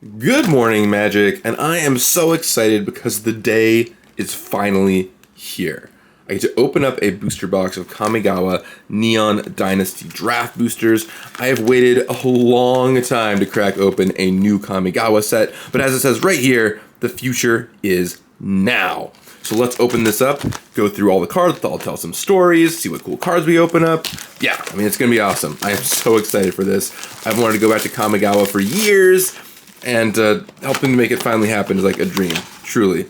Good morning, Magic, and I am so excited because the day is finally here. I get to open up a booster box of Kamigawa Neon Dynasty draft boosters. I have waited a long time to crack open a new Kamigawa set, but as it says right here, the future is now. So let's open this up, go through all the cards, I'll tell some stories, see what cool cards we open up. Yeah, I mean, it's gonna be awesome. I am so excited for this. I've wanted to go back to Kamigawa for years, and helping to make it finally happen is like a dream, truly.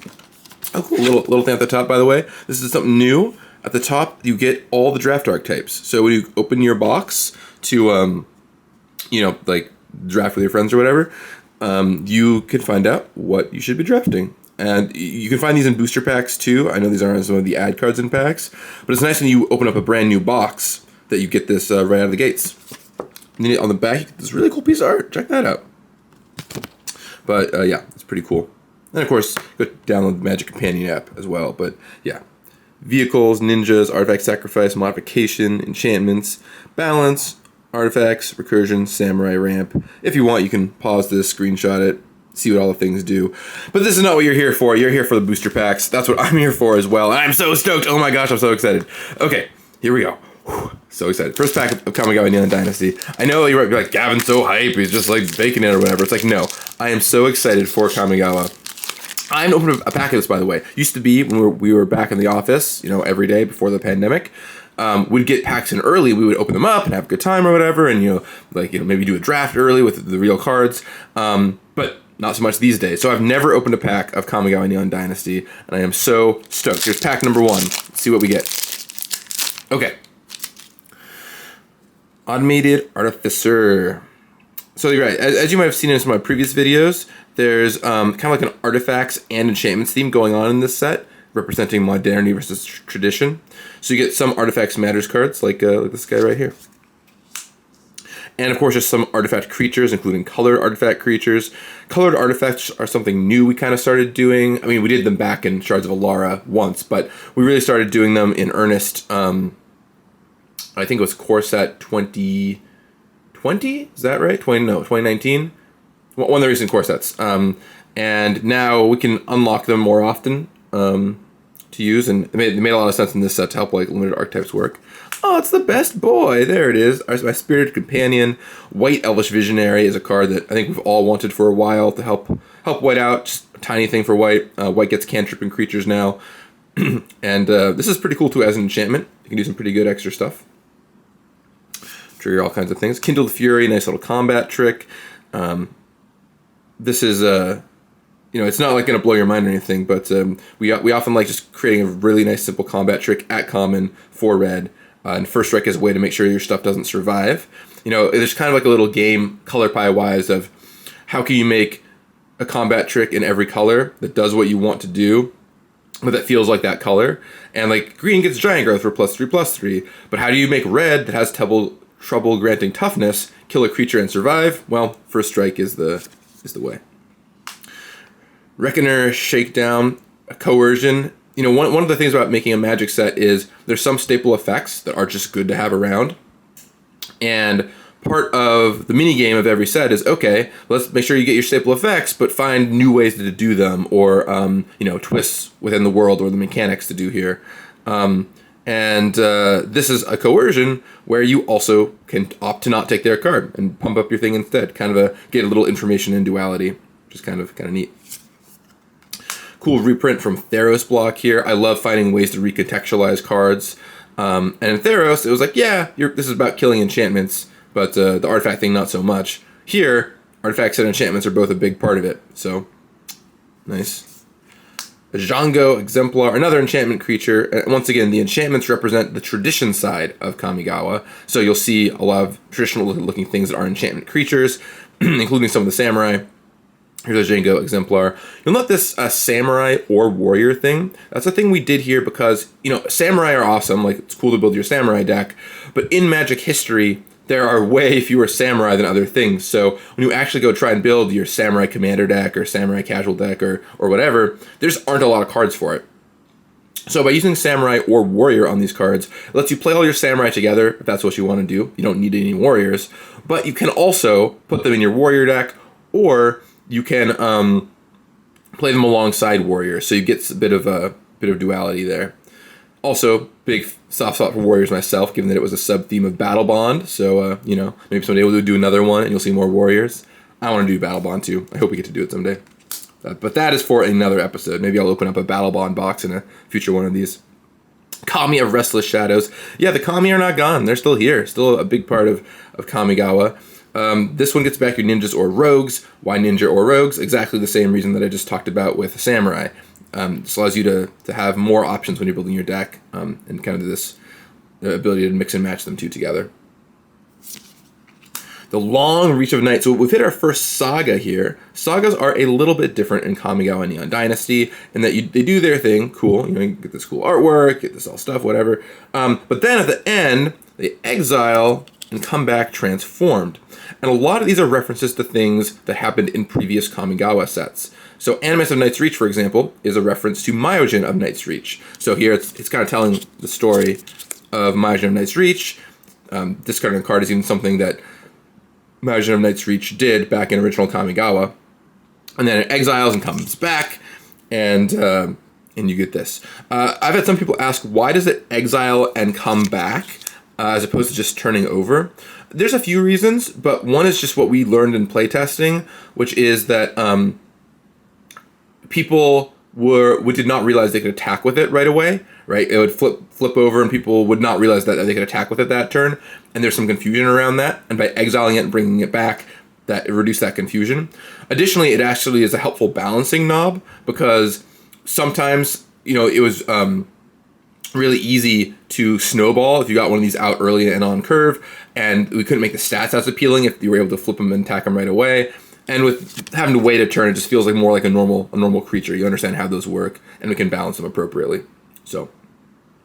Oh, cool, little thing at the top, by the way. This is something new. At the top, you get all the draft archetypes. So when you open your box to, like draft with your friends or whatever, you can find out what you should be drafting. And you can find these in booster packs too. I know these aren't some of the ad cards in packs, but it's nice when you open up a brand new box that you get this right out of the gates. And then on the back, you get this really cool piece of art. Check that out. But yeah, it's pretty cool. And of course, go download the Magic Companion app as well. But yeah, vehicles, ninjas, artifact sacrifice, modification, enchantments, balance, artifacts, recursion, samurai ramp. If you want, you can pause this, screenshot it, see what all the things do. But this is not what you're here for. You're here for the booster packs. That's what I'm here for as well. And I'm so stoked. Oh my gosh, I'm so excited. Okay, here we go. Whew, so excited. First pack of Kamigawa Neon Dynasty. I know you might be like, Gavin's so hype, he's just like baking it or whatever. It's like, no, I am so excited for Kamigawa. I haven't opened a pack of this, by the way. Used to be when we were back in the office, every day before the pandemic. We'd get packs in early, we would open them up and have a good time or whatever, and maybe do a draft early with the real cards. But not so much these days. So I've never opened a pack of Kamigawa Neon Dynasty, and I am so stoked. Here's pack number 1. Let's see what we get. Okay. Automated Artificer. So you're right. As you might have seen in some of my previous videos, there's kind of like an artifacts and enchantments theme going on in this set, representing modernity versus tradition. So you get some Artifacts Matters cards, like this guy right here. And of course, there's some artifact creatures, including colored artifact creatures. Colored artifacts are something new we kind of started doing. I mean, we did them back in Shards of Alara once, but we really started doing them in earnest. I think it was core set 2020. Is that right? 2019. One of the recent core sets. And now we can unlock them more often to use, and it made a lot of sense in this set to help like limited archetypes work. Oh, it's the best boy. There it is. My Spirited Companion. White Elvish Visionary is a card that I think we've all wanted for a while to help white out. Just a tiny thing for white. White gets cantrip creatures now. And this is pretty cool too as an enchantment. You can do some pretty good extra stuff. Trigger all kinds of things. Kindled Fury, nice little combat trick. This is it's not like going to blow your mind or anything, but we often like just creating a really nice simple combat trick at common for red. And first strike is a way to make sure your stuff doesn't survive. There's kind of like a little game, color pie wise, of how can you make a combat trick in every color that does what you want to do, but that feels like that color. And like green gets giant growth for +3/+3, but how do you make red that has trouble granting toughness, kill a creature and survive? Well, first strike is the way. Reckoner, Shakedown, Coercion. One of the things about making a Magic set is there's some staple effects that are just good to have around. And part of the mini game of every set is, okay, let's make sure you get your staple effects, but find new ways to do them, or twists within the world or the mechanics to do here. This is a Coercion where you also can opt to not take their card and pump up your thing instead. Kind of get a little information in duality, which is kind of neat. Cool reprint from Theros block here. I love finding ways to recontextualize cards. And in Theros, it was like, yeah, this is about killing enchantments, but the artifact thing, not so much. Here, artifacts and enchantments are both a big part of it. So, nice. A Django Exemplar, another enchantment creature. And once again, the enchantments represent the tradition side of Kamigawa. So you'll see a lot of traditional looking things that are enchantment creatures, including some of the samurai. Here's a Django Exemplar. You'll note this samurai or warrior thing. That's a thing we did here because, samurai are awesome. Like, it's cool to build your samurai deck. But in Magic history, there are way fewer samurai than other things. So when you actually go try and build your samurai commander deck or samurai casual deck or whatever, there just aren't a lot of cards for it. So by using samurai or warrior on these cards, it lets you play all your samurai together if that's what you want to do. You don't need any warriors. But you can also put them in your warrior deck, or you can play them alongside warriors, so you get a bit of duality there. Also, big soft spot for warriors myself, given that it was a sub-theme of Battle Bond. So, maybe someday we'll do another one and you'll see more warriors. I want to do Battle Bond too. I hope we get to do it someday. But that is for another episode. Maybe I'll open up a Battle Bond box in a future one of these. Kami of Restless Shadows. Yeah, the Kami are not gone. They're still here. Still a big part of Kamigawa. This one gets back your ninjas or rogues. Why ninja or rogues? Exactly the same reason that I just talked about with Samurai. This allows you to have more options when you're building your deck, and kind of this ability to mix and match them two together. The Long Reach of Night. So we've hit our first Saga here. Sagas are a little bit different in Kamigawa Neon Dynasty in that they do their thing. Cool. You get this cool artwork, get this all stuff, whatever. But then at the end, they exile and come back transformed. And a lot of these are references to things that happened in previous Kamigawa sets. So Animus of Night's Reach, for example, is a reference to Myojin of Night's Reach. So here it's kind of telling the story of Myojin of Night's Reach. Discarding a card is even something that Myojin of Night's Reach did back in original Kamigawa. And then it exiles and comes back, and you get this. I've had some people ask, why does it exile and come back as opposed to just turning over? There's a few reasons, but one is just what we learned in playtesting, which is that people did not realize they could attack with it right away, right? It would flip over and people would not realize that they could attack with it that turn, and there's some confusion around that, and by exiling it and bringing it back, that it reduced that confusion. Additionally, it actually is a helpful balancing knob, because sometimes, it was really easy to snowball if you got one of these out early and on curve, and we couldn't make the stats as appealing if you were able to flip them and attack them right away. And with having to wait a turn, it just feels like more like a normal creature. You understand how those work, and we can balance them appropriately. So,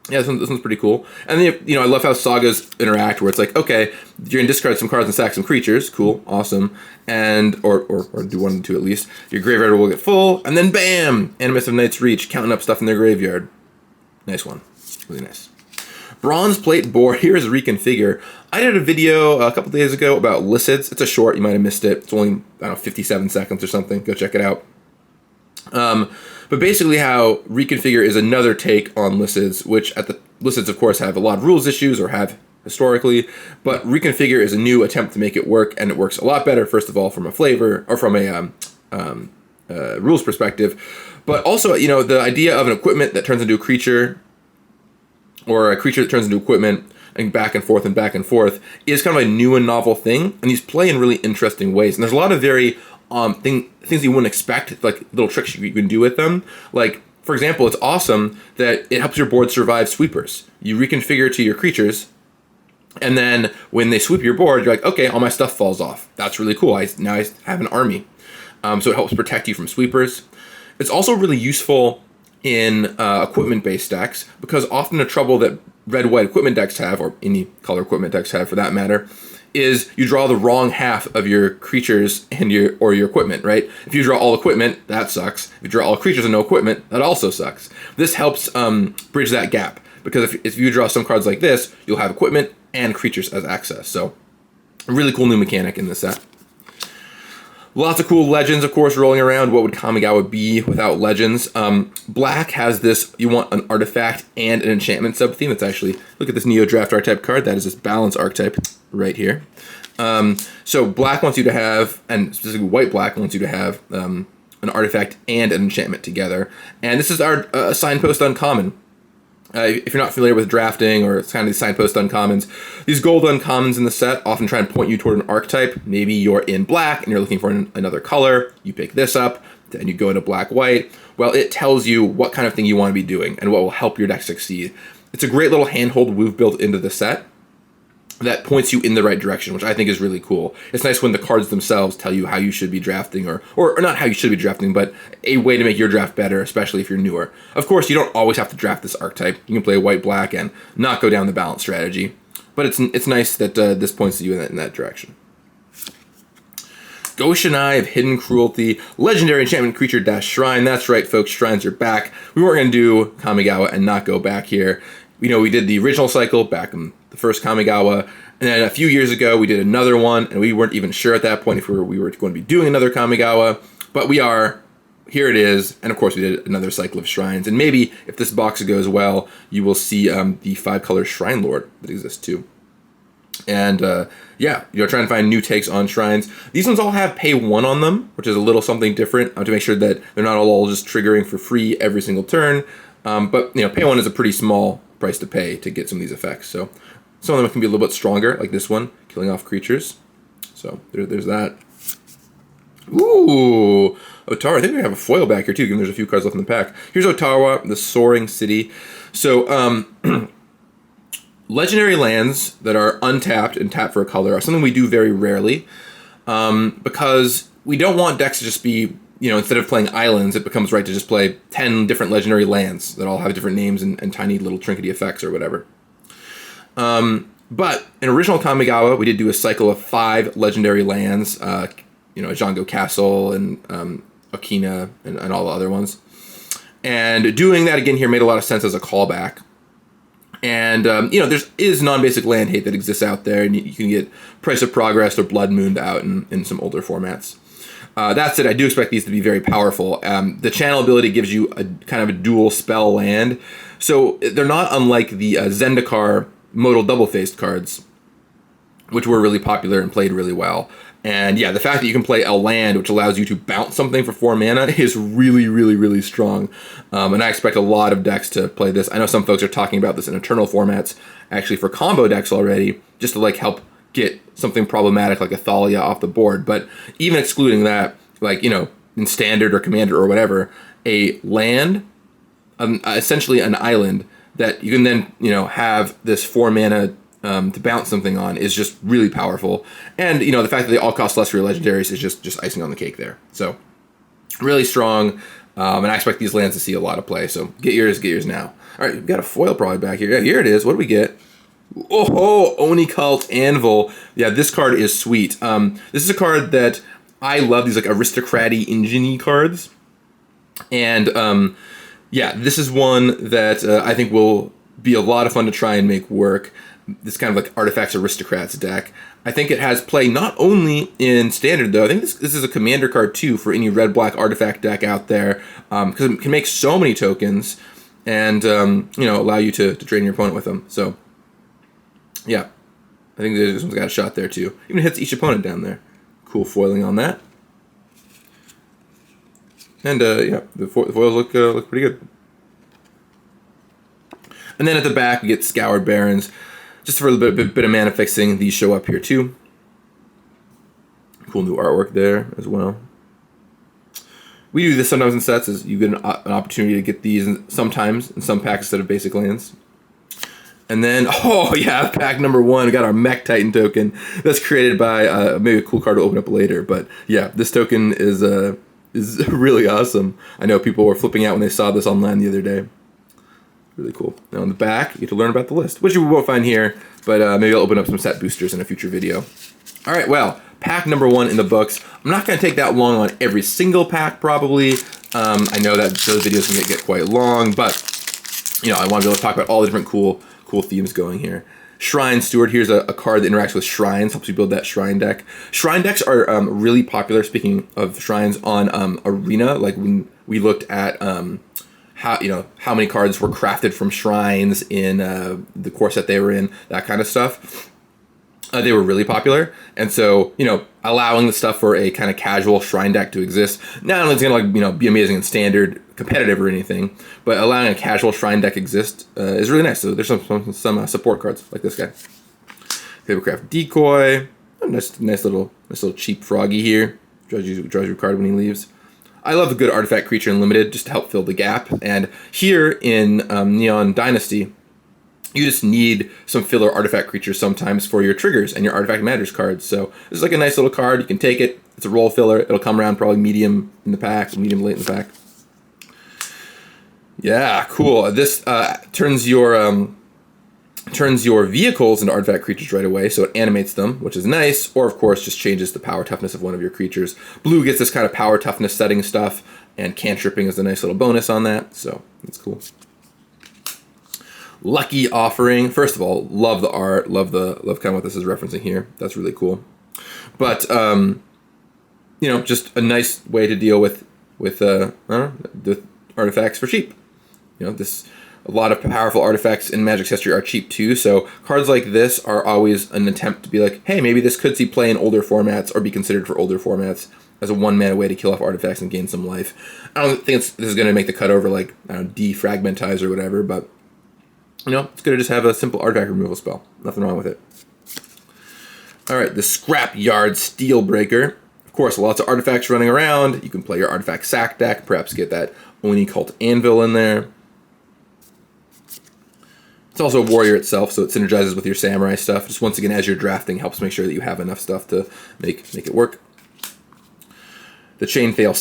yeah, this one's pretty cool. And then, I love how sagas interact, where it's like, okay, you're gonna discard some cards and sack some creatures. Cool, awesome. And or do one or two at least. Your graveyard will get full, and then bam, Animus of Night's Reach, counting up stuff in their graveyard. Nice one, really nice. Bronze Plate Boar, here's Reconfigure. I did a video a couple days ago about Lycids. It's a short, you might have missed it. It's only, 57 seconds or something. Go check it out. But basically how Reconfigure is another take on Lycids, which Lycids, of course, have a lot of rules issues, or have historically, but Reconfigure is a new attempt to make it work, and it works a lot better, first of all, from a flavor, or from a rules perspective, but also, the idea of an equipment that turns into a creature, or a creature that turns into equipment, and back and forth is kind of a new and novel thing, and these play in really interesting ways. And there's a lot of very things you wouldn't expect, like little tricks you can do with them. Like, for example, it's awesome that it helps your board survive sweepers. You reconfigure to your creatures, and then when they sweep your board, you're like, okay, all my stuff falls off. That's really cool. Now I have an army. So it helps protect you from sweepers. It's also really useful in equipment-based decks, because often the trouble that red-white equipment decks have, or any color equipment decks have for that matter, is you draw the wrong half of your creatures and your equipment, right? If you draw all equipment, that sucks. If you draw all creatures and no equipment, that also sucks. This helps bridge that gap, because if you draw some cards like this, you'll have equipment and creatures as access. So, a really cool new mechanic in this set. Lots of cool legends, of course, rolling around. What would Kamigawa be without legends? Black has this, you want an artifact and an enchantment sub-theme. It's actually, look at this Neo Draft archetype card. That is this balance archetype right here. So black wants you to have, and specifically white-black wants you to have an artifact and an enchantment together. And this is our signpost uncommon. If you're not familiar with drafting, or it's kind of these signpost uncommons, these gold uncommons in the set often try and point you toward an archetype. Maybe you're in black and you're looking for another color. You pick this up, and you go into black-white. Well, it tells you what kind of thing you want to be doing and what will help your deck succeed. It's a great little handhold we've built into the set that points you in the right direction, which I think is really cool. It's nice when the cards themselves tell you how you should be drafting, or not how you should be drafting, but a way to make your draft better, especially if you're newer. Of course, you don't always have to draft this archetype. You can play white-black and not go down the balance strategy, but it's nice that this points you in that direction. Goshinai of Hidden Cruelty, legendary enchantment creature - shrine. That's right, folks, shrines are back. We weren't going to do Kamigawa and not go back here. We did the original cycle back in the first Kamigawa, and then a few years ago we did another one, and we weren't even sure at that point if we were going to be doing another Kamigawa. But here it is, and of course we did another cycle of shrines. And maybe if this box goes well, you will see the 5-color Shrine Lord that exists too. And yeah, trying to find new takes on shrines. These ones all have pay 1 on them, which is a little something different to make sure that they're not all just triggering for free every single turn. But pay 1 is a pretty small price to pay to get some of these effects. So some of them can be a little bit stronger, like this one, killing off creatures. So there's that. Ooh, Ottawa. I think we have a foil back here too, given there's a few cards left in the pack. Here's Ottawa, the Soaring City. So legendary lands that are untapped and tapped for a color are something we do very rarely, because we don't want decks to just be, instead of playing islands, it becomes right to just play 10 different legendary lands that all have different names and tiny little trinkety effects or whatever. But in original Kamigawa, we did do a cycle of 5 legendary lands, Jango Castle and Okina and all the other ones. And doing that again here made a lot of sense as a callback. And, there is non-basic land hate that exists out there, and you can get Price of Progress or Blood Mooned out in some older formats. That said, I do expect these to be very powerful. The channel ability gives you a kind of a dual spell land, so they're not unlike the Zendikar modal double-faced cards, which were really popular and played really well. And yeah, the fact that you can play a land which allows you to bounce something for 4 mana is really, really, really strong. And I expect a lot of decks to play this. I know some folks are talking about this in Eternal formats, actually for combo decks already, just to help get something problematic like a Thalia off the board. But even excluding that, in Standard or Commander or whatever, a land, essentially an island, that you can then, have this 4 mana to bounce something on is just really powerful. And, the fact that they all cost less for your legendaries is just icing on the cake there. So, really strong, and I expect these lands to see a lot of play. So, get yours now. All right, we've got a foil probably back here. Yeah, here it is. What do we get? Oh, Oni Cult Anvil. Yeah, this card is sweet. This is a card that I love, these aristocraty engine-y cards. And, yeah, this is one that I think will be a lot of fun to try and make work. This kind of Artifacts Aristocrats deck. I think it has play not only in Standard, though. I think this is a Commander card, too, for any red-black artifact deck out there, because it can make so many tokens and, allow you to drain your opponent with them. So, yeah. I think this one's got a shot there, too. Even hits each opponent down there. Cool foiling on that. And, yeah, the foils look pretty good. And then at the back, we get Scoured Barrens. Just for a bit of mana fixing, these show up here too. Cool new artwork there as well. We do this sometimes in sets, as you get an opportunity to get these sometimes in some packs instead of basic lands. And then, oh yeah, pack number 1, we got our Mech Titan token. That's created by maybe a cool card to open up later. But yeah, this token is really awesome. I know people were flipping out when they saw this online the other day. Really cool. Now on the back, you get to learn about the list, which you won't find here, but maybe I'll open up some set boosters in a future video. All right, well, pack number 1 in the books. I'm not going to take that long on every single pack, probably. I know that those videos can get quite long, but I want to be able to talk about all the different cool themes going here. Shrine Steward, here's a card that interacts with shrines, helps you build that shrine deck. Shrine decks are really popular, speaking of shrines, on Arena. When we looked at how many cards were crafted from shrines in the core set they were in, that kind of stuff. They were really popular, and so allowing the stuff for a kind of casual shrine deck to exist, not only is it gonna be amazing in Standard, competitive or anything, but allowing a casual shrine deck exist is really nice. So there's some support cards like this guy. Papercraft Decoy, a nice little cheap froggy here. Draws you a card when he leaves. I love a good artifact creature in Limited just to help fill the gap. And here in Neon Dynasty, you just need some filler artifact creatures sometimes for your triggers and your Artifact Matters cards. So this is a nice little card. You can take it. It's a role filler. It'll come around probably medium in the pack, medium late in the pack. Yeah, cool. This turns your vehicles into artifact creatures right away, so it animates them, which is nice, or of course just changes the power toughness of one of your creatures. Blue gets this kind of power toughness setting stuff, and cantripping is a nice little bonus on that, so that's cool. Lucky Offering. First of all, love the art, love kind of what this is referencing here. That's really cool. But just a nice way to deal with I don't know, the artifacts for cheap. A lot of powerful artifacts in Magic's history are cheap too, so cards like this are always an attempt to be like, hey, maybe this could see play in older formats or be considered for older formats as a one-mana way to kill off artifacts and gain some life. I don't think this is going to make the cut over like, I don't know, defragmentize or whatever, but, it's good to just have a simple artifact removal spell. Nothing wrong with it. Alright, the Scrapyard Steelbreaker. Of course, lots of artifacts running around. You can play your artifact sack deck, perhaps get that Oni Cult Anvil in there. It's also a warrior itself, so it synergizes with your samurai stuff. Just once again, as you're drafting, helps make sure that you have enough stuff to make it work. The Chain Flail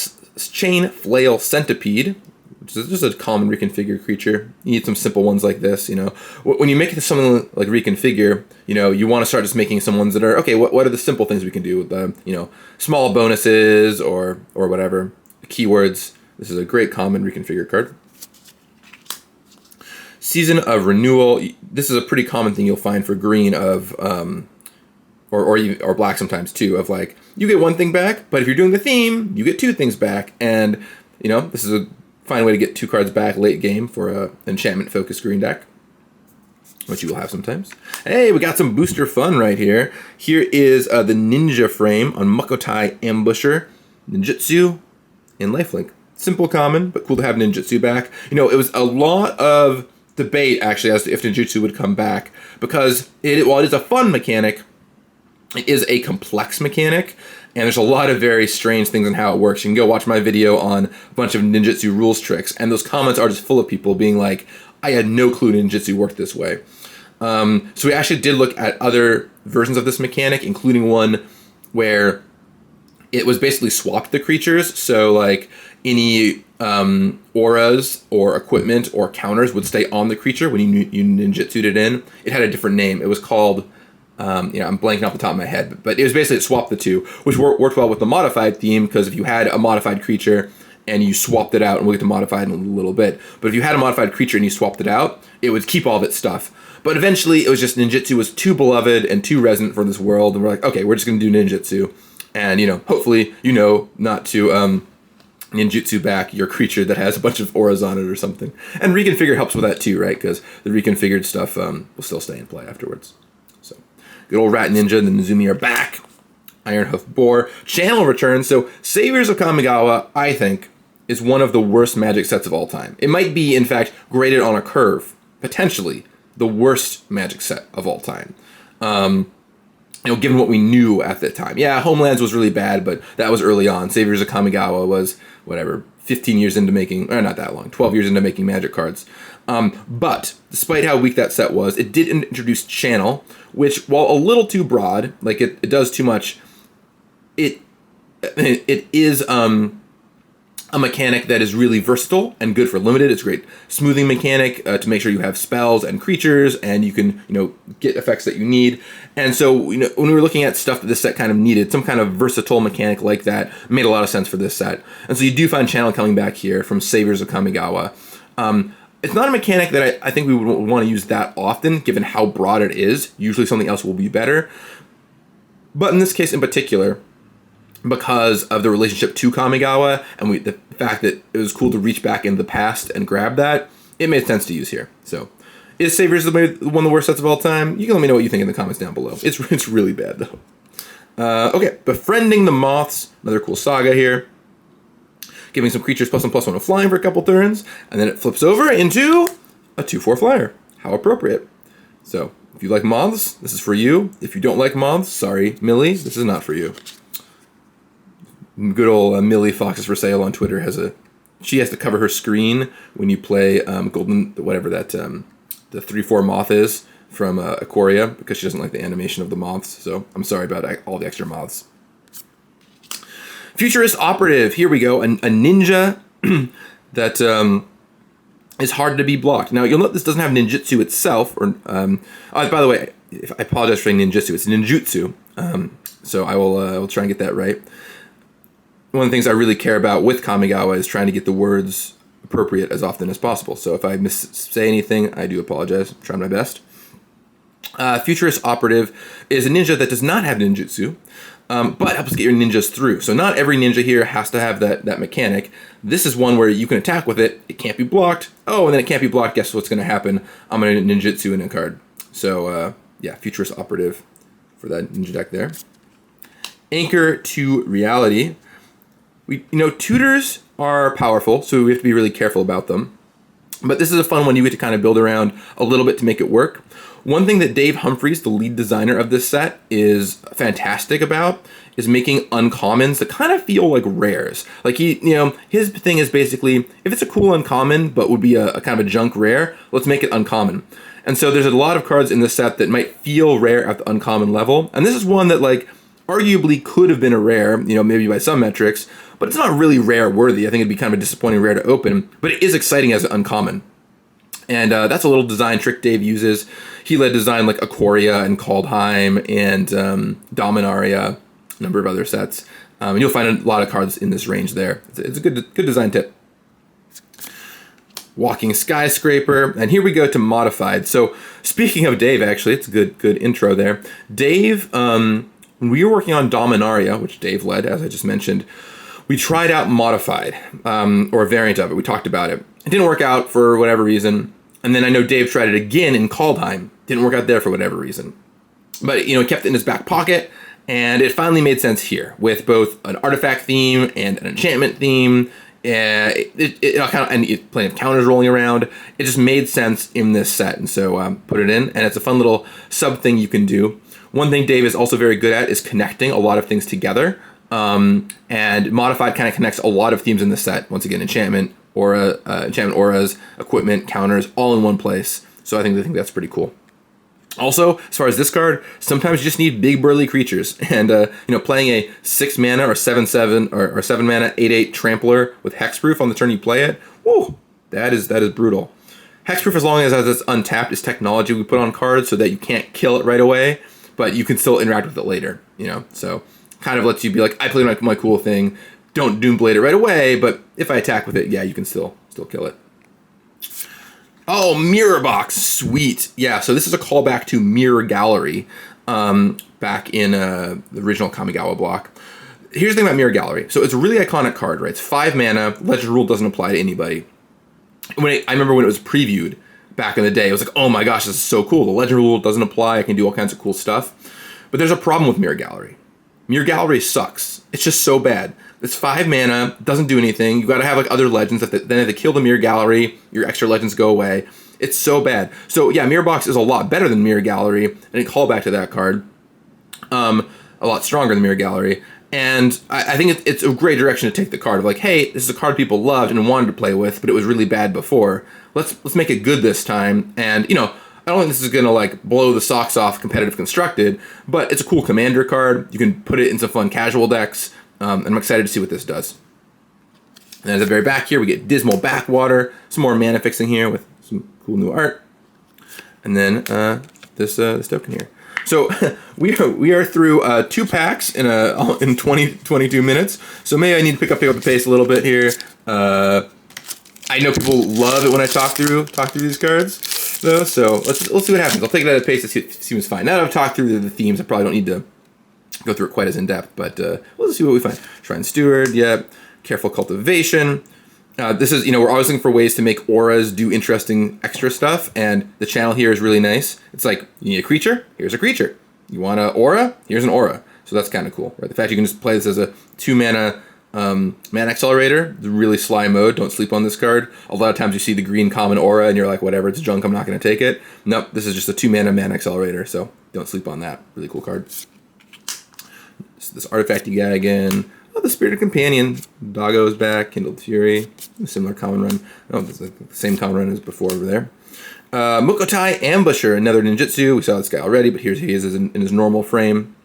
Centipede, which is just a common reconfigure creature. You need some simple ones like this, When you make it to something like reconfigure, you want to start just making some ones that are, okay, what are the simple things we can do with, small bonuses or whatever, keywords. This is a great common reconfigure card. Season of Renewal. This is a pretty common thing you'll find for green of, or black sometimes too, of like, you get one thing back, but if you're doing the theme, you get two things back. And, this is a fine way to get two cards back late game for a enchantment-focused green deck, which you will have sometimes. Hey, we got some booster fun right here. Here is the Ninja Frame on Makotai Ambusher, Ninjutsu, and Lifelink. Simple common, but cool to have Ninjutsu back. It was a lot of debate, actually, as to if Ninjutsu would come back, because while it is a fun mechanic, it is a complex mechanic, and there's a lot of very strange things in how it works. You can go watch my video on a bunch of Ninjutsu rules tricks, and those comments are just full of people being like, I had no clue Ninjutsu worked this way. So we actually did look at other versions of this mechanic, including one where it was basically swapped the creatures, so like any auras or equipment or counters would stay on the creature when you ninjutsu'd it in. It had a different name. It was called, I'm blanking off the top of my head, but it was basically it swapped the two, which worked well with the modified theme, because if you had a modified creature and you swapped it out, and we'll get to modified in a little bit, but if you had a modified creature and you swapped it out, it would keep all of its stuff. But eventually it was just ninjutsu was too beloved and too resonant for this world, and we're like, okay, we're just going to do ninjutsu. And, hopefully, not to ninjutsu back your creature that has a bunch of auras on it or something. And reconfigure helps with that too, right? Because the reconfigured stuff will still stay in play afterwards. So, good old Rat Ninja and the Nizumi are back. Ironhoof Boar. Channel returns. So, Saviors of Kamigawa, I think, is one of the worst Magic sets of all time. It might be, in fact, graded on a curve. Potentially, the worst Magic set of all time. Given what we knew at the time. Yeah, Homelands was really bad, but that was early on. Saviors of Kamigawa was, 15 years into making, or not that long, 12 years into making Magic cards. But, despite how weak that set was, it did introduce Channel, which, while a little too broad, like it does too much, it is a mechanic that is really versatile and good for limited. It's a great smoothing mechanic to make sure you have spells and creatures, and you can, get effects that you need. And so, when we were looking at stuff that this set kind of needed, some kind of versatile mechanic like that made a lot of sense for this set. And so you do find Channel coming back here from Saviors of Kamigawa. It's not a mechanic that I think we would want to use that often, given how broad it is. Usually something else will be better. But in this case in particular, because of the relationship to Kamigawa and the fact that it was cool to reach back into the past and grab that, it made sense to use here. So, is Saviors one of the worst sets of all time? You can let me know what you think in the comments down below. It's really bad, though. Okay, Befriending the Moths, another cool saga here. Giving some creatures +1/+1 of flying for a couple turns, and then it flips over into a 2/4 flyer. How appropriate. So, if you like moths, this is for you. If you don't like moths, sorry, Millie, this is not for you. Good old Millie Foxes for Sale on Twitter she has to cover her screen when you play Golden, whatever that, the 3/4 moth is from Ikoria, because she doesn't like the animation of the moths, so I'm sorry about all the extra moths. Futurist Operative, here we go, a ninja that is hard to be blocked. Now, you'll note this doesn't have ninjutsu itself, or, by the way, I apologize for saying ninjutsu, it's ninjutsu, so I will try and get that right. One of the things I really care about with Kamigawa is trying to get the words appropriate as often as possible. So if I say anything, I do apologize. I'm trying my best. Futurist Operative is a ninja that does not have ninjutsu. but helps get your ninjas through. So not every ninja here has to have that mechanic. This is one where you can attack with it. It can't be blocked. Oh, and then it can't be blocked. Guess what's going to happen? I'm going to ninjutsu in a card. So yeah, Futurist Operative for that ninja deck there. Anchor to Reality. Tutors are powerful, so we have to be really careful about them. But this is a fun one you get to kind of build around a little bit to make it work. One thing that Dave Humphries, the lead designer of this set, is fantastic about is making uncommons that kind of feel like rares. Like his thing is basically, if it's a cool uncommon but would be a kind of a junk rare, let's make it uncommon. And so there's a lot of cards in this set that might feel rare at the uncommon level. And this is one that arguably could have been a rare, maybe by some metrics, but it's not really rare worthy. I think it'd be kind of a disappointing rare to open, but it is exciting as an uncommon. And that's a little design trick Dave uses. He led design like Aquaria and Kaldheim and Dominaria, a number of other sets. And you'll find a lot of cards in this range there. It's a good design tip. Walking Skyscraper, and here we go to Modified. So speaking of Dave, actually, it's a good intro there. Dave, when we were working on Dominaria, which Dave led, as I just mentioned, we tried out Modified, or a variant of it. We talked about it. It didn't work out for whatever reason. And then I know Dave tried it again in Kaldheim. Didn't work out there for whatever reason. But, he kept it in his back pocket, and it finally made sense here with both an artifact theme and an enchantment theme. And plenty of counters rolling around. It just made sense in this set, and so put it in. And it's a fun little sub thing you can do. One thing Dave is also very good at is connecting a lot of things together. And Modified kind of connects a lot of themes in the set. Once again, enchantment auras, equipment, counters, all in one place. So I think that's pretty cool. Also, as far as this card, sometimes you just need big burly creatures, and playing a 6 mana or 7/7 or 7 mana 8/8 Trampler with hexproof on the turn you play it. Whoa, that is brutal. Hexproof, as long as it's untapped, is technology we put on cards so that you can't kill it right away, but you can still interact with it later. So kind of lets you be like, I played my cool thing. Don't Doomblade it right away, but if I attack with it, yeah, you can still kill it. Oh, Mirror Box, sweet. Yeah, so this is a callback to Mirror Gallery back in the original Kamigawa block. Here's the thing about Mirror Gallery. So it's a really iconic card, right? It's 5 mana. Legend Rule doesn't apply to anybody. I remember when it was previewed back in the day, it was like, oh my gosh, this is so cool. The Legend Rule doesn't apply. I can do all kinds of cool stuff. But there's a problem with Mirror Gallery. Mirror Gallery sucks. It's just so bad. It's 5 mana, doesn't do anything. You got to have other legends. Then if they kill the Mirror Gallery, your extra legends go away. It's so bad. So yeah, Mirror Box is a lot better than Mirror Gallery, and a callback to that card. A lot stronger than Mirror Gallery. And I think it's a great direction to take the card of hey, this is a card people loved and wanted to play with, but it was really bad before. Let's make it good this time. And I don't think this is gonna blow the socks off competitive constructed, but it's a cool commander card. You can put it in some fun casual decks. And I'm excited to see what this does. And at the very back here, we get Dismal Backwater, some more mana fixing here with some cool new art, and then this token here. So we are through 2 packs in 22 minutes. So maybe I need to pick up the pace a little bit here. I know people love it when I talk through these cards, though. So let's see what happens. I'll take it at a pace that seems fine. Now that I've talked through the themes, I probably don't need to go through it quite as in depth, but we'll see what we find. Shrine Steward, yep. Careful Cultivation. This is, we're always looking for ways to make auras do interesting extra stuff, and the channel here is really nice. It's like, you need a creature? Here's a creature. You want an aura? Here's an aura. So that's kind of cool, right? The fact you can just play this as a 2 mana mana accelerator, really sly mode. Don't sleep on this card. A lot of times you see the green common aura and you're like, whatever, it's junk, I'm not going to take it. Nope, this is just a 2 mana accelerator, so don't sleep on that. Really cool card. This artifacty guy again. Oh, the Spirited Companion. Doggo's back. Kindled Fury. Similar common run. Oh, this is the same common run as before over there. Mukotai Ambusher, another ninjutsu. We saw this guy already, but here he is in his normal frame.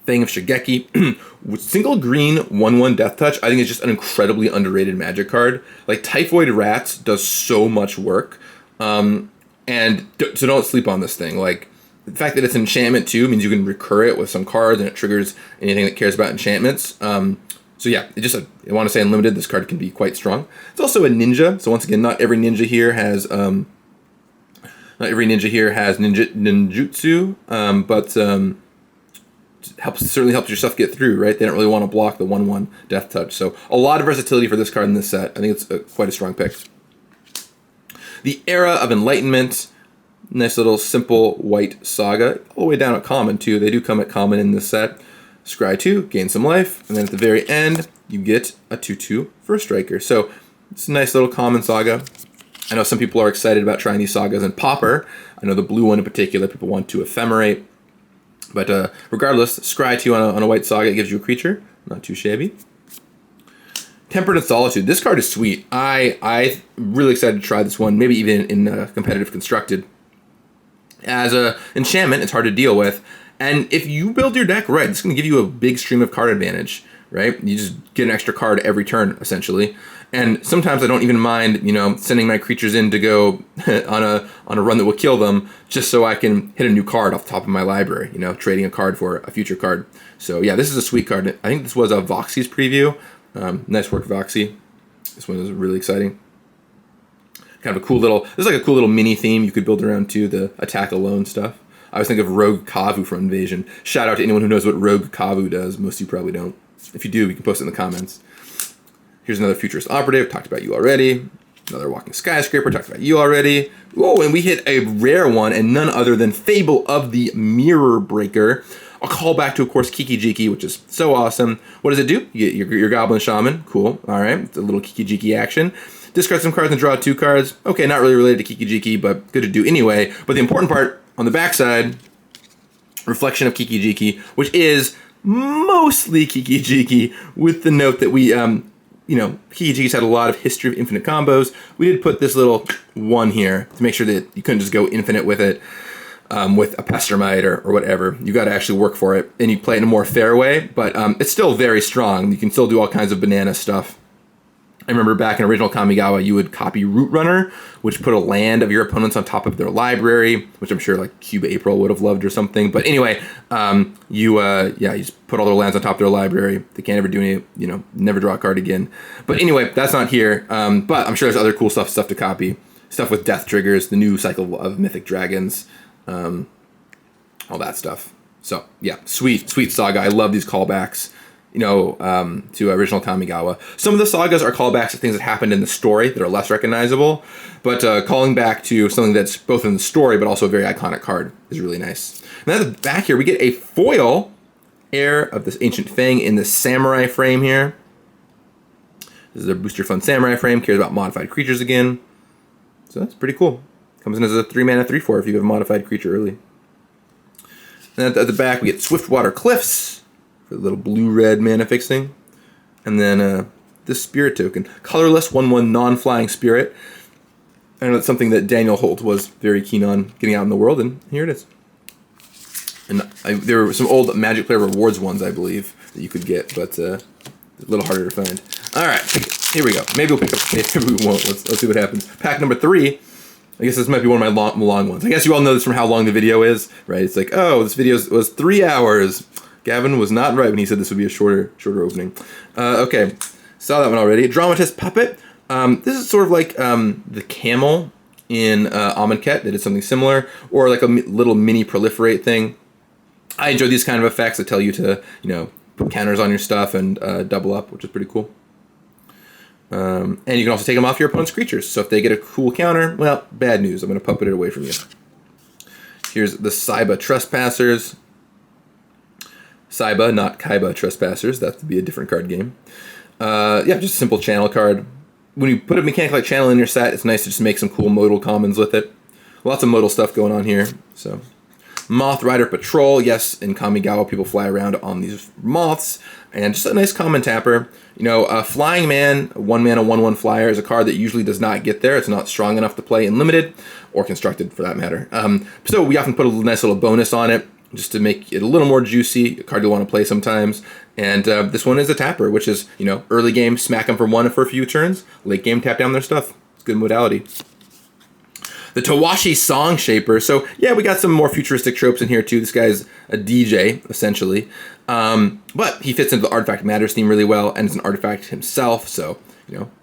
Fang of Shigeki. With single green 1/1 Death Touch, I think it's just an incredibly underrated magic card. Typhoid Rats does so much work. So don't sleep on this thing. The fact that it's an enchantment too means you can recur it with some cards and it triggers anything that cares about enchantments. So yeah, I want to say Unlimited, this card can be quite strong. It's also a ninja, so once again, not every ninja here has ninjutsu, but certainly helps your stuff get through, right? They don't really want to block the 1/1 Death Touch. So a lot of versatility for this card in this set. I think it's quite a strong pick. The Era of Enlightenment. Nice little simple white Saga. All the way down at common, too. They do come at common in this set. Scry 2, gain some life. And then at the very end, you get a 2/2 for a striker. So it's a nice little common Saga. I know some people are excited about trying these Sagas in Pauper. I know the blue one in particular, people want to ephemerate. But regardless, Scry 2 on a white Saga, it gives you a creature. Not too shabby. Tempered Solitude. This card is sweet. I'm really excited to try this one, maybe even in competitive constructed. As a enchantment, it's hard to deal with. And if you build your deck right, it's going to give you a big stream of card advantage, right? You just get an extra card every turn, essentially. And sometimes I don't even mind, sending my creatures in to go on a run that will kill them, just so I can hit a new card off the top of my library, trading a card for a future card. So yeah, this is a sweet card. I think this was a Voxy's preview. Nice work, Voxy. This one is really exciting. Kind of a cool little, this is like a cool little mini theme you could build around too, the attack alone stuff. I always think of Rogue Kavu from Invasion. Shout out to anyone who knows what Rogue Kavu does. Most of you probably don't. If you do, you can post it in the comments. Here's another Futurist Operative. Talked about you already. Another Walking Skyscraper. Talked about you already. Oh, and we hit a rare one, and none other than Fable of the Mirror Breaker. A callback to, of course, Kiki-Jiki, which is so awesome. What does it do? You get your Goblin Shaman. Cool. All right. It's a little Kiki-Jiki action. Discard some cards and draw 2 cards. Okay, not really related to Kiki-Jiki, but good to do anyway. But the important part, on the backside, reflection of Kiki-Jiki, which is mostly Kiki-Jiki, with the note that we, Kiki-Jiki's had a lot of history of infinite combos. We did put this little one here to make sure that you couldn't just go infinite with it, with a Pestermite or whatever. You got to actually work for it, and you play it in a more fair way, but it's still very strong. You can still do all kinds of banana stuff. I remember back in original Kamigawa, you would copy Root Runner, which put a land of your opponents on top of their library, which I'm sure like Cube April would have loved or something. But anyway, you just put all their lands on top of their library. They can't ever do any, never draw a card again. But anyway, that's not here. But I'm sure there's other cool stuff to copy. Stuff with death triggers, the new cycle of Mythic Dragons, all that stuff. So yeah, sweet Saga. I love these callbacks. To original Kamigawa. Some of the sagas are callbacks to things that happened in the story that are less recognizable, but calling back to something that's both in the story but also a very iconic card is really nice. And then at the back here, we get a foil Heir of this Ancient Fang in the Samurai frame here. This is their Booster Fun Samurai frame, cares about modified creatures again. So that's pretty cool. Comes in as a 3-mana 3/4 if you have a modified creature early. And at the back, we get Swiftwater Cliffs for the little blue-red mana fixing. And then this Spirit token. Colorless, 1/1 non-flying Spirit. I know that's something that Daniel Holt was very keen on getting out in the world, and here it is. And there were some old Magic Player Rewards ones, I believe, that you could get, but a little harder to find. All right, here we go. Maybe we'll pick up the pace, maybe we won't. Let's see what happens. Pack number 3. I guess this might be one of my long ones. I guess you all know this from how long the video is, right? It's like, oh, this video was 3 hours. Gavin was not right when he said this would be a shorter opening. Okay, saw that one already. Dramatist Puppet. This is sort of like the camel in Amonkhet that did something similar, or like a little mini proliferate thing. I enjoy these kind of effects that tell you to, put counters on your stuff and double up, which is pretty cool. And you can also take them off your opponent's creatures. So if they get a cool counter, well, bad news. I'm going to puppet it away from you. Here's the Saiba Trespassers. Saiba, not Kaiba Trespassers. That would be a different card game. Just a simple channel card. When you put a mechanic like channel in your set, it's nice to just make some cool modal commons with it. Lots of modal stuff going on here. So, Moth Rider Patrol. Yes, in Kamigawa, people fly around on these moths. And just a nice common tapper. A Flying Man, 1-mana, 1/1 flyer is a card that usually does not get there. It's not strong enough to play in Limited, or Constructed for that matter. So we often put a nice little bonus on it, just to make it a little more juicy, a card you'll want to play sometimes. And this one is a tapper, which is, early game, smack them for 1 for a few turns. Late game, tap down their stuff. It's a good modality. The Tawashi Song Shaper. So, yeah, we got some more futuristic tropes in here, too. This guy's a DJ, essentially. But he fits into the Artifact Matters theme really well, and is an artifact himself. So,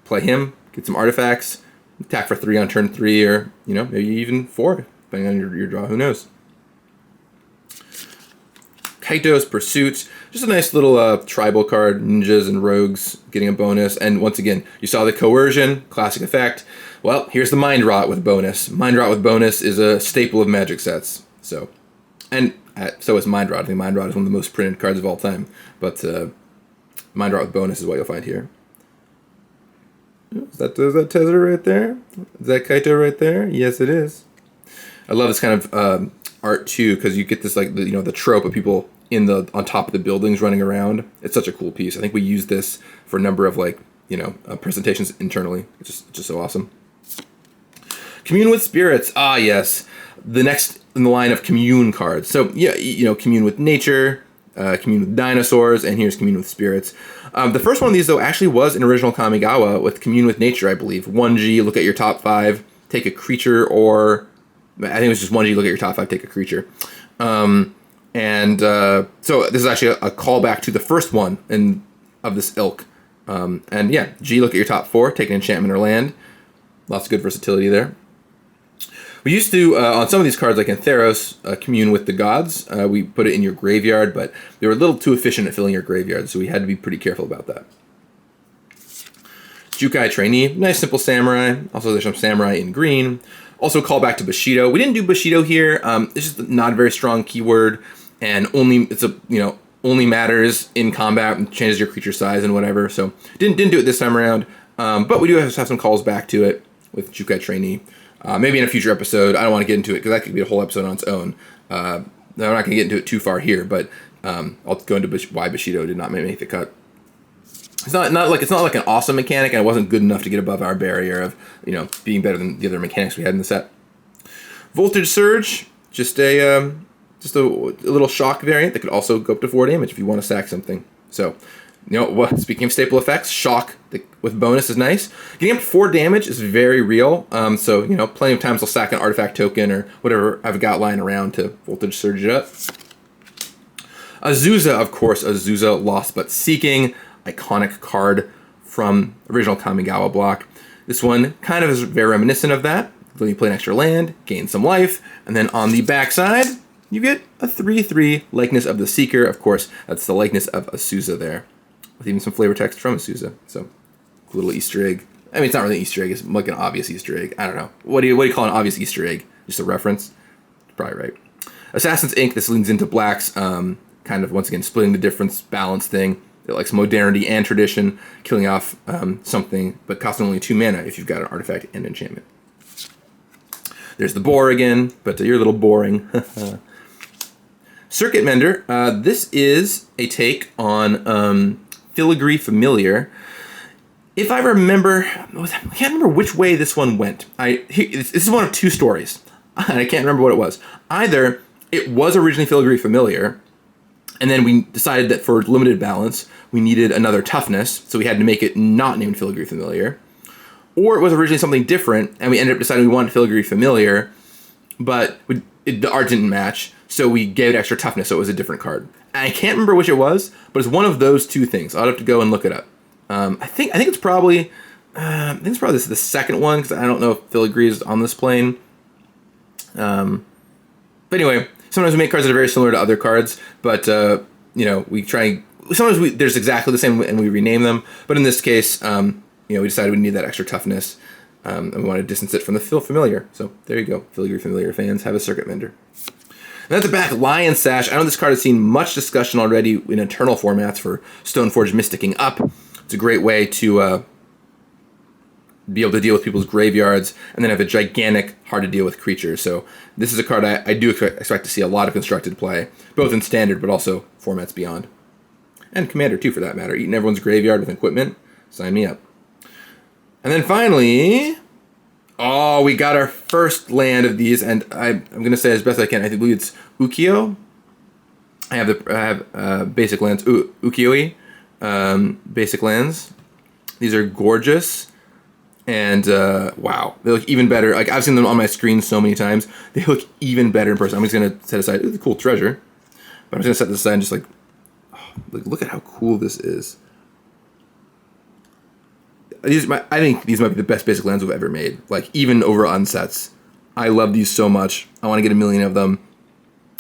play him, get some artifacts, attack for 3 on turn 3, or, maybe even 4, depending on your draw. Who knows? Kaito's Pursuit, just a nice little tribal card, ninjas and rogues getting a bonus. And once again, you saw the Coercion, classic effect. Well, here's the Mind Rot with bonus. Mind Rot with bonus is a staple of Magic sets. So is Mind Rot. I think Mind Rot is one of the most printed cards of all time. But Mind Rot with bonus is what you'll find here. Is that Tezzeret right there? Is that Kaito right there? Yes, it is. I love this kind of art too, because you get this the trope of people on top of the buildings running around. It's such a cool piece. I think we use this for a number of presentations internally. It's just so awesome. Commune with Spirits. Ah, yes. The next in the line of commune cards. So yeah, commune with nature, commune with dinosaurs, and here's commune with spirits. The first one of these though actually was an original Kamigawa with commune with nature, I believe. 1G, look at your top 5, take a creature, or I think it was just 1G, look at your top 5, take a creature. So this is actually a callback to the first one of this ilk. G, look at your top 4, take an enchantment or land. Lots of good versatility there. We used to, on some of these cards, like in Theros, commune with the gods. We put it in your graveyard, but they were a little too efficient at filling your graveyard, so we had to be pretty careful about that. Jukai Trainee, nice simple samurai. Also, there's some samurai in green. Also, call back to Bushido. We didn't do Bushido here. It's just not a very strong keyword, and only matters in combat and changes your creature size and whatever. So didn't do it this time around. But we do have some calls back to it with Jukai Trainee. Maybe in a future episode. I don't want to get into it because that could be a whole episode on its own. I'm not going to get into it too far here, but I'll go into why Bushido did not make the cut. It's not like an awesome mechanic, and it wasn't good enough to get above our barrier of being better than the other mechanics we had in the set. Voltage Surge, just a little shock variant that could also go up to 4 damage if you want to sack something. So. Speaking of staple effects, shock with bonus is nice. Getting up to 4 damage is very real. So plenty of times I'll sack an artifact token or whatever I've got lying around to voltage surge it up. Azusa, of course, Azusa Lost But Seeking, iconic card from original Kamigawa block. This one kind of is very reminiscent of that. Then you play an extra land, gain some life, and then on the backside, you get a 3/3 likeness of the Seeker. Of course, that's the likeness of Azusa there. With even some flavor text from Azusa. So, a little Easter egg. I mean, it's not really an Easter egg. It's like an obvious Easter egg. I don't know. What do you call an obvious Easter egg? Just a reference? Probably right. Assassin's Ink. This leans into Black's kind of, once again, splitting the difference balance thing. It likes modernity and tradition, killing off something, but costing only 2 mana if you've got an artifact and enchantment. There's the boar again, but you're a little boring. Circuit Mender. This is a take on Filigree Familiar. If I remember, I can't remember which way this one went. This is one of 2 stories, and I can't remember what it was. Either it was originally Filigree Familiar, and then we decided that for limited balance, we needed another toughness, so we had to make it not named Filigree Familiar. Or it was originally something different, and we ended up deciding we wanted Filigree Familiar, but the art didn't match, so we gave it extra toughness, so it was a different card. I can't remember which it was, but it's one of those 2 things. I'll have to go and look it up. I think it's probably the second one, because I don't know if Filigree is on this plane. But anyway, sometimes we make cards that are very similar to other cards, but we try. Sometimes there's exactly the same, and we rename them. But in this case, we decided we need that extra toughness, and we want to distance it from the Familiar. So there you go, Filigree Familiar fans have a Circuit Mender. And at the back, Lion Sash. I know this card has seen much discussion already in Eternal formats for Stoneforge Mysticking Up. It's a great way to be able to deal with people's graveyards and then have a gigantic, hard-to-deal-with creature. So this is a card I do expect to see a lot of constructed play, both in Standard but also formats beyond. And Commander, too, for that matter. Eating everyone's graveyard with equipment. Sign me up. And then finally... Oh, we got our first land of these, and I'm going to say as best I can. I believe it's Ukiyo. I have basic lands. Ukiyo-e. Basic lands. These are gorgeous. And, wow. They look even better. Like, I've seen them on my screen so many times. They look even better in person. I'm just going to set aside... Ooh, cool treasure. But I'm just going to set this aside and just look at how cool this is. I think these might be the best basic lands we've ever made. Like, even over unsets. I love these so much. I want to get a million of them.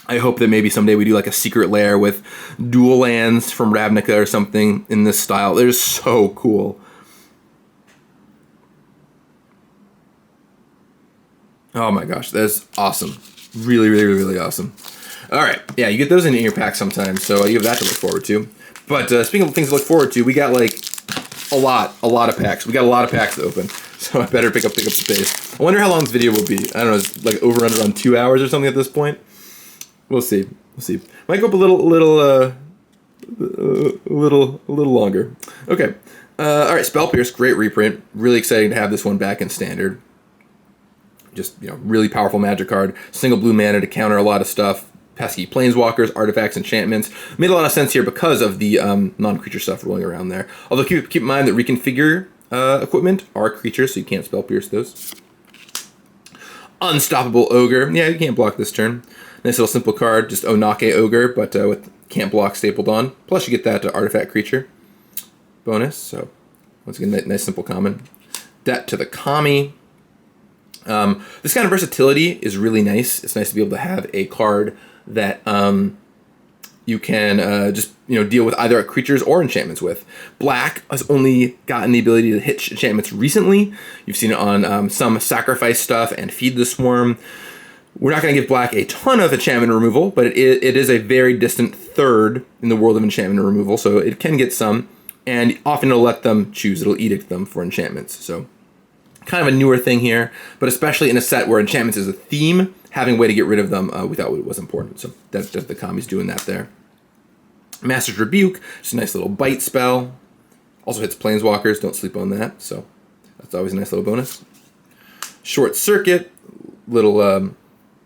I hope that maybe someday we do like a secret lair with dual lands from Ravnica or something in this style. They're so cool. Oh my gosh, that's awesome. Really, really, really awesome. All right, yeah, you get those in your pack sometimes, so you have that to look forward to. But speaking of things to look forward to, we got like a lot of packs. We got a lot of packs to open, so I better pick up the pace. I wonder how long this video will be. I don't know, it's like over under on 2 hours or something at this point. We'll see. We'll see. Might go up a little longer. Okay. All right, Spell Pierce, great reprint. Really exciting to have this one back in Standard. Just, really powerful magic card. Single blue mana to counter a lot of stuff. Pesky planeswalkers, artifacts, enchantments. Made a lot of sense here because of the non-creature stuff rolling around there. Although keep in mind that reconfigure equipment are creatures, so you can't Spell Pierce those. Unstoppable Ogre. Yeah, you can't block this turn. Nice little simple card, just Onake Ogre, but with can't block stapled on. Plus you get that artifact creature bonus, so once again, nice simple common. That to the Kami. This kind of versatility is really nice. It's nice to be able to have a card that you can just deal with either creatures or enchantments with. Black has only gotten the ability to hit enchantments recently. You've seen it on some sacrifice stuff and Feed the Swarm. We're not going to give Black a ton of enchantment removal, but it is a very distant third in the world of enchantment removal, so it can get some, and often it'll let them choose. It'll edict them for enchantments, so kind of a newer thing here, but especially in a set where enchantments is a theme, having a way to get rid of them we thought was important, so that's the Kami's doing that there. Master's Rebuke, just a nice little bite spell. Also hits planeswalkers, don't sleep on that, so that's always a nice little bonus. Short Circuit, little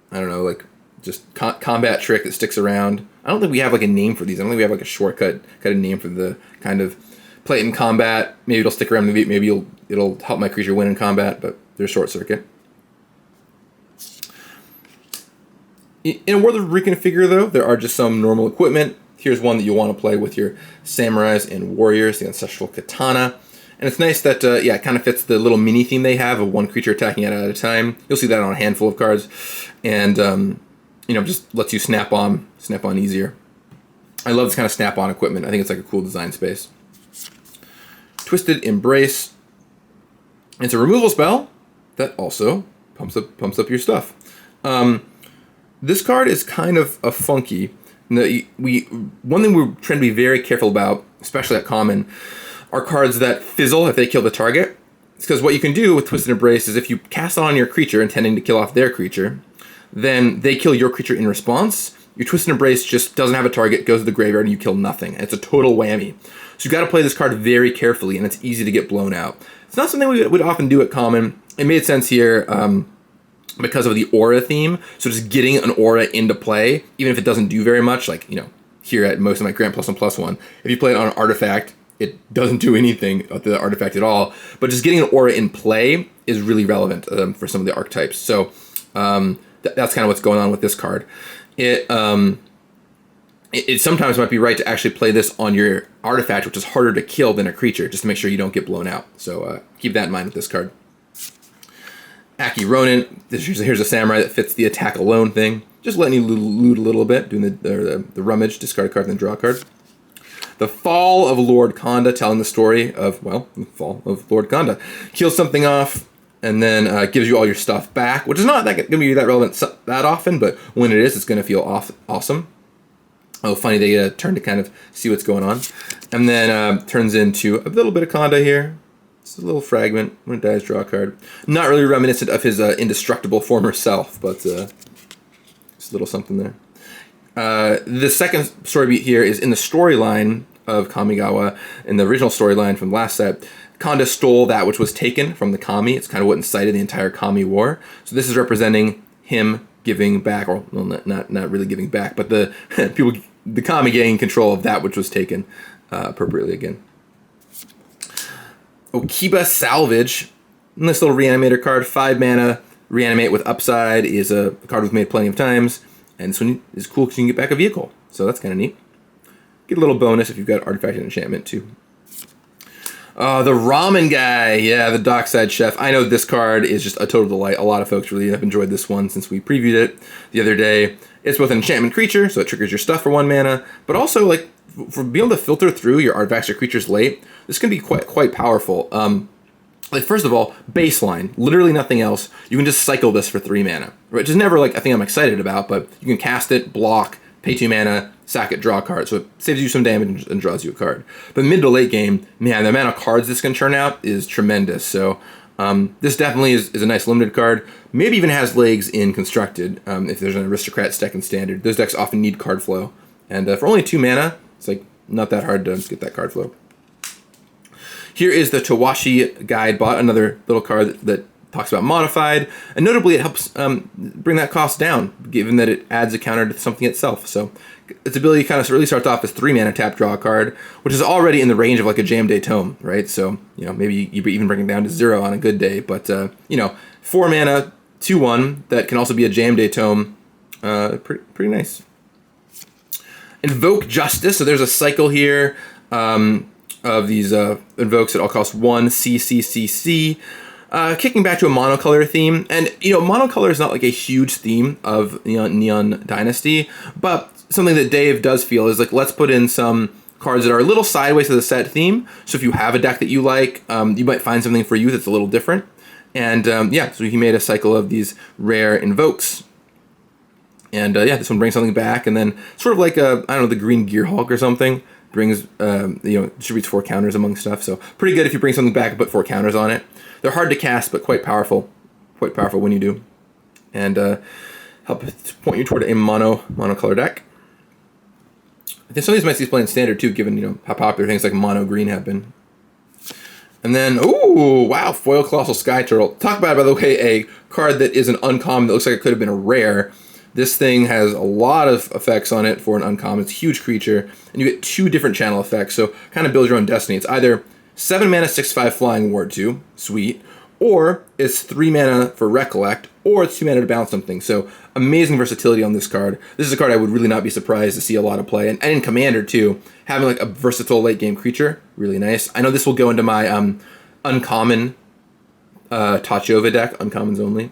I don't know, like just combat trick that sticks around. I don't think we have like a name for these. I don't think we have like a shortcut kind of name for the kind of play it in combat. Maybe it'll stick around. Maybe it'll help my creature win in combat. But there's Short Circuit. In a world of reconfigure, though, there are just some normal equipment. Here's one that you'll want to play with your samurais and warriors, the ancestral katana. And it's nice that, it kind of fits the little mini theme they have of one creature attacking it at a time. You'll see that on a handful of cards. And, just lets you snap on easier. I love this kind of snap-on equipment. I think it's like a cool design space. Twisted Embrace. It's a removal spell that also pumps up your stuff. This card is kind of a funky. One thing we're trying to be very careful about, especially at common, are cards that fizzle if they kill the target. It's because what you can do with Twisted Embrace is if you cast it on your creature intending to kill off their creature, then they kill your creature in response. Your Twisted Embrace just doesn't have a target, goes to the graveyard, and you kill nothing. And it's a total whammy. So you've got to play this card very carefully, and it's easy to get blown out. It's not something we would often do at common. It made sense here because of the aura theme. So just getting an aura into play, even if it doesn't do very much, like, here at most of my Grant +1/+1, if you play it on an artifact, it doesn't do anything with the artifact at all. But just getting an aura in play is really relevant for some of the archetypes. So that's kind of what's going on with this card. It sometimes might be right to actually play this on your artifact, which is harder to kill than a creature, just to make sure you don't get blown out. So keep that in mind with this card. Aki Ronin. Here's a samurai that fits the attack alone thing. Just letting you loot a little bit, doing the rummage, discard a card, then draw a card. The Fall of Lord Konda, telling the story of, the fall of Lord Konda. Kills something off, and then gives you all your stuff back, which is not going to be that relevant that often, but when it is, it's going to feel awesome. Oh, funny, they get a turn to kind of see what's going on. And then turns into a little bit of Konda here. It's a little fragment. When it dies, draw a card. Not really reminiscent of his indestructible former self, but just a little something there. The second story beat here is in the storyline of Kamigawa. In the original storyline from the last set, Konda stole that which was taken from the Kami. It's kind of what incited the entire Kami war. So this is representing him giving back, or not really giving back, but the Kami gaining control of that which was taken appropriately again. Okiba Salvage. Nice little reanimator card. 5 mana. Reanimate with upside is a card we've made plenty of times. And this one is cool because you can get back a vehicle. So that's kind of neat. Get a little bonus if you've got Artifact and Enchantment too. The ramen guy. Yeah, the dockside chef. I know this card is just a total delight. A lot of folks really have enjoyed this one since we previewed it the other day. It's both an enchantment creature, so it triggers your stuff for 1 mana, but also like for being able to filter through your artifacts or creatures late, this can be quite powerful. Like, first of all, baseline, literally nothing else. You can just cycle this for 3 mana, which is never like a thing I'm excited about, but you can cast it, block, pay 2 mana, sack it, draw a card. So it saves you some damage and draws you a card. But mid to late game, man, the amount of cards this can churn out is tremendous. So this definitely is a nice limited card. Maybe even has legs in Constructed, if there's an Aristocrat deck in Standard. Those decks often need card flow. And for only 2 mana, it's like not that hard to get that card flow. Here is the Tawashi Guide Bot, another little card that talks about modified, and notably it helps bring that cost down, given that it adds a counter to something itself. So its ability kind of really starts off as 3 mana tap, draw a card, which is already in the range of like a Jam Day Tome, right? So, you know, maybe you even bring it down to 0 on a good day, but, you know, 4 mana, 2/1, that can also be a Jam Day Tome, pretty nice. Invoke Justice, so there's a cycle here, of these invokes that all cost 1 CCCC, kicking back to a monocolor theme. And, you know, monocolor is not like a huge theme of Neon Dynasty, but something that Dave does feel is like, let's put in some cards that are a little sideways to the set theme. So if you have a deck that you like, you might find something for you that's a little different. And yeah, so he made a cycle of these rare invokes. And yeah, this one brings something back, and then sort of like I don't know, the Green Gearhulk or something. Brings, distributes 4 counters among stuff. So pretty good if you bring something back and put 4 counters on it. They're hard to cast, but quite powerful. Quite powerful when you do. And help point you toward a monocolor deck. I think some of these might see playing Standard too, given, you know, how popular things like mono green have been. And then, ooh, wow, foil Colossal Sky Turtle. Talk about it, by the way, a card that is an uncommon that looks like it could have been a rare. This thing has a lot of effects on it for an uncommon. It's a huge creature, and you get 2 different channel effects, so kind of build your own destiny. It's either 7 mana, 6/5 flying ward 2, sweet, or it's 3 mana for Recollect, or it's 2 mana to bounce something. So amazing versatility on this card. This is a card I would really not be surprised to see a lot of play, and in Commander too, having like a versatile late game creature, really nice. I know this will go into my uncommon Tachova deck, uncommons only.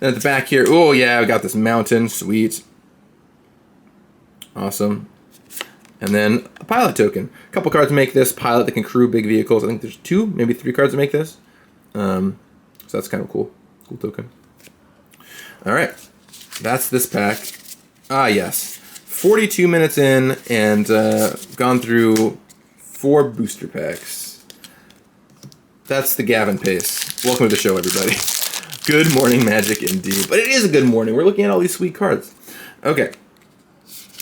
Then at the back here, oh yeah, we got this mountain, sweet. Awesome. And then a pilot token. A couple cards make this pilot that can crew big vehicles. I think there's 2, maybe 3 cards that make this. So that's kind of cool. Cool token. All right. That's this pack. Ah, yes. 42 minutes in and gone through 4 booster packs. That's the Gavin pace. Welcome to the show, everybody. Good morning magic indeed. But it is a good morning. We're looking at all these sweet cards. Okay.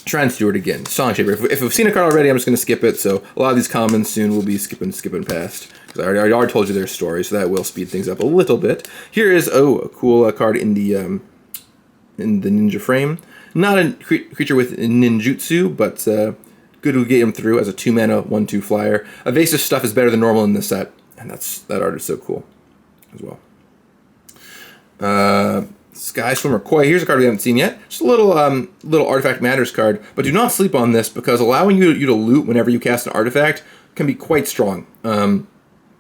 Shrine Steward again. Song Shaper. If we've seen a card already, I'm just going to skip it. So a lot of these commons soon will be skipping past. Because I already told you their story, so that will speed things up a little bit. Here is, a cool card in the ninja frame. Not a creature with ninjutsu, but good to get him through as a 2 mana, 1/2 flyer. Evasive stuff is better than normal in this set. And that art is so cool as well. Sky Swimmer Koi. Here's a card we haven't seen yet. Just a little Artifact Matters card. But do not sleep on this, because allowing you to loot whenever you cast an artifact can be quite strong. And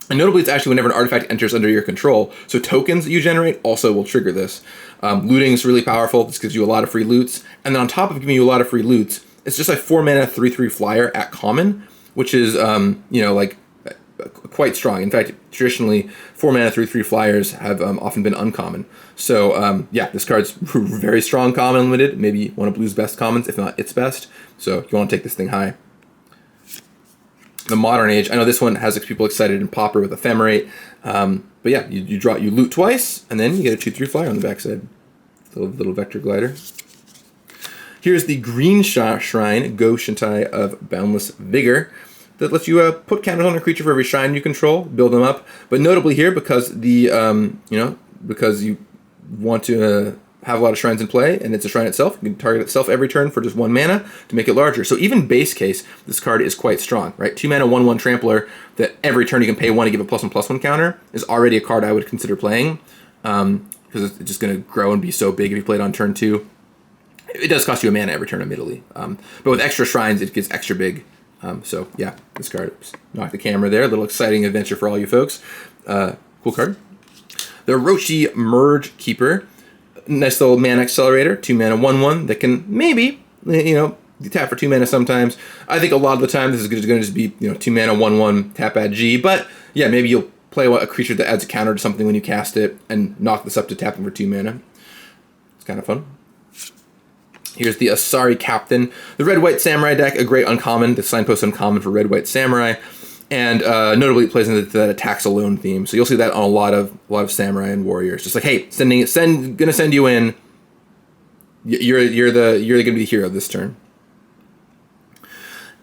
notably, it's actually whenever an artifact enters under your control. So tokens that you generate also will trigger this. Looting is really powerful. This gives you a lot of free loots. And then on top of giving you a lot of free loots, it's just a 4 mana 3/3 flyer at common, which is quite strong. In fact, traditionally, 4 mana 3/3 flyers have often been uncommon. So yeah, this card's very strong common limited. Maybe one of Blue's best commons, if not its best. So you want to take this thing high. The Modern Age. I know this one has people excited in Pauper with Ephemerate. But yeah, you loot twice, and then you get a 2/3 flyer on the backside. Little vector glider. Here's the Green Shrine, Go Shintai of Boundless Vigor, that lets you put counters on a creature for every shrine you control, build them up. But notably here, because because you want to have a lot of shrines in play, and it's a shrine itself, you can target itself every turn for just 1 mana to make it larger. So even base case, this card is quite strong, right? 2 mana, 1/1 Trampler that every turn you can pay 1 to give a +1/+1 counter is already a card I would consider playing, because it's just going to grow and be so big if you play it on turn 2. It does cost you a mana every turn, admittedly. But with extra shrines, it gets extra big. So yeah, this card, oops, knocked the camera there. A little exciting adventure for all you folks. Cool card. The Roshi Merge Keeper. Nice little mana accelerator, 2 mana, 1/1 that can maybe, you tap for 2 mana sometimes. I think a lot of the time this is going to just be, 2 mana, 1/1, tap add G. But yeah, maybe you'll play a creature that adds a counter to something when you cast it and knock this up to tapping for 2 mana. It's kind of fun. Here's the Asari Captain. The Red-White Samurai deck, a great uncommon, the Signpost uncommon for Red-White Samurai. And notably it plays into that attacks alone theme. So you'll see that on a lot of Samurai and Warriors. Just like, hey, gonna send you in. You're gonna be the hero this turn.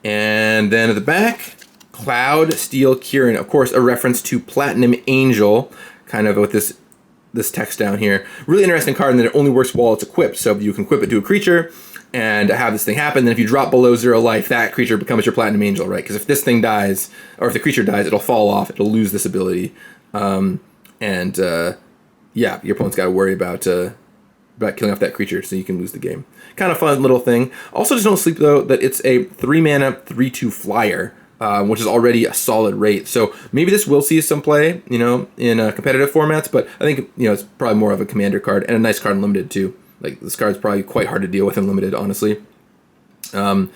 And then at the back, Cloud Steel Kieran. Of course, a reference to Platinum Angel, kind of with this text down here. Really interesting card in that it only works while it's equipped. So you can equip it to a creature and have this thing happen. Then if you drop below 0 life, that creature becomes your Platinum Angel, right? Because if this thing dies, or if the creature dies, it'll fall off. It'll lose this ability. Yeah, your opponent's got to worry about killing off that creature so you can lose the game. Kind of fun little thing. Also, just don't sleep, though, that it's a 3 mana, 3/2 flyer, which is already a solid rate. So maybe this will see some play, in competitive formats, but I think, it's probably more of a commander card and a nice card in limited, too. Like, this card's probably quite hard to deal with in limited, honestly. And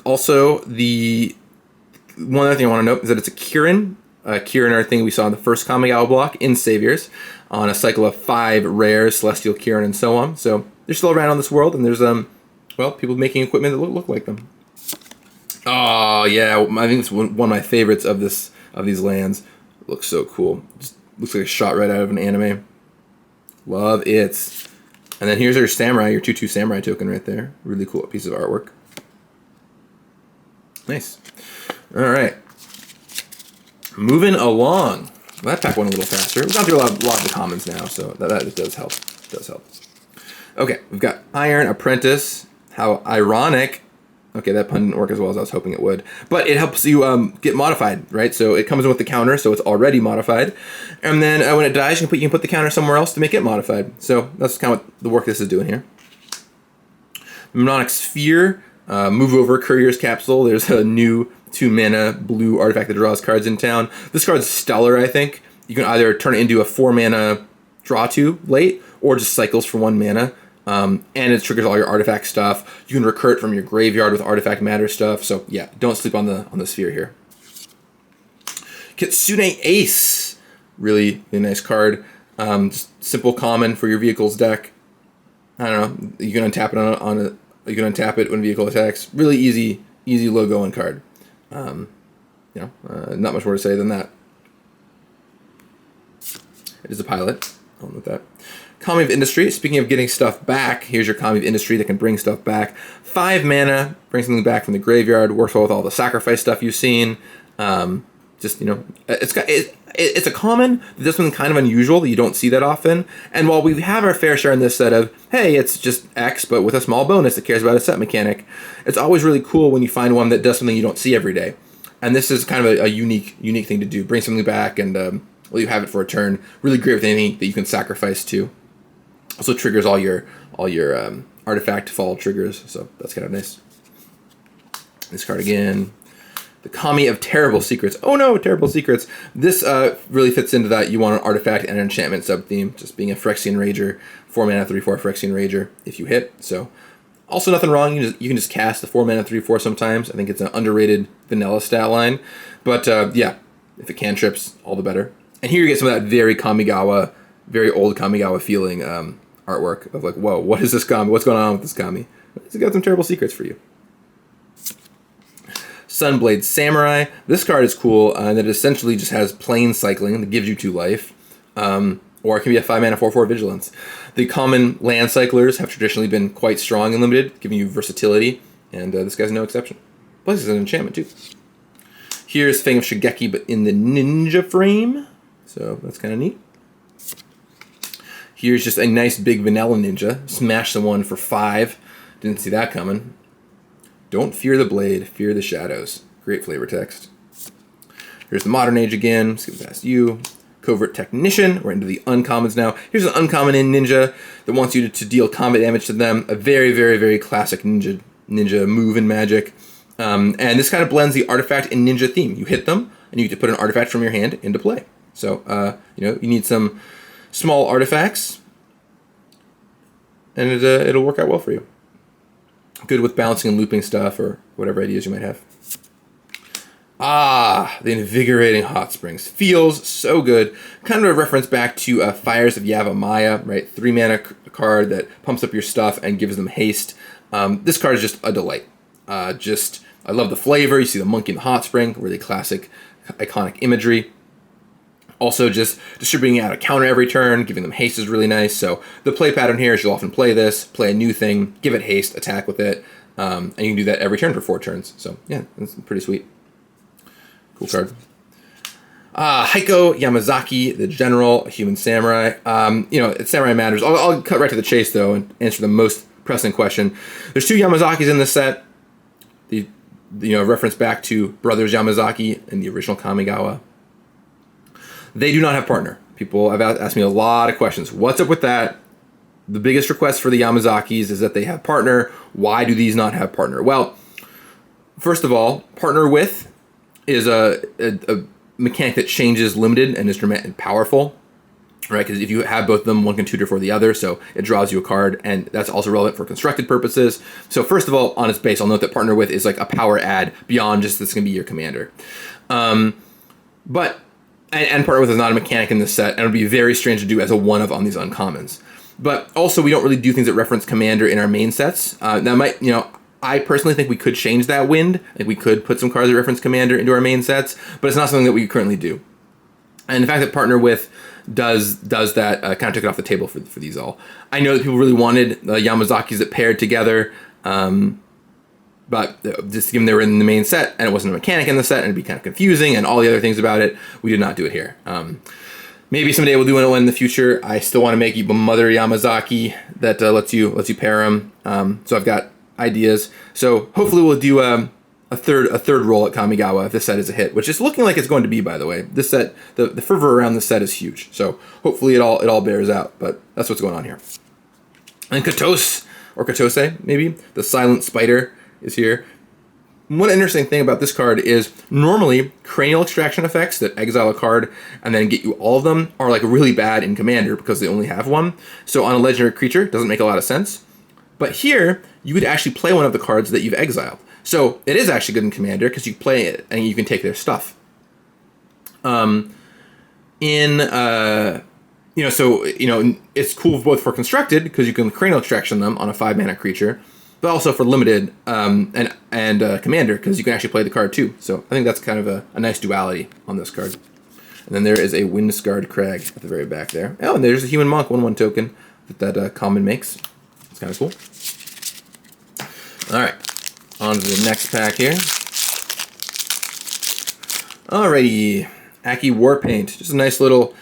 also, one other thing I want to note is that it's a Kieran. Kieran are a thing we saw in the first Kamigawa block in Saviors on a cycle of 5 rares, Celestial Kieran, and so on. So they're still around on this world, and there's, people making equipment that look like them. Oh, yeah, I think it's one of my favorites of these lands. It looks so cool. Just looks like a shot right out of an anime. Love it. And then here's your Samurai, your 2/2 Samurai token right there. Really cool piece of artwork. Nice. All right. Moving along. Well, that pack went a little faster. We've gone through a lot of the commons now, so that does help. Okay, we've got Iron Apprentice. How ironic. Okay, that pun didn't work as well as I was hoping it would. But it helps you get modified, right? So it comes in with the counter, so it's already modified. And then when it dies, you can put the counter somewhere else to make it modified. So that's kind of what the work this is doing here. Mnemonic Sphere. Move over Courier's Capsule. There's a new 2 mana blue artifact that draws cards in town. This card's stellar, I think. You can either turn it into a 4 mana draw 2 late, or just cycles for 1 mana. And it triggers all your artifact stuff. You can recur it from your graveyard with artifact matter stuff. So yeah, don't sleep on the sphere here. Kitsune Ace, really nice card. Just simple common for your vehicle's deck. I don't know. You can untap it you can untap it when vehicle attacks. Really easy low going card. Not much more to say than that. It is a pilot. I'll note that. Kami of Industry. Speaking of getting stuff back, here's your Kami of Industry that can bring stuff back. 5 mana, bring something back from the graveyard. Works well with all the sacrifice stuff you've seen. It's a common that does something kind of unusual that you don't see that often. And while we have our fair share in this set of, hey, it's just X, but with a small bonus that cares about a set mechanic, it's always really cool when you find one that does something you don't see every day. And this is kind of a unique thing to do. Bring something back and you have it for a turn. Really great with anything that you can sacrifice to. Also triggers all your artifact fall triggers, so that's kind of nice. This card again. The Kami of Terrible Secrets. Oh no, Terrible Secrets. This really fits into that you want an artifact and an enchantment sub-theme, just being a Phyrexian Rager, 4 mana 3/4 Phyrexian Rager if you hit. So also nothing wrong, you can just cast the 4 mana 3/4 sometimes. I think it's an underrated vanilla stat line. But yeah, if it cantrips, all the better. And here you get some of that very Kamigawa, very old Kamigawa feeling artwork of like, whoa, what is this Kami? What's going on with this Kami? It's got some terrible secrets for you. Sunblade Samurai. This card is cool that it essentially just has plain cycling that gives you 2 life. Or it can be a 5 mana 4/4 Vigilance. The common land cyclers have traditionally been quite strong and limited, giving you versatility, and this guy's no exception. Plus it's an enchantment too. Here's Fang of Shigeki, but in the ninja frame. So that's kind of neat. Here's just a nice big vanilla ninja. Smash someone for 5. Didn't see that coming. Don't fear the blade, fear the shadows. Great flavor text. Here's the Modern Age again. Skip past you. Covert Technician. We're into the uncommons now. Here's an uncommon in ninja that wants you to deal combat damage to them. A very, very, very classic ninja move in Magic. And this kind of blends the artifact and ninja theme. You hit them, and you get to put an artifact from your hand into play. So, you need some small artifacts, and it'll work out well for you. Good with balancing and looping stuff or whatever ideas you might have. The invigorating hot springs. Feels so good. Kind of a reference back to Fires of Yavimaya, right? 3 mana card that pumps up your stuff and gives them haste. This card is just a delight. I love the flavor. You see the monkey in the hot spring, really classic, iconic imagery. Also, just distributing out a counter every turn, giving them haste is really nice. So the play pattern here is you'll often play this, play a new thing, give it haste, attack with it, and you can do that every turn for 4 turns. So yeah, that's pretty sweet. Cool card. Heiko Yamazaki, the general, human samurai. Samurai matters. I'll cut right to the chase though and answer the most pressing question. There's 2 Yamazakis in this set. The reference back to brothers Yamazaki in the original Kamigawa. They do not have partner. People have asked me a lot of questions. What's up with that? The biggest request for the Yamazakis is that they have partner. Why do these not have partner? Well, first of all, partner with is a mechanic that changes limited and is dramatic and powerful, right? Because if you have both of them, one can tutor for the other, so it draws you a card, and that's also relevant for constructed purposes. So first of all, on its base, I'll note that partner with is like a power add beyond just this can be your commander. And partner with is not a mechanic in this set, and it would be very strange to do as a one-of on these uncommons. But also, we don't really do things that reference commander in our main sets. That might, I personally think we could change that wind. Like we could put some cards that reference commander into our main sets, but it's not something that we currently do. And the fact that partner with does that kind of took it off the table for these all. I know that people really wanted Yamazakis that paired together, but just given they were in the main set and it wasn't a mechanic in the set and it'd be kind of confusing and all the other things about it, we did not do it here. Maybe someday we'll do one in the future. I still want to make a Mother Yamazaki that lets you pair them. So I've got ideas. So hopefully we'll do a third roll at Kamigawa if this set is a hit, which is looking like it's going to be, by the way. This set, the fervor around this set is huge. So hopefully it all bears out, but that's what's going on here. And Katose, or Katose, maybe, the Silent Spider is here. One interesting thing about this card is normally cranial extraction effects that exile a card and then get you all of them are like really bad in Commander because they only have one. So on a legendary creature, it doesn't make a lot of sense. But here, you would actually play one of the cards that you've exiled. So it is actually good in Commander because you play it and you can take their stuff. It's cool both for constructed because you can cranial extraction them on a 5-mana creature, but also for limited and commander because you can actually play the card too. So I think that's kind of a nice duality on this card. And then there is a Windscarred Crag at the very back there. Oh, and there's a Human Monk 1/1 token that common makes. It's kind of cool. All right, on to the next pack here. Alrighty, Aki Warpaint, just a nice little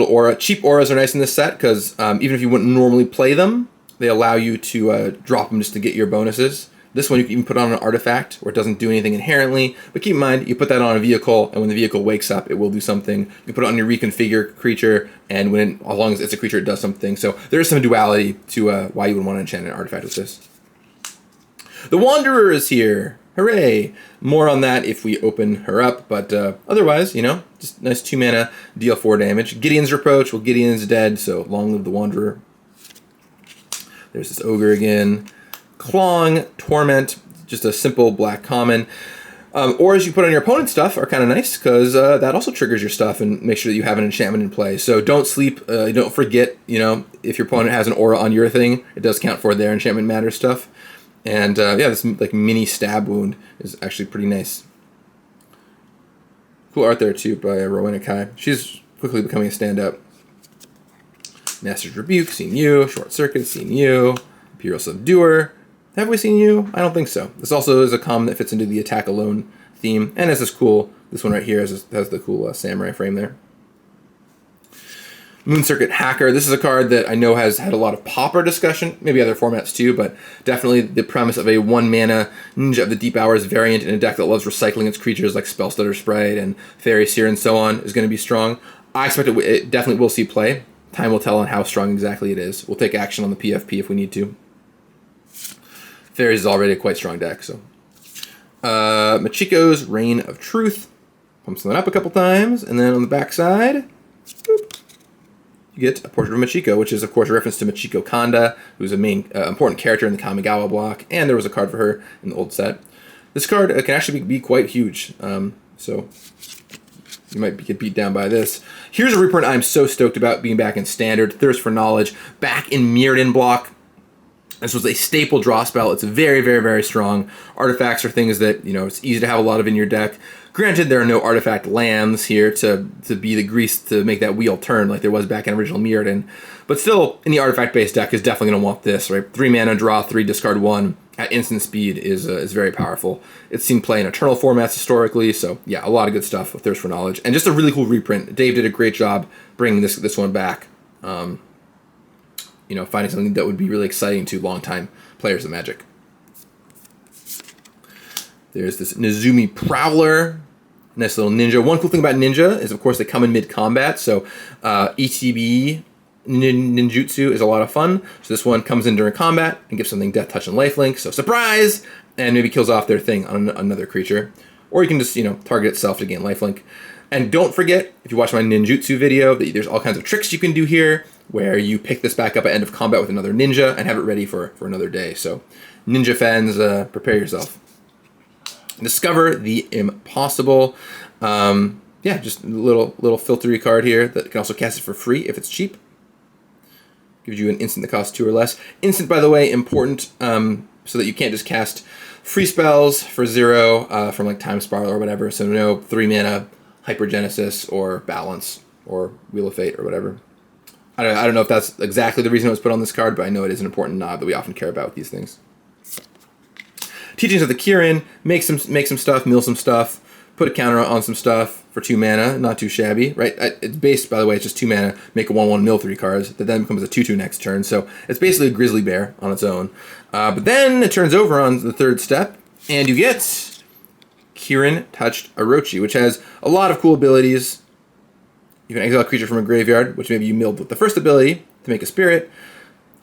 aura. Cheap auras are nice in this set because even if you wouldn't normally play them, they allow you to drop them just to get your bonuses. This one you can even put on an artifact where it doesn't do anything inherently, but keep in mind you put that on a vehicle, and when the vehicle wakes up, it will do something. You put it on your reconfigure creature, and as long as it's a creature, it does something. So there is some duality to why you would want to enchant an artifact with this. The Wanderer is here. Hooray! More on that if we open her up, but otherwise, just nice 2-mana, deal 4 damage. Gideon's Reproach, well, Gideon's dead, so long live the Wanderer. There's this Ogre again. Clawing Torment, just a simple black common. Auras you put on your opponent's stuff are kind of nice, because that also triggers your stuff and makes sure that you have an enchantment in play. So don't sleep, don't forget, if your opponent has an aura on your thing, it does count for their enchantment matter stuff. And this like mini stab wound is actually pretty nice. Cool art there too by Rowena Kai. She's quickly becoming a standout. Master's Rebuke, seen you. Short Circuit, seen you. Imperial Subduer. Have we seen you? I don't think so. This also is a common that fits into the attack alone theme, and has this one right here has the cool samurai frame there. Moon Circuit Hacker. This is a card that I know has had a lot of Pauper discussion, maybe other formats too, but definitely the premise of a 1-mana Ninja of the Deep Hours variant in a deck that loves recycling its creatures like Spellstutter Sprite and Fairy Seer and so on is going to be strong. I expect it definitely will see play. Time will tell on how strong exactly it is. We'll take action on the PFP if we need to. Fairies is already a quite strong deck, so. Machiko's Reign of Truth. Pump something up a couple times, and then on the back side, boop, you get a portrait of Machiko, which is, of course, a reference to Machiko Kanda, who's a main important character in the Kamigawa block, and there was a card for her in the old set. This card can actually be quite huge, so you might get beat down by this. Here's a reprint I'm so stoked about being back in Standard, Thirst for Knowledge, back in Mirrodin block. This was a staple draw spell. It's very, very, very strong. Artifacts are things that, it's easy to have a lot of in your deck. Granted, there are no artifact lands here to be the grease to make that wheel turn like there was back in original Mirrodin. But still, in the artifact-based deck is definitely going to want this, right? 3 mana, draw 3, discard 1 at instant speed is very powerful. It's seen play in Eternal formats historically, so yeah, a lot of good stuff with Thirst for Knowledge. And just a really cool reprint. Dave did a great job bringing this one back. Finding something that would be really exciting to longtime players of Magic. There's this Nizumi Prowler. Nice little ninja. One cool thing about ninja is, of course, they come in mid-combat, so ETB ninjutsu is a lot of fun. So this one comes in during combat and gives something death, touch, and lifelink, so surprise! And maybe kills off their thing on another creature. Or you can just, target itself to gain lifelink. And don't forget, if you watch my ninjutsu video, that there's all kinds of tricks you can do here, where you pick this back up at end of combat with another ninja and have it ready for another day. So ninja fans, prepare yourself. Discover the Impossible. Just a little filtery card here that can also cast it for free if it's cheap. Gives you an instant that costs 2 or less. Instant, by the way, important, so that you can't just cast free spells for 0 from like Time Spiral or whatever. So no 3 mana Hypergenesis or Balance or Wheel of Fate or whatever. I don't know if that's exactly the reason it was put on this card, but I know it is an important nod that we often care about with these things. Teachings of the Kirin, make some stuff, mill some stuff, put a counter on some stuff for 2 mana, not too shabby, right? It's based, by the way, it's just 2 mana, make a 1/1, mill 3 cards, that then becomes a 2/2 next turn, so it's basically a Grizzly Bear on its own. But then it turns over on the 3rd step, and you get Kirin Touched Orochi, which has a lot of cool abilities. You can exile a creature from a graveyard, which maybe you milled with the first ability to make a spirit,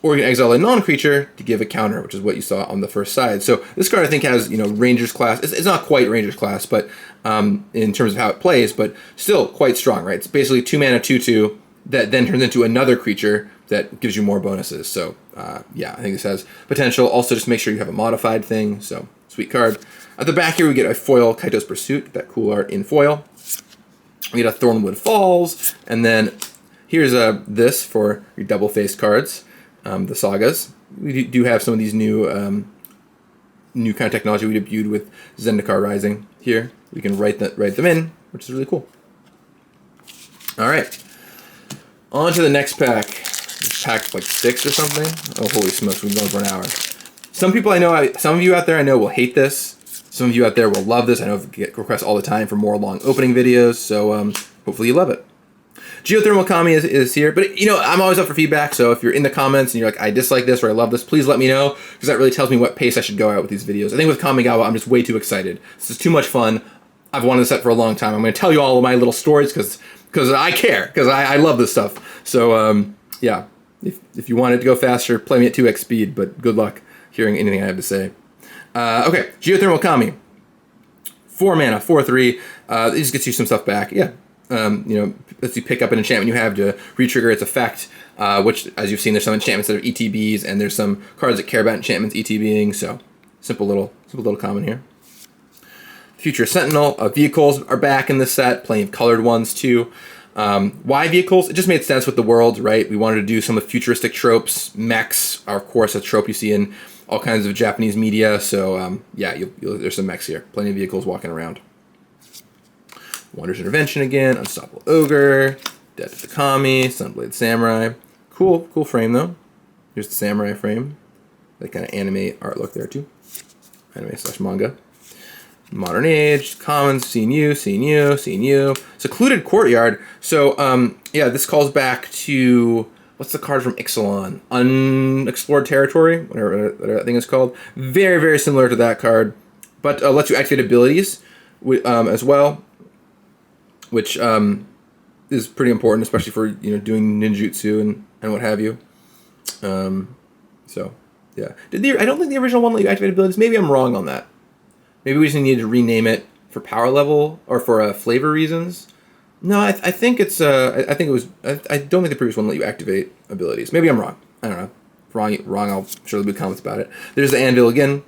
or you can exile a non-creature to give a counter, which is what you saw on the first side. So this card, I think, has Ranger's class. It's not quite Ranger's class, but in terms of how it plays, but still quite strong, right? It's basically 2 mana 2/2 that then turns into another creature that gives you more bonuses. So I think this has potential. Also, just make sure you have a modified thing. So sweet card. At the back here, we get a foil Kaito's Pursuit, that cool art in foil. We get a Thornwood Falls, and then here's this for your double-faced cards, the Sagas. We do have some of these new kind of technology we debuted with Zendikar Rising here. We can write them in, which is really cool. All right, on to the next pack. This pack like 6 or something. Oh, holy smokes, we've been going for an hour. Some of you out there I know will hate this. Some of you out there will love this. I know I get requests all the time for more long opening videos, so hopefully you love it. Geothermal Kami is here, but I'm always up for feedback, so if you're in the comments and you're like, I dislike this or I love this, please let me know, because that really tells me what pace I should go at with these videos. I think with Kamigawa, I'm just way too excited. This is too much fun. I've wanted this set for a long time. I'm going to tell you all of my little stories because I care, because I love this stuff. So, if you want it to go faster, play me at 2x speed, but good luck hearing anything I have to say. Okay, Geothermal Kami. 4 mana, 4/3. It just gets you some stuff back. Yeah. Lets you pick up an enchantment you have to re-trigger its effect, which, as you've seen, there's some enchantments that are ETBs, and there's some cards that care about enchantments ETBing, so simple little common here. Future Sentinel. Vehicles are back in this set, plenty of colored ones too. Why vehicles? It just made sense with the world, right? We wanted to do some of the futuristic tropes. Mechs are, of course, a trope you see in all kinds of Japanese media, so there's some mechs here. Plenty of vehicles walking around. Wander's Intervention again, Unstoppable Ogre, Death of the Kami, Sunblade Samurai. Cool frame though. Here's the Samurai frame. That kind of anime art look there too. Anime/manga. Modern Age, Commons, Seen You. Secluded Courtyard. So, this calls back to, what's the card from Ixalan? Unexplored Territory, whatever that thing is called. Very, very similar to that card, but lets you activate abilities as well, which is pretty important, especially for doing ninjutsu and what have you. I don't think the original one let you activate abilities. Maybe I'm wrong on that. Maybe we just need to rename it for power level or for flavor reasons. No, I think it's. I think it was. I don't think the previous one let you activate abilities. Maybe I'm wrong. I don't know. If wrong. I'll show the comments about it. There's the anvil again,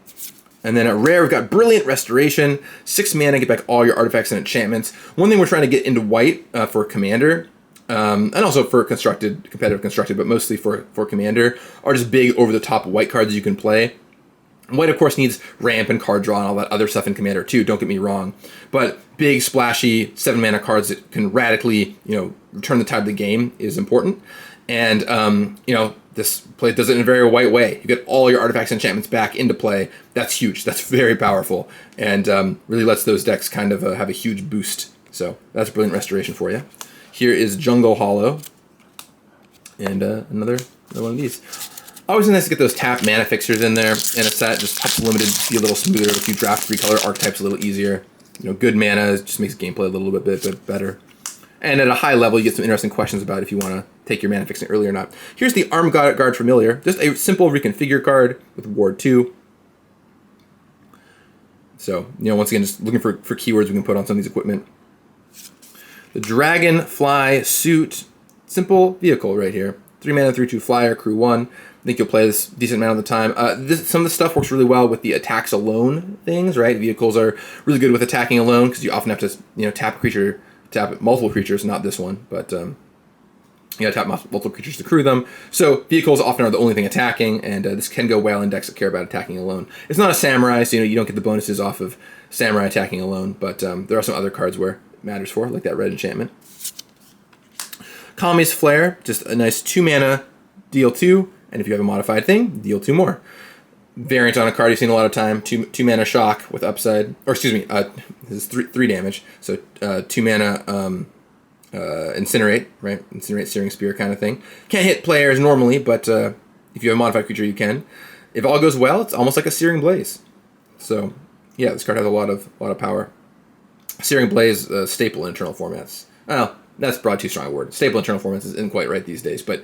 and then at rare we've got Brilliant Restoration, 6 mana, get back all your artifacts and enchantments. One thing we're trying to get into white for commander, and also for competitive constructed, but mostly for commander, are just big over the top white cards you can play. White, of course, needs ramp and card draw and all that other stuff in Commander, too, don't get me wrong. But big, splashy, 7-mana cards that can radically, return the tide of the game is important. And, this play does it in a very white way. You get all your artifacts and enchantments back into play. That's huge. That's very powerful. And really lets those decks kind of have a huge boost. So that's Brilliant Restoration for you. Here is Jungle Hollow. And another one of these. Always nice to get those tap mana fixers in there in a set. Just helps limited be a little smoother. If you draft 3-color archetypes a little easier. Good mana just makes gameplay a little bit better. And at a high level, you get some interesting questions about if you want to take your mana fixing early or not. Here's the Armed Guard Familiar. Just a simple reconfigure card with Ward 2. So, once again, just looking for keywords we can put on some of these equipment. The Dragonfly Suit. Simple vehicle right here. 3 mana, 3/2 flyer, crew 1. I think you'll play this a decent amount of the time. Some of the stuff works really well with the attacks alone things, right? Vehicles are really good with attacking alone because you often have to, tap multiple creatures, not this one, but you gotta tap multiple creatures to crew them. So vehicles often are the only thing attacking, and this can go well in decks that care about attacking alone. It's not a samurai, so you don't get the bonuses off of samurai attacking alone, but there are some other cards where it matters for, like that red enchantment. Kami's Flare, just a nice 2 mana, deal 2. And if you have a modified thing, deal 2 more. Variant on a card you've seen a lot of time. 2 mana shock with upside. Or excuse me, this is 3 damage. So 2 mana incinerate, right? Incinerate, Searing Spear kind of thing. Can't hit players normally, but if you have a modified creature, you can. If all goes well, it's almost like a Searing Blaze. So yeah, this card has a lot of power. Searing Blaze, staple in Eternal formats. Well, that's probably too strong a word. Staple in Eternal formats isn't quite right these days, but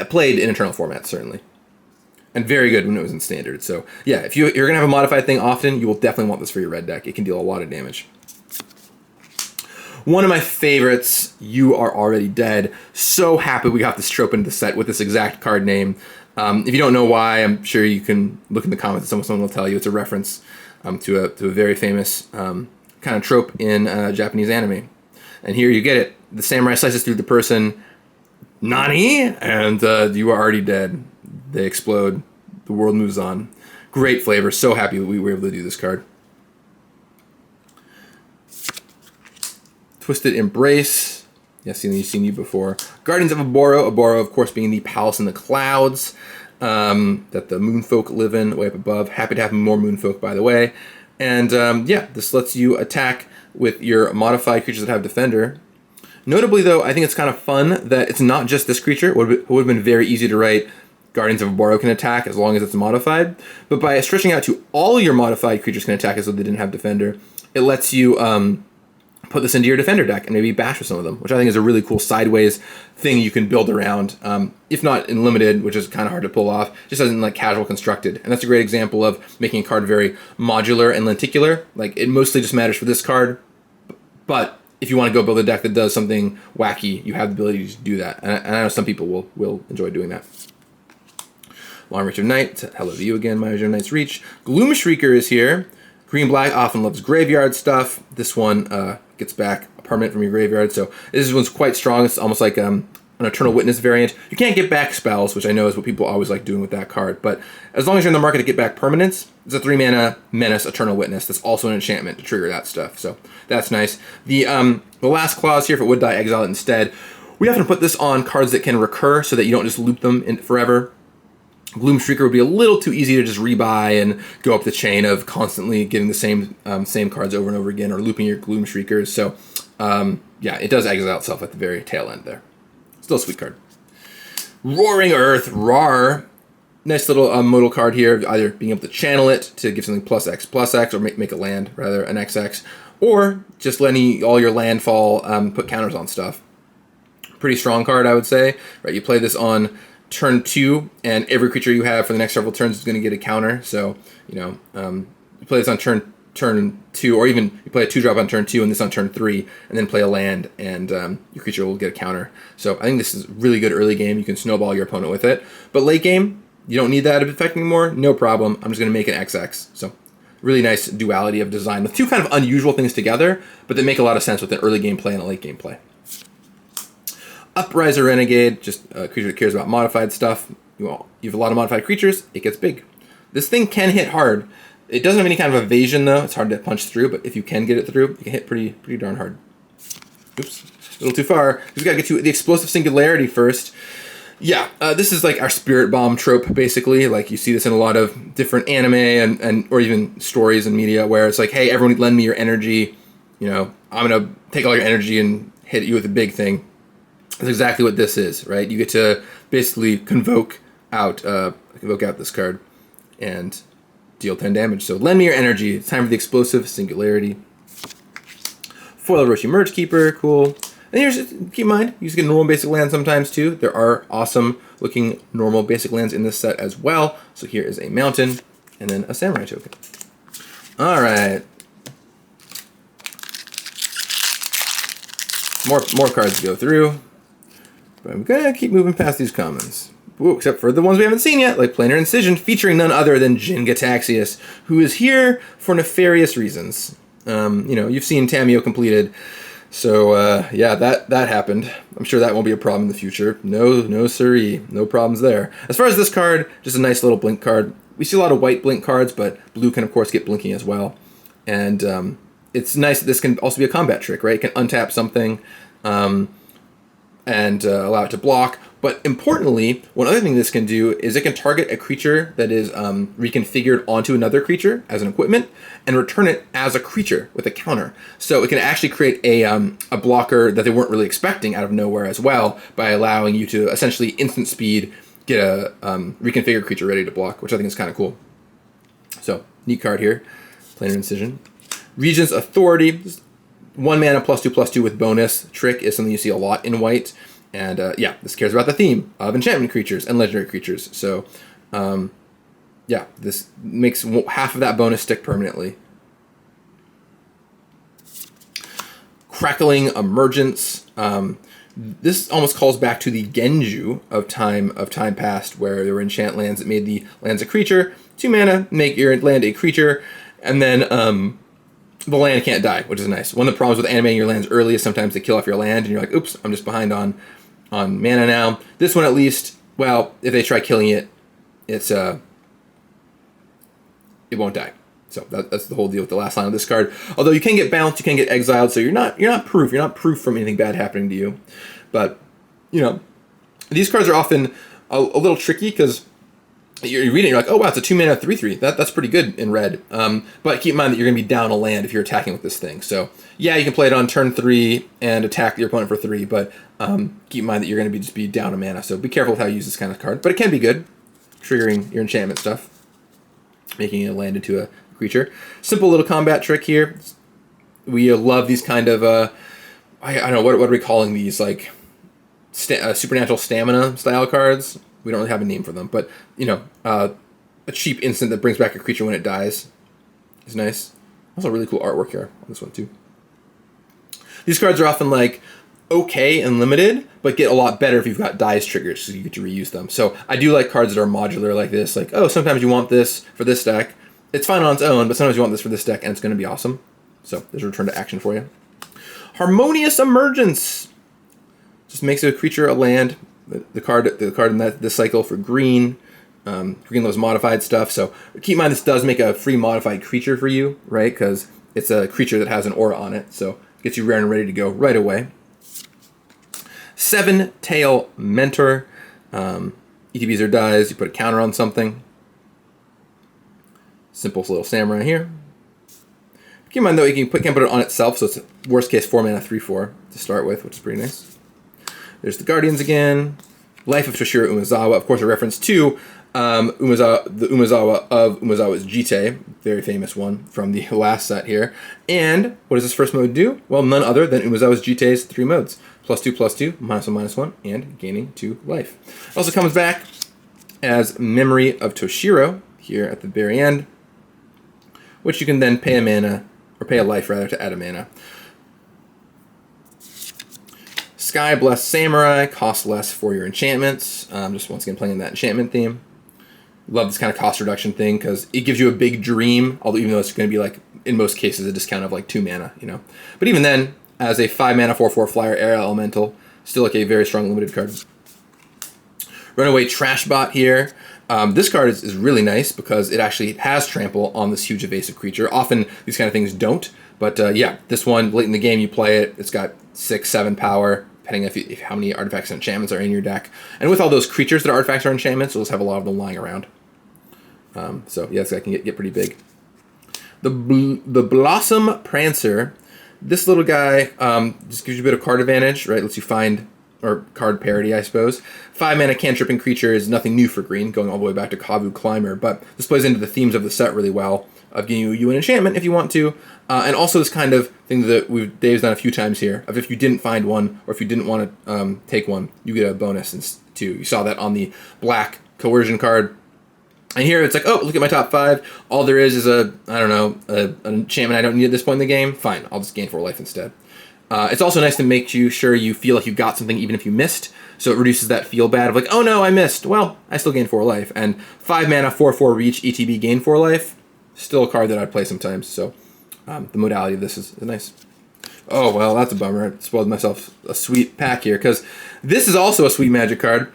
played in Eternal formats, certainly. And very good when it was in Standard. So, yeah, if you're going to have a modified thing often, you will definitely want this for your red deck. It can deal a lot of damage. One of my favorites, You Are Already Dead. So happy we got this trope into the set with this exact card name. If you don't know why, I'm sure you can look in the comments and someone will tell you. It's a reference to a very famous kind of trope in Japanese anime. And here you get it. The samurai slices through the person, Nani? And you are already dead. They explode. The world moves on. Great flavor. So happy that we were able to do this card. Twisted Embrace. Yes, you've seen you before. Guardians of Aboro. Aboro, of course, being the palace in the clouds that the moonfolk live in way up above. Happy to have more moonfolk, by the way. And this lets you attack with your modified creatures that have Defender. Notably, though, I think it's kind of fun that it's not just this creature. It would have been very easy to write Guardians of Aboro can attack as long as it's modified. But by stretching out to all your modified creatures can attack as though they didn't have Defender, it lets you put this into your Defender deck and maybe bash with some of them, which I think is a really cool sideways thing you can build around. If not in Limited, which is kind of hard to pull off, just as in like Casual Constructed. And that's a great example of making a card very modular and lenticular. Like, it mostly just matters for this card, but if you want to go build a deck that does something wacky, you have the ability to do that. And I know some people will enjoy doing that. Long Reach of Night. Hello to you again, my Reach Night's Reach. Gloom Shrieker is here. Green-black often loves graveyard stuff. This one gets back a permanent from your graveyard. So this one's quite strong. It's almost like an Eternal Witness variant. You can't get back spells, which I know is what people always like doing with that card. But as long as you're in the market to get back permanents, it's a 3-mana Menace Eternal Witness. That's also an enchantment to trigger that stuff. So that's nice. The last clause here, if it would die, exile it instead. We often put this on cards that can recur so that you don't just loop them in forever. Gloom Shrieker would be a little too easy to just rebuy and go up the chain of constantly getting the same cards over and over again or looping your Gloom Shriekers. So, it does exile itself at the very tail end there. Still a sweet card. Roaring Earth, Rar. Nice little modal card here, either being able to channel it to give something +X/+X, or make a land, rather, an XX, or just letting all your landfall put counters on stuff. Pretty strong card, I would say. Right, you play this on turn 2, and every creature you have for the next several turns is going to get a counter. So, you play this on turn turn 2, or even you play a 2-drop on turn 2 and this on turn 3, and then play a land, and your creature will get a counter. So I think this is really good early game. You can snowball your opponent with it. But late game, you don't need that effect anymore. No problem. I'm just going to make an XX. So really nice duality of design with two kind of unusual things together, but they make a lot of sense with an early game play and a late game play. Upriser Renegade, just a creature that cares about modified stuff. You have a lot of modified creatures, it gets big. This thing can hit hard. It doesn't have any kind of evasion though. It's hard to punch through, but if you can get it through, it can hit pretty darn hard. Oops, a little too far. We've got to get to the Explosive Singularity first. Yeah, this is like our Spirit Bomb trope, basically. Like, you see this in a lot of different anime and or even stories and media where it's like, hey, everyone lend me your energy. You know, I'm going to take all your energy and hit you with a big thing. That's exactly what this is, right? You get to basically convoke out this card and deal 10 damage. So lend me your energy. It's time for the Explosive Singularity. Foil Roshi Mergekeeper, cool. And here's, keep in mind, you just get normal basic lands sometimes too. There are awesome looking normal basic lands in this set as well. So here is a mountain and then a samurai token. All right. More cards to go through. But I'm gonna keep moving past these commons. Ooh, except for the ones we haven't seen yet, like Planar Incision, featuring none other than Jin Gataxius, who is here for nefarious reasons. You know, you've seen Tamiyo completed. So, yeah, that happened. I'm sure that won't be a problem in the future. No siree. No problems there. As far as this card, just a nice little blink card. We see a lot of white blink cards, but blue can, of course, get blinking as well. And it's nice that this can also be a combat trick, right? It can untap something and allow it to block. But importantly, one other thing this can do is it can target a creature that is reconfigured onto another creature as an equipment and return it as a creature with a counter. So it can actually create a blocker that they weren't really expecting out of nowhere as well by allowing you to essentially instant speed get a reconfigured creature ready to block, which I think is kind of cool. So neat card here. Planar Incision. Regent's Authority. 1 mana +2/+2 with bonus. Trick is something you see a lot in white. And yeah, this cares about the theme of enchantment creatures and legendary creatures. So yeah, this makes half of that bonus stick permanently. Crackling Emergence. This almost calls back to the Genju of time past, where there were enchant lands that made the lands a creature. 2 mana, make your land a creature, and then the land can't die, which is nice. One of the problems with animating your lands early is sometimes they kill off your land, and you're like, oops, I'm just behind on mana now. This one, at least, well, if they try killing it, it won't die. So that's the whole deal with the last line of this card. Although you can get bounced, you can get exiled, so you're not proof. You're not proof from anything bad happening to you. But you know, these cards are often a little tricky because you're reading, you're like, oh wow, it's a 2 mana 3/3. That's pretty good in red. But keep in mind that you're going to be down a land if you're attacking with this thing. So yeah, you can play it on turn 3 and attack your opponent for 3, but keep in mind that you're going to just be down a mana. So be careful with how you use this kind of card. But it can be good, triggering your enchantment stuff, making it land into a creature. Simple little combat trick here. We love these kind of I don't know, what are we calling these, like supernatural stamina style cards. We don't really have a name for them, but you know, a cheap instant that brings back a creature when it dies is nice. Also really cool artwork here on this one too. These cards are often like okay and limited, but get a lot better if you've got dies triggers, so you get to reuse them. So I do like cards that are modular like this, like, oh, sometimes you want this for this deck. It's fine on its own, but sometimes you want this for this deck, and it's going to be awesome. So there's a return to action for you. Harmonious Emergence. Just makes a creature a land. The card in this cycle for green. Green loves modified stuff, so keep in mind this does make a free modified creature for you, right? Because it's a creature that has an aura on it, so it gets you rare and ready to go right away. 7-Tail Mentor. ETBs or dies, you put a counter on something. Simple little samurai here. Keep in mind though, you can't put it on itself, so it's worst case 4 mana 3/4 to start with, which is pretty nice. There's the Guardians again. Life of Toshiro Umezawa, of course a reference to the Umezawa of Umezawa's Jite, very famous one from the last set here. And what does this first mode do? Well, none other than Umezawa's Jite's 3 modes. +2/+2, -1/-1, and gaining 2 life. It also comes back as Memory of Toshiro here at the very end. which you can then pay a mana, or pay a life rather, to add a mana. Sky Blessed Samurai, cost less for your enchantments. Just once again playing that enchantment theme. Love this kind of cost reduction thing because it gives you a big dream, although even though it's going to be like, in most cases, a discount of like 2 mana, you know. But even then, as a 5 mana 4/4 flyer Era Elemental, still like a very strong limited card. Runaway Trash Bot here. This card is really nice because it actually has trample on this huge evasive creature. Often these kind of things don't, but yeah, this one, late in the game you play it, it's got 6-7 power, depending if how many artifacts and enchantments are in your deck. And with all those creatures that are artifacts or enchantments, you'll just have a lot of them lying around. So yeah, this guy can get pretty big. The Blossom Prancer, this little guy just gives you a bit of card advantage, right? Lets you find, or card parity, I suppose. 5 mana cantripping creature is nothing new for green, going all the way back to Kavu Climber, but this plays into the themes of the set really well, of giving you an enchantment if you want to, and also this kind of thing that Dave's done a few times here, of if you didn't find one, or if you didn't want to take one, you get a bonus too. You saw that on the black Coercion card. And here it's like, oh, look at my top 5. All there is an enchantment I don't need at this point in the game. Fine, I'll just gain 4 life instead. It's also nice to make sure you feel like you got something even if you missed. So it reduces that feel bad of like, oh no, I missed. Well, I still gain 4 life. And 5 mana, 4/4 reach, ETB, gain 4 life. Still a card that I'd play sometimes. So the modality of this is nice. Oh, well, that's a bummer. I spoiled myself a sweet pack here because this is also a sweet Magic card.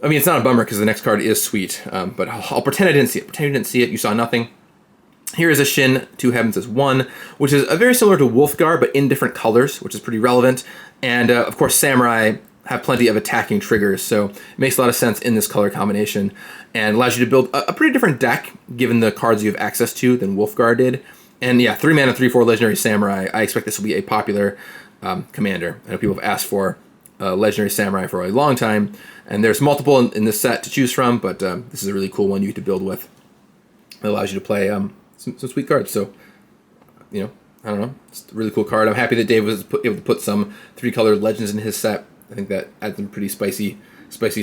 I mean, it's not a bummer because the next card is sweet, but I'll pretend I didn't see it. Pretend you didn't see it. You saw nothing. Here is a Shin, 2 Heavens as 1, which is very similar to Wolfgar, but in different colors, which is pretty relevant. And, of course, Samurai have plenty of attacking triggers, so it makes a lot of sense in this color combination and allows you to build a pretty different deck, given the cards you have access to, than Wolfgar did. And, yeah, 3 mana, 3/4 Legendary Samurai. I expect this will be a popular commander. I know people have asked for Legendary Samurai for a long time, and there's multiple in this set to choose from, but this is a really cool one you get to build with. It allows you to play some sweet cards, so, you know, I don't know, it's a really cool card. I'm happy that Dave was able to put some 3-colored legends in his set. I think that adds some pretty spicy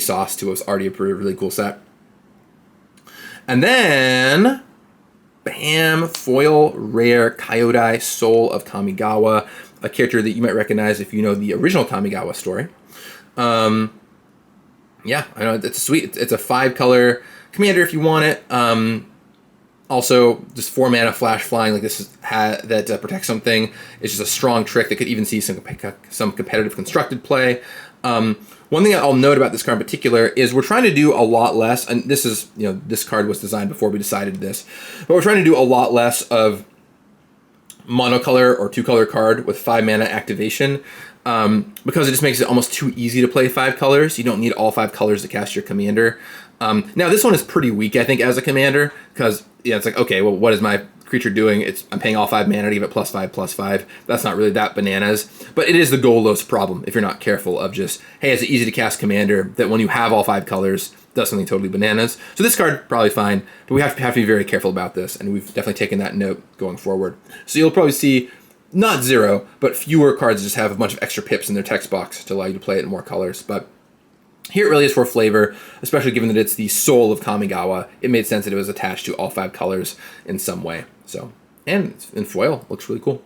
sauce to what's already a really cool set. And then, bam, foil rare Coyote, Soul of Kamigawa, a character that you might recognize if you know the original Kamigawa story. Yeah, I know, it's sweet. It's a 5-color commander if you want it. Also, just 4 mana flash flying like this that protects something. It's just a strong trick that could even see some competitive constructed play. One thing I'll note about this card in particular is we're trying to do a lot less, and this is, you know, this card was designed before we decided this, but we're trying to do a lot less of monocolor or 2-color card with 5 mana activation, because it just makes it almost too easy to play 5 colors. You don't need all 5 colors to cast your commander. Now this one is pretty weak, I think, as a commander, because yeah, it's like, okay, well, what is my creature doing? I'm paying all 5 mana to give it +5/+5. That's not really that bananas, but it is the Golos problem if you're not careful of just, hey, it's an easy to cast commander that when you have all 5 colors does something totally bananas. So this card, probably fine, but we have to be very careful about this, and we've definitely taken that note going forward. So you'll probably see not 0, but fewer cards that just have a bunch of extra pips in their text box to allow you to play it in more colors. But here it really is for flavor, especially given that it's the soul of Kamigawa. It made sense that it was attached to all 5 colors in some way. So, and it's in foil, looks really cool.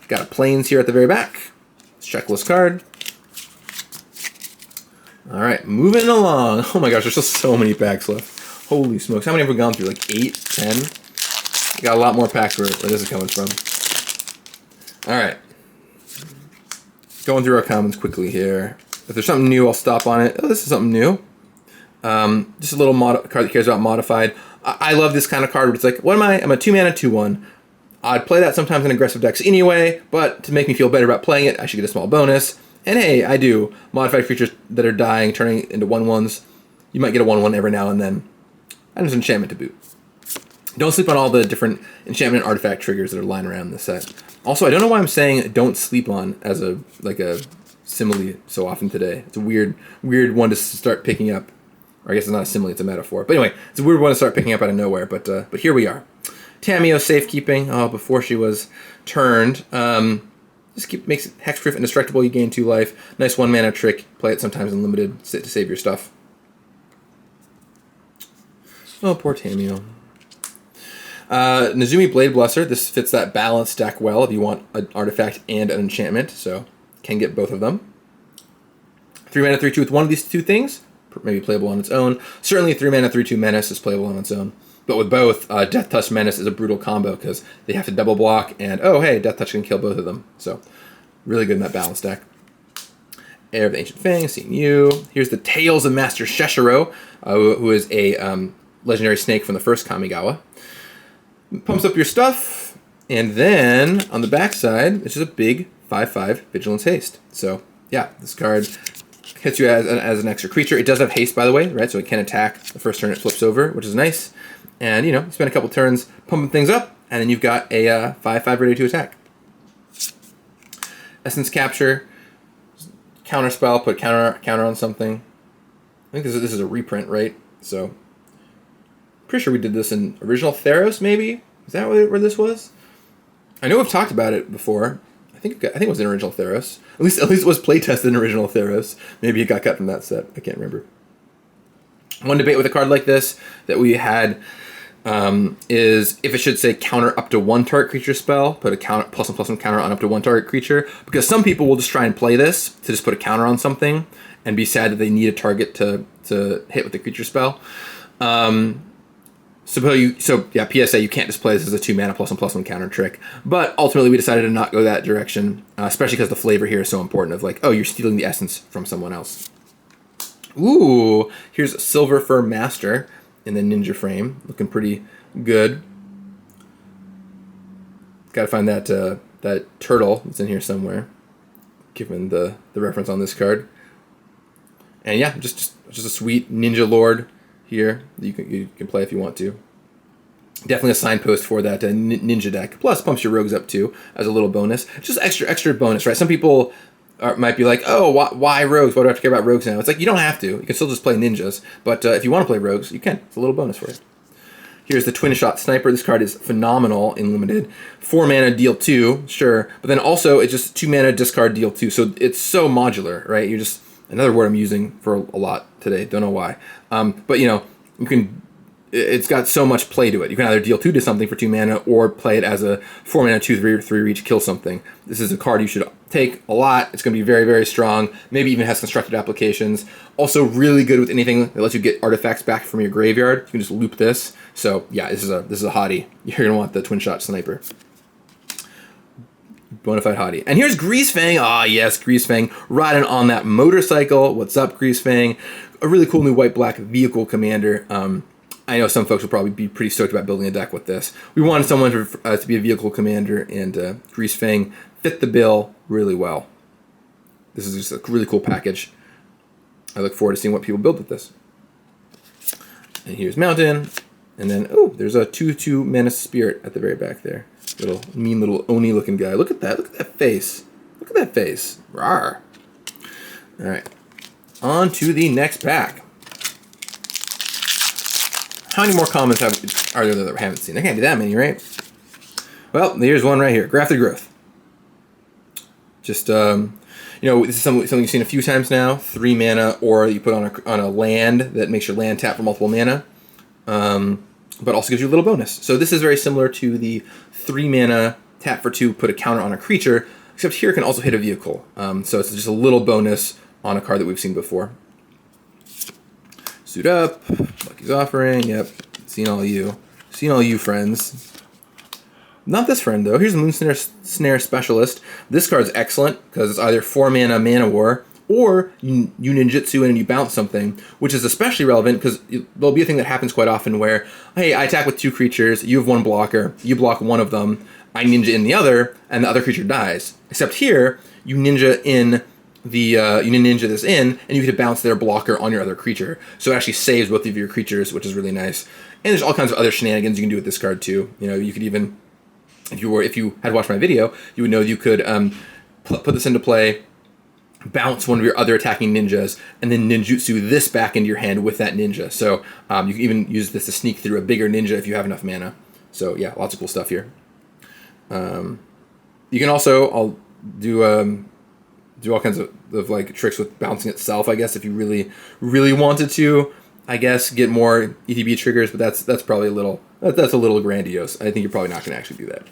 Got a Plains here at the very back. Checklist card. All right, moving along. Oh my gosh, there's just so many packs left. Holy smokes, how many have we gone through? Like 8, 10? We got a lot more packs where this is coming from. All right, going through our commons quickly here. If there's something new, I'll stop on it. Oh, this is something new. Just a little card that cares about modified. I love this kind of card where it's like, what am I? I'm a 2 mana 2/1. I'd play that sometimes in aggressive decks anyway, but to make me feel better about playing it, I should get a small bonus. And hey, I do. Modified creatures that are dying, turning into 1/1s. You might get a 1/1 every now and then. And there's an enchantment to boot. Don't sleep on all the different enchantment and artifact triggers that are lying around in the set. Also, I don't know why I'm saying don't sleep on as a simile so often today. It's a weird one to start picking up. Or I guess it's not a simile, it's a metaphor. But anyway, it's a weird one to start picking up out of nowhere. But here we are. Tamio Safekeeping. Oh, before she was turned. Makes it hexproof, indestructible. You gain 2 life. Nice 1 mana trick. Play it sometimes in limited to save your stuff. Oh, poor Tamio. Nizumi Blade Blesser. This fits that balance deck well if you want an artifact and an enchantment, so can get both of them. 3 mana, 3/2 with one of these two things, maybe playable on its own. Certainly 3 mana, 3/2 Menace is playable on its own. But with both, Death Touch Menace is a brutal combo because they have to double block, and oh hey, Death Touch can kill both of them. So really good in that balance deck. Heir of the Ancient Fang, seeing you. Here's the Tales of Master Sheshiro, who is a legendary snake from the first Kamigawa. Pumps up your stuff, and then on the backside, it's just a big 5/5 Vigilance Haste. So yeah, this card hits you as an extra creature. It does have haste, by the way, right? So it can attack the first turn it flips over, which is nice. And, you know, spend a couple turns pumping things up, and then you've got a 5/5 ready to attack. Essence Capture. Counter spell, put counter on something. I think this is a reprint, right? So, pretty sure we did this in original Theros, maybe? Is that where this was? I know we've talked about it before. I think it was in original Theros. At least it was playtested in original Theros. Maybe it got cut from that set. I can't remember. One debate with a card like this that we had is if it should say counter up to 1 target creature spell, put a counter +1/+1 counter on up to 1 target creature, because some people will just try and play this to just put a counter on something and be sad that they need a target to hit with the creature spell. PSA, you can't just play this as a 2 mana +1/+1 counter trick. But ultimately, we decided to not go that direction, especially because the flavor here is so important. Of like, oh, you're stealing the essence from someone else. Ooh, here's Silver Fur Master in the ninja frame, looking pretty good. Got to find that turtle that's in here somewhere, given the reference on this card. And yeah, just a sweet ninja lord here that you can play if you want to. Definitely a signpost for that ninja deck. Plus, pumps your rogues up too as a little bonus. Just extra bonus, right? Some people might be like, oh, why rogues? Why do I have to care about rogues now? It's like, you don't have to. You can still just play ninjas. But if you want to play rogues, you can. It's a little bonus for you. Here's the Twin Shot Sniper. This card is phenomenal in Limited. 4 mana, deal 2, sure. But then also, it's just 2 mana, discard, deal 2. So it's so modular, right? You're just, another word I'm using for a lot today. Don't know why. But, you know, you can, it's got so much play to it. You can either deal 2 to something for 2 mana or play it as a 4 mana, 2/3 reach, kill something. This is a card you should take a lot. It's going to be very, very strong. Maybe even has constructed applications. Also really good with anything that lets you get artifacts back from your graveyard. You can just loop this. So yeah, this is a hottie. You're going to want the Twin Shot Sniper. Bonafide hottie. And here's Greasefang. Ah, yes, Greasefang riding on that motorcycle. What's up, Greasefang? A really cool new white-black vehicle commander. I know some folks will probably be pretty stoked about building a deck with this. We wanted someone to be a vehicle commander, and Greasefang fit the bill really well. This is just a really cool package. I look forward to seeing what people build with this. And here's Mountain. And then, oh, there's a 2/2 Menace Spirit at the very back there. Mean little Oni-looking guy. Look at that. Look at that face. Look at that face. Rawr. All right. On to the next pack. How many more comments are there that we haven't seen? There can't be that many, right? Well, here's one right here. Grafted Growth. Just, you know, this is something you've seen a few times now. 3 mana, or you put on a land that makes your land tap for multiple mana, but also gives you a little bonus. So this is very similar to the 3 mana, tap for 2, put a counter on a creature, except here it can also hit a vehicle. So it's just a little bonus on a card that we've seen before. Suit Up, Lucky's Offering, yep, seen all you. Seen all you, friends. Not this friend, though. Here's the Moonsnare Specialist. This card's excellent, because it's either 4 mana Mana War, or you ninjutsu in and you bounce something, which is especially relevant, because there'll be a thing that happens quite often where, hey, I attack with 2 creatures, you have 1 blocker, you block one of them, I ninja in the other, and the other creature dies. Except here, you ninja in you ninja this in, and you get to bounce their blocker on your other creature. So it actually saves both of your creatures, which is really nice. And there's all kinds of other shenanigans you can do with this card too. You know, you could even, if you had watched my video, you would know you could put this into play, bounce one of your other attacking ninjas, and then ninjutsu this back into your hand with that ninja. So you can even use this to sneak through a bigger ninja if you have enough mana. So yeah, lots of cool stuff here. You can also, I'll do all kinds of like tricks with bouncing itself, I guess, if you really, really wanted to. I guess, get more ETB triggers, but that's probably that's a little grandiose. I think you're probably not going to actually do that.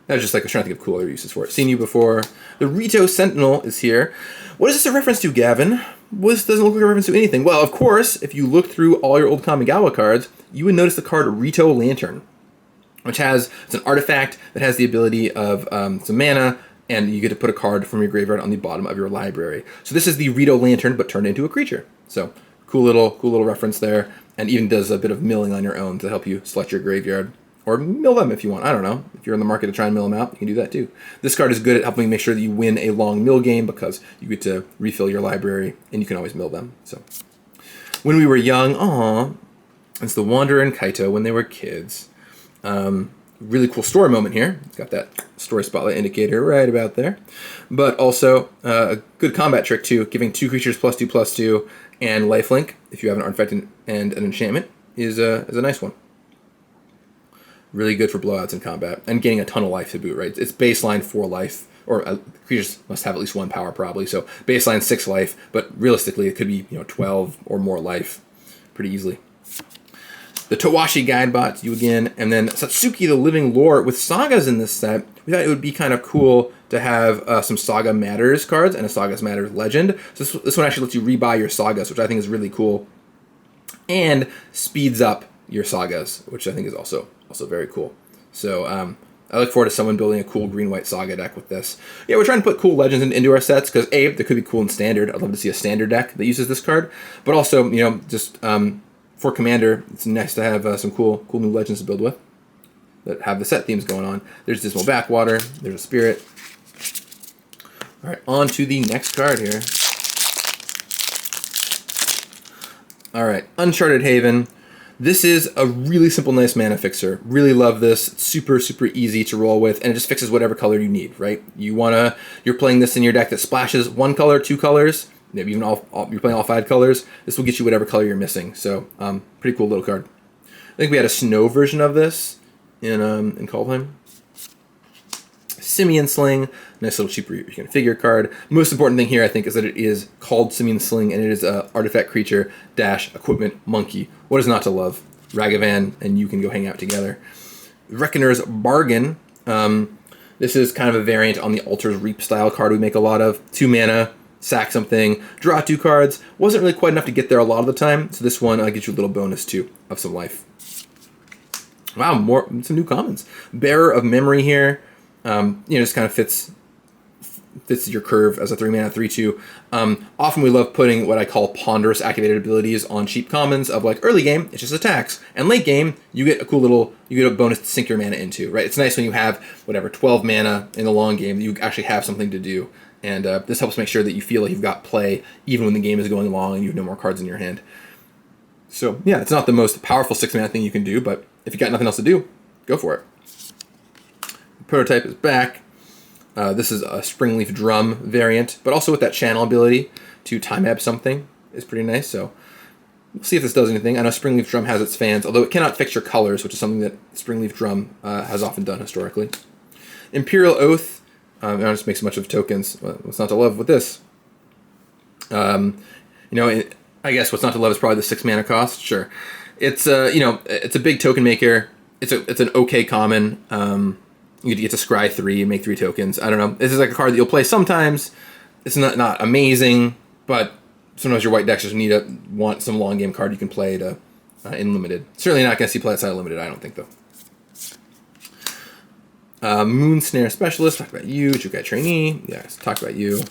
That's just like I was trying to think of cooler uses for it. Seen you before. The Rito Sentinel is here. What is this a reference to, Gavin? This doesn't look like a reference to anything. Well, of course, if you look through all your old Kamigawa cards, you would notice the card Rito Lantern, which it's an artifact that has the ability of some mana, and you get to put a card from your graveyard on the bottom of your library. So this is the Rito Lantern, but turned into a creature. So cool little reference there, and even does a bit of milling on your own to help you select your graveyard. Or mill them if you want. I don't know. If you're in the market to try and mill them out, you can do that too. This card is good at helping make sure that you win a long mill game because you get to refill your library and you can always mill them. So, when we were young, it's the Wanderer and Kaito when they were kids. Really cool story moment here. It's got that story spotlight indicator right about there. But also a good combat trick too, giving 2 creatures +2/+2 and lifelink if you have an artifact and an enchantment is a nice one. Really good for blowouts in combat, and getting a ton of life to boot, right? It's baseline 4 life, or creatures must have at least 1 power probably, so baseline 6 life, but realistically it could be 12 or more life pretty easily. The Tawashi Guide Bot, you again, and then Satsuki the Living Lore. With Sagas in this set, we thought it would be kind of cool to have some Saga Matters cards and a Sagas Matters Legend. So this one actually lets you rebuy your Sagas, which I think is really cool, and speeds up your Sagas, which I think is also very cool. So I look forward to someone building a cool green-white Saga deck with this. Yeah, we're trying to put cool legends into our sets because they could be cool in Standard. I'd love to see a Standard deck that uses this card, but also just for Commander, it's nice to have some cool new legends to build with that have the set themes going on. There's Dismal Backwater. There's a Spirit. All right, on to the next card here. All right, Uncharted Haven. This is a really simple, nice mana fixer. Really love this. It's super easy to roll with, and it just fixes whatever color you need, right? You're playing this in your deck that splashes 1 color, 2 colors, maybe even you're playing all 5 colors. This will get you whatever color you're missing. So, pretty cool little card. I think we had a snow version of this in Kaldheim. Simian Sling, nice little cheap reconfigure card. Most important thing here, I think, is that it is called Simian Sling, and it is a artifact creature - equipment monkey. What is not to love? Ragavan and you can go hang out together. Reckoner's Bargain. This is kind of a variant on the Altar's Reap style card we make a lot of. 2 mana, sack something, draw 2 cards. Wasn't really quite enough to get there a lot of the time, so this one gets you a little bonus too of some life. Wow, some new commons. Bearer of Memory here. Just kind of fits your curve as a 3 mana 3/2. Often we love putting what I call ponderous activated abilities on cheap commons of like early game, it's just attacks. And late game, you get a bonus to sink your mana into, right? It's nice when you have 12 mana in the long game that you actually have something to do. And this helps make sure that you feel like you've got play even when the game is going long and you have no more cards in your hand. So yeah, it's not the most powerful 6 mana thing you can do, but if you got nothing else to do, go for it. Prototype is back. This is a Springleaf Drum variant, but also with that channel ability to time map something is pretty nice. So we'll see if this does anything. I know Springleaf Drum has its fans, although it cannot fix your colors, which is something that Springleaf Drum has often done historically. Imperial Oath. I don't just make so much of tokens. What's not to love with this? I guess what's not to love is probably the 6 mana cost. Sure, it's it's a big token maker. It's an okay common. You get to scry 3 and make 3 tokens. I don't know. This is like a card that you'll play sometimes. It's not amazing, but sometimes your white decks just want some long game card you can play to in limited. Certainly not going to see play outside of limited, I don't think, though. Moon Snare Specialist, talked about you. Jukai Trainee, yes, talked about you.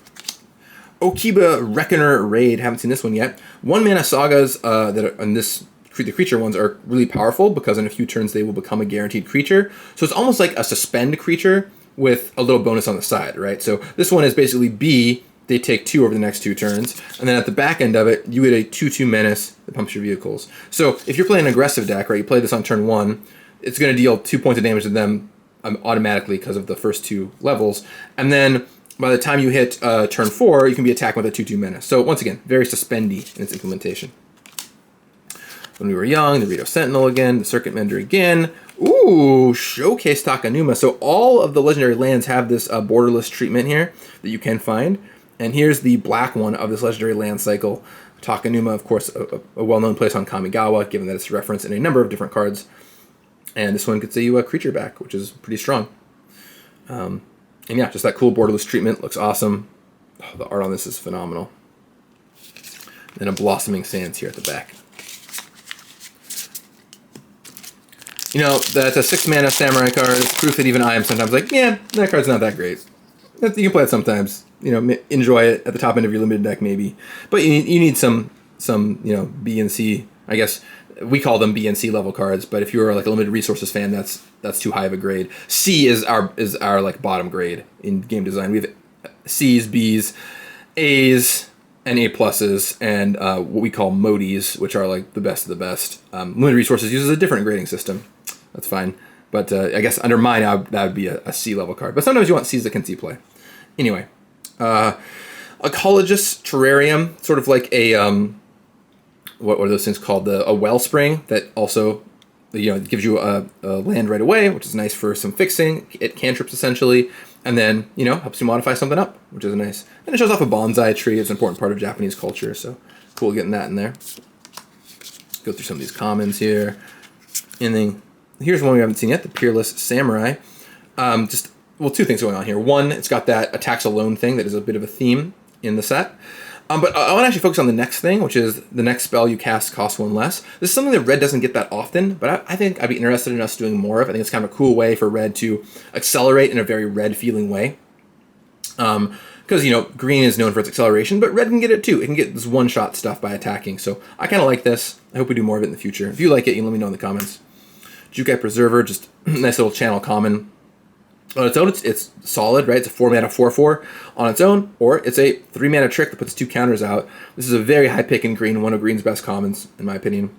Okiba Reckoner Raid, haven't seen this one yet. 1 mana sagas that are on this. The creature ones are really powerful because in a few turns they will become a guaranteed creature. So it's almost like a suspend creature with a little bonus on the side, right? So this one is basically B, they take 2 over the next 2 turns, and then at the back end of it, you get a 2/2 menace that pumps your vehicles. So if you're playing an aggressive deck, right, you play this on turn 1, it's going to deal 2 points of damage to them automatically because of the first 2 levels, and then by the time you hit turn 4, you can be attacked with a 2/2 menace. So once again, very suspendy in its implementation. When we were young, the Rito Sentinel again, the Circuit Mender again. Ooh, Showcase Takanuma. So all of the legendary lands have this borderless treatment here that you can find. And here's the black one of this legendary land cycle. Takanuma, of course, a well-known place on Kamigawa, given that it's referenced in a number of different cards. And this one gets a creature back, which is pretty strong. And yeah, just that cool borderless treatment looks awesome. Oh, the art on this is phenomenal. And a Blossoming Sands here at the back. You know, that's a 6-mana samurai card. It's proof that even I am sometimes like, yeah, that card's not that great. You can play it sometimes. You know, enjoy it at the top end of your limited deck maybe. But you need some you know, B and C. I guess we call them B and C level cards. But if you're like a limited resources fan, that's too high of a grade. C is our like bottom grade in game design. We have C's, B's, A's, and A pluses, and what we call Modis, which are like the best of the best. Limited resources uses a different grading system. That's fine. But I guess under mine, that would be a C level card. But sometimes you want C's that can C play. Anyway, Ecologist Terrarium, sort of like a, what are those things called? A wellspring that also, you know, gives you a land right away, which is nice for some fixing. It cantrips essentially, and then, you know, helps you modify something up, which is nice. And it shows off a bonsai tree. It's an important part of Japanese culture, so cool getting that in there. Go through some of these commons here. And then here's one we haven't seen yet, the Peerless Samurai. Well, two things going on here. One, it's got that attacks alone thing that is a bit of a theme in the set. But I want to actually focus on the next thing, which is the next spell you cast costs 1 less. This is something that Red doesn't get that often, but I think I'd be interested in us doing more of. I think it's kind of a cool way for Red to accelerate in a very Red-feeling way. Because, you know, Green is known for its acceleration, but Red can get it too. It can get this one-shot stuff by attacking. So I kind of like this. I hope we do more of it in the future. If you like it, you can let me know in the comments. Jukai Preserver, just nice little channel common. On its own, it's solid, right? It's a 4-mana 4/4 on its own, or it's a 3-mana trick that puts 2 counters out. This is a very high pick in Green, one of Green's best commons, in my opinion.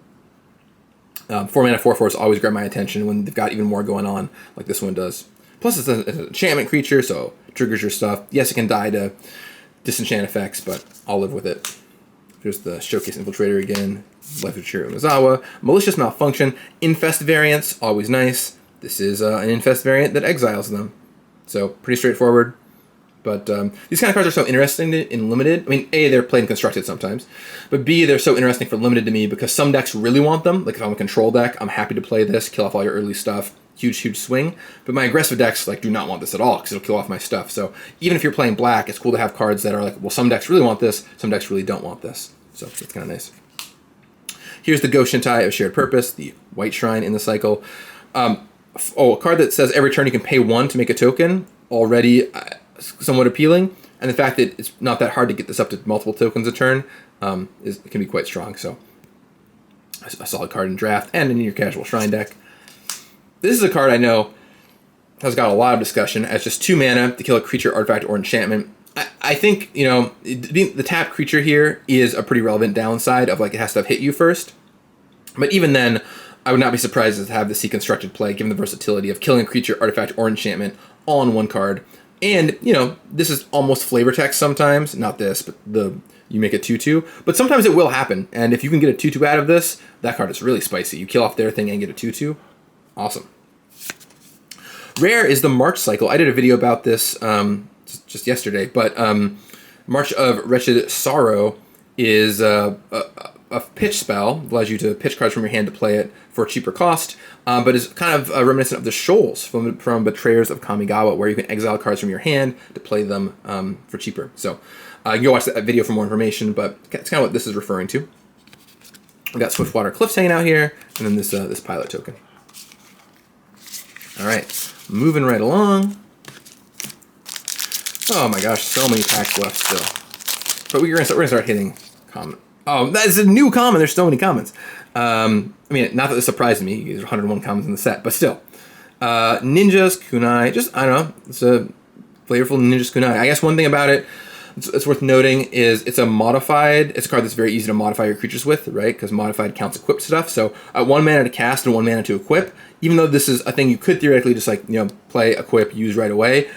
4-mana 4/4s always grab my attention when they've got even more going on, like this one does. Plus, it's an enchantment creature, so it triggers your stuff. Yes, it can die to disenchant effects, but I'll live with it. There's the Showcase Infiltrator again. Life of Chiro Mizawa. Malicious Malfunction. Infest variants, always nice. This is an Infest variant that exiles them. So, pretty straightforward. But these kind of cards are so interesting in Limited. I mean, A, they're played in Constructed sometimes. But B, they're so interesting for Limited to me because some decks really want them. Like if I'm a Control deck, I'm happy to play this, kill off all your early stuff. Huge swing. But my aggressive decks like do not want this at all because it'll kill off my stuff. So, even if you're playing black, it's cool to have cards that are like, well, some decks really want this, some decks really don't want this. So, that's kind of nice. Here's the Go Shintai of Shared Purpose, the White Shrine in the cycle. A card that says every turn you can pay 1 to make a token, already somewhat appealing. And the fact that it's not that hard to get this up to multiple tokens a turn can be quite strong. So, a solid card in Draft and in your casual Shrine deck. This is a card I know has got a lot of discussion as just 2 mana to kill a creature, artifact, or enchantment. I think, you know, the tap creature here is a pretty relevant downside of, like, it has to have hit you first. But even then, I would not be surprised to have the C-Constructed play, given the versatility of killing a creature, artifact, or enchantment all on 1 card. And, you know, this is almost flavor text sometimes. Not this, but you make a 2/2. But sometimes it will happen. And if you can get a 2/2 out of this, that card is really spicy. You kill off their thing and get a 2/2. Awesome. Rare is the March cycle. I did a video about this just yesterday, but March of Wretched Sorrow is a pitch spell. Allows you to pitch cards from your hand to play it for a cheaper cost, but is kind of reminiscent of the Shoals from Betrayers of Kamigawa, where you can exile cards from your hand to play them for cheaper. So you can go watch that video for more information, but it's kind of what this is referring to. We've got Swiftwater Cliffs hanging out here, and then this pilot token. All right, moving right along. Oh my gosh, so many packs left still. But we're gonna start hitting common. Oh, that is a new common. There's so many commons. I mean, not that this surprised me. There's 101 commons in the set, but still. Ninjas, Kunai, just, I don't know. It's a flavorful Ninjas Kunai. I guess one thing about it, it's worth noting is it's a modified. It's a card that's very easy to modify your creatures with, right? Because modified counts equipped stuff. So 1 mana to cast and 1 mana to equip. Even though this is a thing you could theoretically just, like, you know, play, equip, use right away.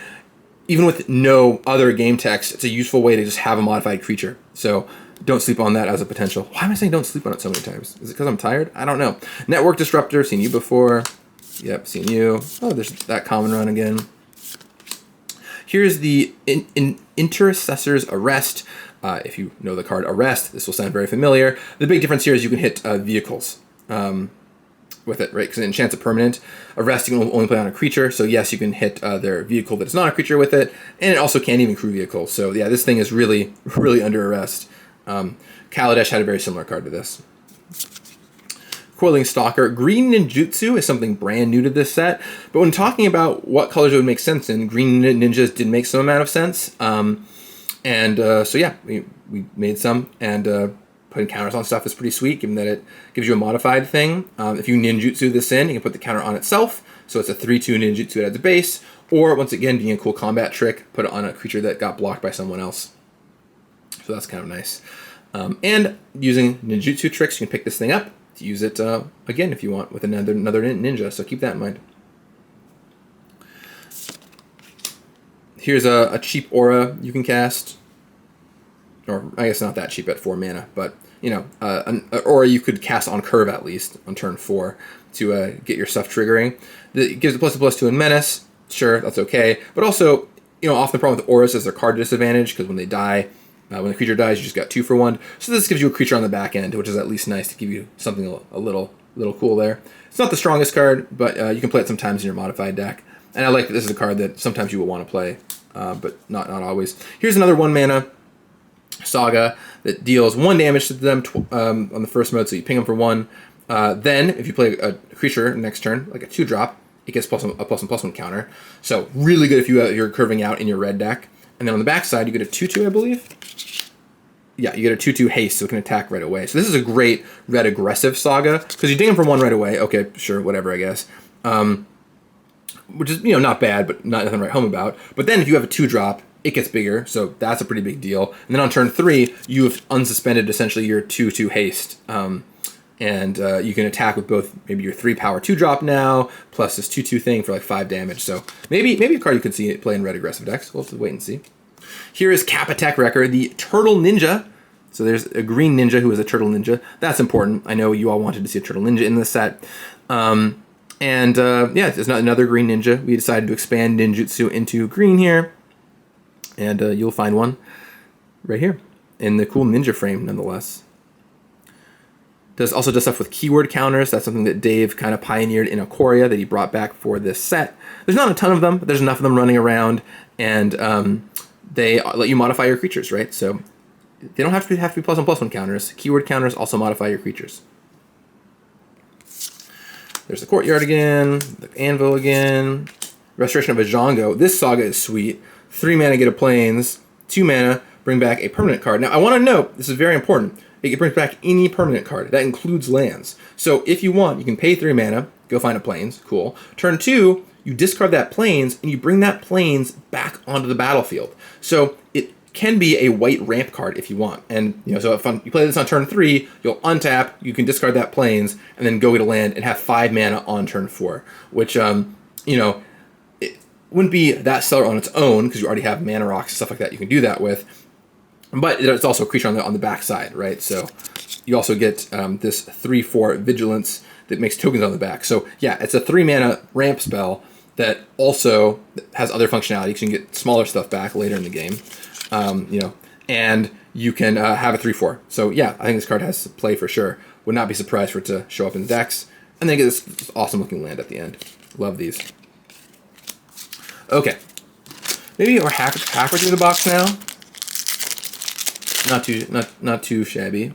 Even with no other game text, it's a useful way to just have a modified creature. So don't sleep on that as a potential. Why am I saying don't sleep on it so many times? Is it because I'm tired? I don't know. Network Disruptor, seen you before. Yep, seen you. Oh, there's that common run again. Here's the Intercessor's Arrest. If you know the card Arrest, this will sound very familiar. The big difference here is you can hit vehicles with it, right? Because it enchants a permanent. Arrest you can only play on a creature, so yes, you can hit their vehicle that is not a creature with it, and it also can't even crew vehicles. So yeah, this thing is really, really under arrest. Kaladesh had a very similar card to this. Coiling Stalker. Green Ninjutsu is something brand new to this set, but when talking about what colors it would make sense in, Green Ninjas did make some amount of sense. So yeah, we made some, and putting counters on stuff is pretty sweet, given that it gives you a modified thing. If you ninjutsu this in, you can put the counter on itself, so it's a 3/2 ninjutsu at the base, or once again, being a cool combat trick, put it on a creature that got blocked by someone else. So that's kind of nice. And using ninjutsu tricks, you can pick this thing up to use it again if you want with another ninja, so keep that in mind. Here's a cheap aura you can cast, or I guess not that cheap at 4 mana, but you know, an aura you could cast on curve at least on turn 4 to get your stuff triggering. It gives a +2 in menace. Sure, that's okay, but also, you know, often the problem with auras is their card disadvantage, because when they die, when the creature dies, you just got 2 for 1. So this gives you a creature on the back end, which is at least nice to give you something a little cool there. It's not the strongest card, but you can play it sometimes in your modified deck. And I like that this is a card that sometimes you will want to play, but not always. Here's another 1 mana Saga that deals 1 damage to them on the first mode, so you ping them for 1. Then, if you play a creature next turn, like a 2-drop, it gets +1/+1 counter. So really good if you're curving out in your red deck. And then on the back side, you get a 2/2, I believe. Yeah, you get a 2/2 haste, so it can attack right away. So this is a great red aggressive Saga, because you ding them for 1 right away. Okay, sure, whatever, I guess. Which is, you know, not bad, but nothing to write home about. But then if you have a 2-drop, it gets bigger, so that's a pretty big deal. And then on turn 3, you have unsuspended essentially your 2/2 haste. And you can attack with both maybe your 3-power 2-drop now, plus this 2/2 thing for like 5 damage. So maybe a card you could see it play in red aggressive decks. We'll have to wait and see. Here is Kappa-Tech Wrecker, the Turtle Ninja. So there's a green ninja who is a turtle ninja. That's important. I know you all wanted to see a turtle ninja in this set. Yeah, there's not another green ninja. We decided to expand ninjutsu into green here. And you'll find one right here in the cool ninja frame nonetheless. Also does stuff with keyword counters. That's something that Dave kind of pioneered in Ikoria that he brought back for this set. There's not a ton of them, but there's enough of them running around, and they let you modify your creatures, right? So they don't have to be +1/+1 counters. Keyword counters also modify your creatures. There's the Courtyard again, the Anvil again, Restoration of Ajongo. This Saga is sweet. 3 mana, get a Plains. 2 mana, bring back a permanent card. Now, I want to note, this is very important. It brings back any permanent card. That includes lands. So if you want, you can pay 3 mana, go find a Plains. Cool. Turn 2, you discard that Plains, and you bring that Plains back onto the battlefield. So it can be a white ramp card if you want. And, you know, so if you play this on turn 3, you'll untap, you can discard that Plains, and then go get a land and have 5 mana on turn 4. Which, you know, it wouldn't be that stellar on its own, because you already have mana rocks and stuff like that you can do that with. But it's also a creature on the back side, right? So you also get this 3/4 Vigilance that makes tokens on the back. So yeah, it's a 3 mana ramp spell that also has other functionality, because you can get smaller stuff back later in the game. You know, and you can have a 3/4. So yeah, I think this card has play for sure. Would not be surprised for it to show up in the decks. And then get this awesome looking land at the end. Love these. Okay, maybe we're halfway through the box now. Not too shabby.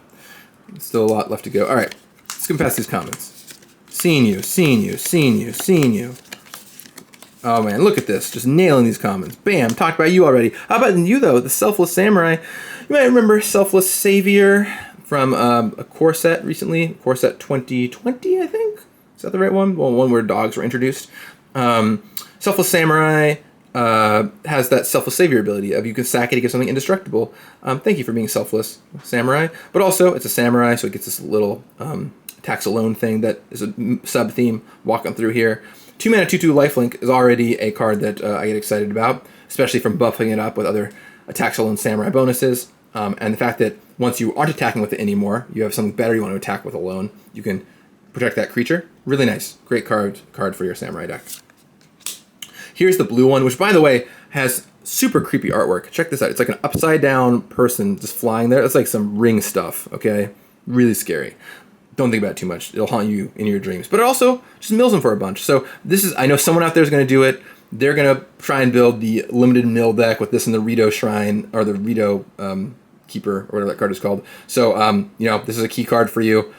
Still a lot left to go. All right, let's get past these comments. Seen you. Oh man, look at this. Just nailing these comments. Bam, talked about you already. How about you though, the Selfless Samurai? You might remember Selfless Savior from a core set recently. Core set 2020, I think. Is that the right one? Well, one where dogs were introduced. Selfless Samurai has that Selfless Savior ability of you can sack it to get something indestructible. Thank you for being Selfless Samurai. But also, it's a samurai, so it gets this little attacks alone thing that is a sub-theme walking through here. 2 mana, 2/2 lifelink is already a card that I get excited about, especially from buffing it up with other attacks alone samurai bonuses. And the fact that once you aren't attacking with it anymore, you have something better you want to attack with alone, you can protect that creature. Really nice. Great card for your samurai deck. Here's the blue one, which, by the way, has super creepy artwork. Check this out. It's like an upside down person just flying there. It's like some Ring stuff, okay? Really scary. Don't think about it too much. It'll haunt you in your dreams. But it also just mills them for a bunch. So this is, I know someone out there is going to do it. They're going to try and build the limited mill deck with this in the Rito Shrine, or the Rito Keeper, or whatever that card is called. So, you know, this is a key card for you.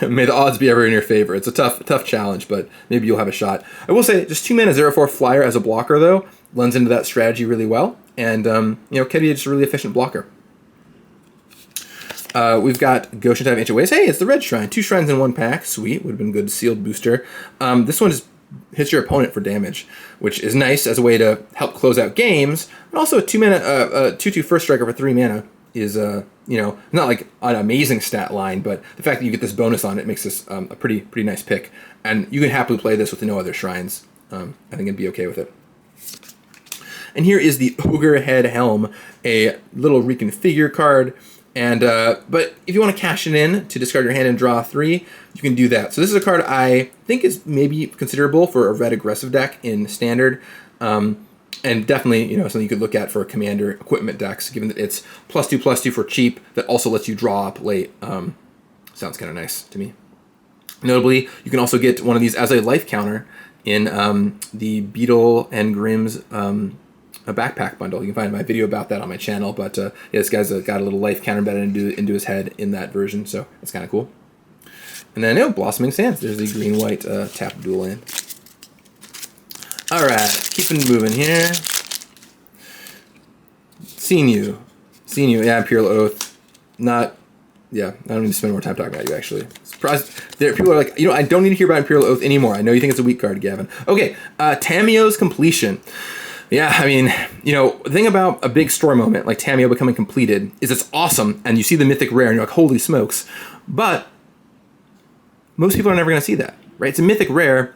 May the odds be ever in your favor. It's a tough challenge, but maybe you'll have a shot. I will say, just 2 mana 0/4 flyer as a blocker, though, lends into that strategy really well. And, you know, can be just a really efficient blocker. We've got Goshen Type Ancient Ways. Hey, it's the Red Shrine. 2 shrines in 1 pack. Sweet. Would have been good sealed booster. This one just hits your opponent for damage, which is nice as a way to help close out games. And also a 2 mana, 2/2 first striker for 3 mana is, you know, not like an amazing stat line, but the fact that you get this bonus on it makes this a pretty nice pick. And you can happily play this with no other shrines. I think it'd be okay with it. And here is the Ogre Head Helm, a little reconfigure card. And but if you want to cash it in to discard your hand and draw 3, you can do that. So this is a card I think is maybe considerable for a red aggressive deck in Standard. And definitely, you know, something you could look at for commander equipment decks, given that it's +2/+2 for cheap, that also lets you draw up late. Sounds kind of nice to me. Notably, you can also get one of these as a life counter in the Beetle and Grimm's a backpack bundle. You can find my video about that on my channel, but yeah, this guy's got a little life counter embedded into his head in that version, so it's kind of cool. And then, Blossoming Sands. There's the green-white tap dual land. All right, keeping moving here. Seen you. Yeah, Imperial Oath. Not, yeah, I don't need to spend more time talking about you, actually. Surprised. People are like, you know, I don't need to hear about Imperial Oath anymore. I know you think it's a weak card, Gavin. Okay, Tamiyo's Completion. Yeah, I mean, you know, the thing about a big story moment like Tamiyo becoming completed is it's awesome, and you see the mythic rare, and you're like, holy smokes. But most people are never going to see that, right? It's a mythic rare.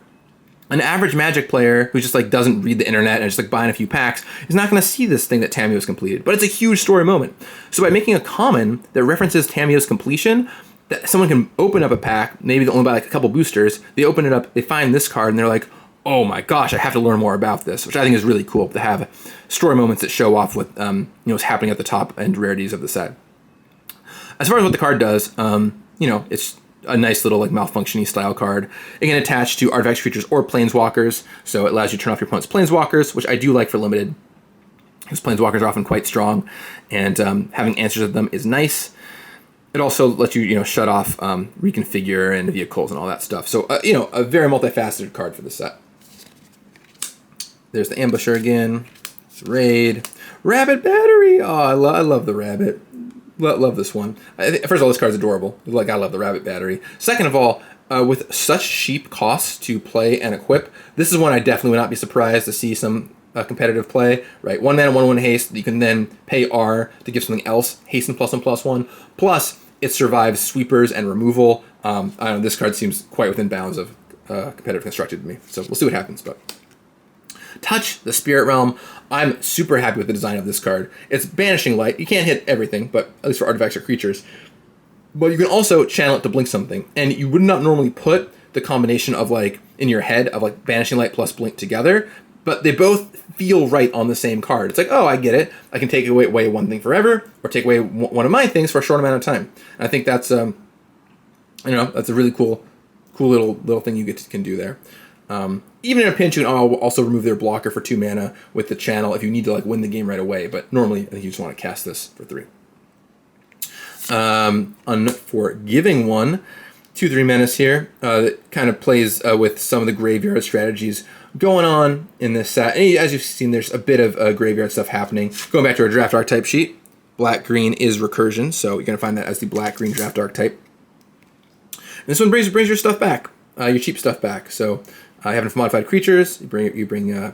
An average Magic player who just like doesn't read the internet and just like buying a few packs is not going to see this thing that Tamiyo's completed. But it's a huge story moment. So by making a common that references Tamiyo's completion, that someone can open up a pack, maybe they'll only buy like a couple boosters, they open it up, they find this card, and they're like, oh my gosh, I have to learn more about this, which I think is really cool to have story moments that show off what you know, what's happening at the top and rarities of the set. As far as what the card does, you know, it's a nice little like malfunctiony style card. It can attach to artifacts, creatures, or planeswalkers, so it allows you to turn off your opponent's planeswalkers, which I do like for limited, because planeswalkers are often quite strong, and having answers of them is nice. It also lets you, you know, shut off reconfigure and vehicles and all that stuff. So, you know, a very multifaceted card for the set. There's the Ambusher again. Raid. Rabbit Battery. Oh, I love the rabbit. Love this one. First of all, this card's adorable. Like, I love the Rabbit Battery. Second of all, with such cheap costs to play and equip, this is one I definitely would not be surprised to see some competitive play, right? 1 mana, 1/1 haste. You can then pay R to give something else. Hasten +1/+1. Plus, it survives sweepers and removal. I don't know, this card seems quite within bounds of competitive constructed to me. So we'll see what happens, but... Touch the Spirit Realm. I'm super happy with the design of this card. It's Banishing Light. You can't hit everything, but at least for artifacts or creatures. But you can also channel it to blink something. And you would not normally put the combination of like, in your head, of like Banishing Light plus blink together, but they both feel right on the same card. It's like, oh, I get it. I can take away one thing forever, or take away one of my things for a short amount of time. And I think that's, you know, that's a really cool little thing you can do there. Even in a pinch, you can also remove their blocker for 2 mana with the channel if you need to like win the game right away. But normally, I think you just want to cast this for 3. Unforgiving One, 2/3 menace here. That kind of plays with some of the graveyard strategies going on in this set. And as you've seen, there's a bit of graveyard stuff happening. Going back to our draft archetype sheet, black-green is recursion, so you're going to find that as the black-green draft archetype. And this one brings your stuff back, your cheap stuff back. So having modified creatures, you bring a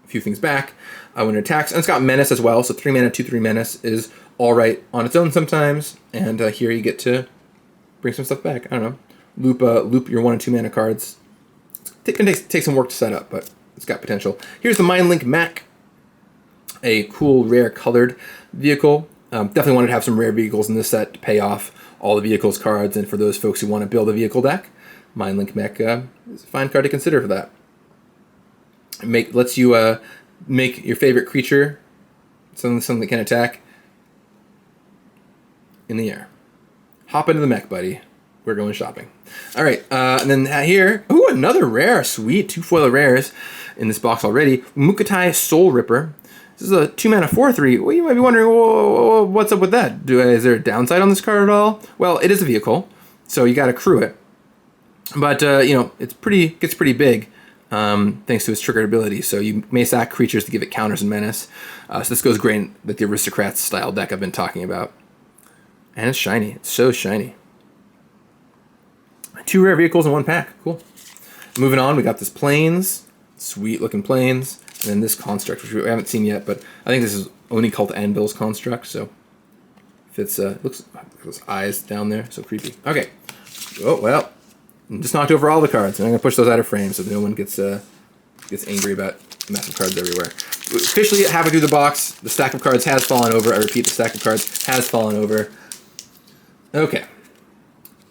few things back when it attacks. And it's got menace as well, so 3 mana, 2/3 menace is all right on its own sometimes. And here you get to bring some stuff back. I don't know. Loop your 1 and 2 mana cards. It can take some work to set up, but it's got potential. Here's the Mindlink Mac, a cool, rare colored vehicle. Definitely wanted to have some rare vehicles in this set to pay off all the vehicles cards, and for those folks who want to build a vehicle deck, Mindlink Mech is a fine card to consider for that. Lets you make your favorite creature Something that can attack in the air. Hop into the mech, buddy. We're going shopping. All right, and then here, ooh, another rare. Sweet, 2 foil rares in this box already. Mukatai Soul Ripper. This is a 2-mana 4/3. Well, you might be wondering, whoa, what's up with that? Is there a downside on this card at all? Well, it is a vehicle, so you got to crew it. But you know, gets pretty big thanks to its triggered ability. So you may sack creatures to give it counters and menace. So this goes great with the Aristocrats style deck I've been talking about. And it's shiny. It's so shiny. 2 rare vehicles in 1 pack. Cool. Moving on, we got this Plains. Sweet looking Plains. And then this Construct, which we haven't seen yet, but I think this is Oni Cult Anvil's Construct, so fits, looks like those eyes down there, so creepy. Okay. Oh, well. Just knocked over all the cards, and I'm going to push those out of frame so no one gets angry about massive cards everywhere. Officially halfway through the box, the stack of cards has fallen over. I repeat, the stack of cards has fallen over. Okay.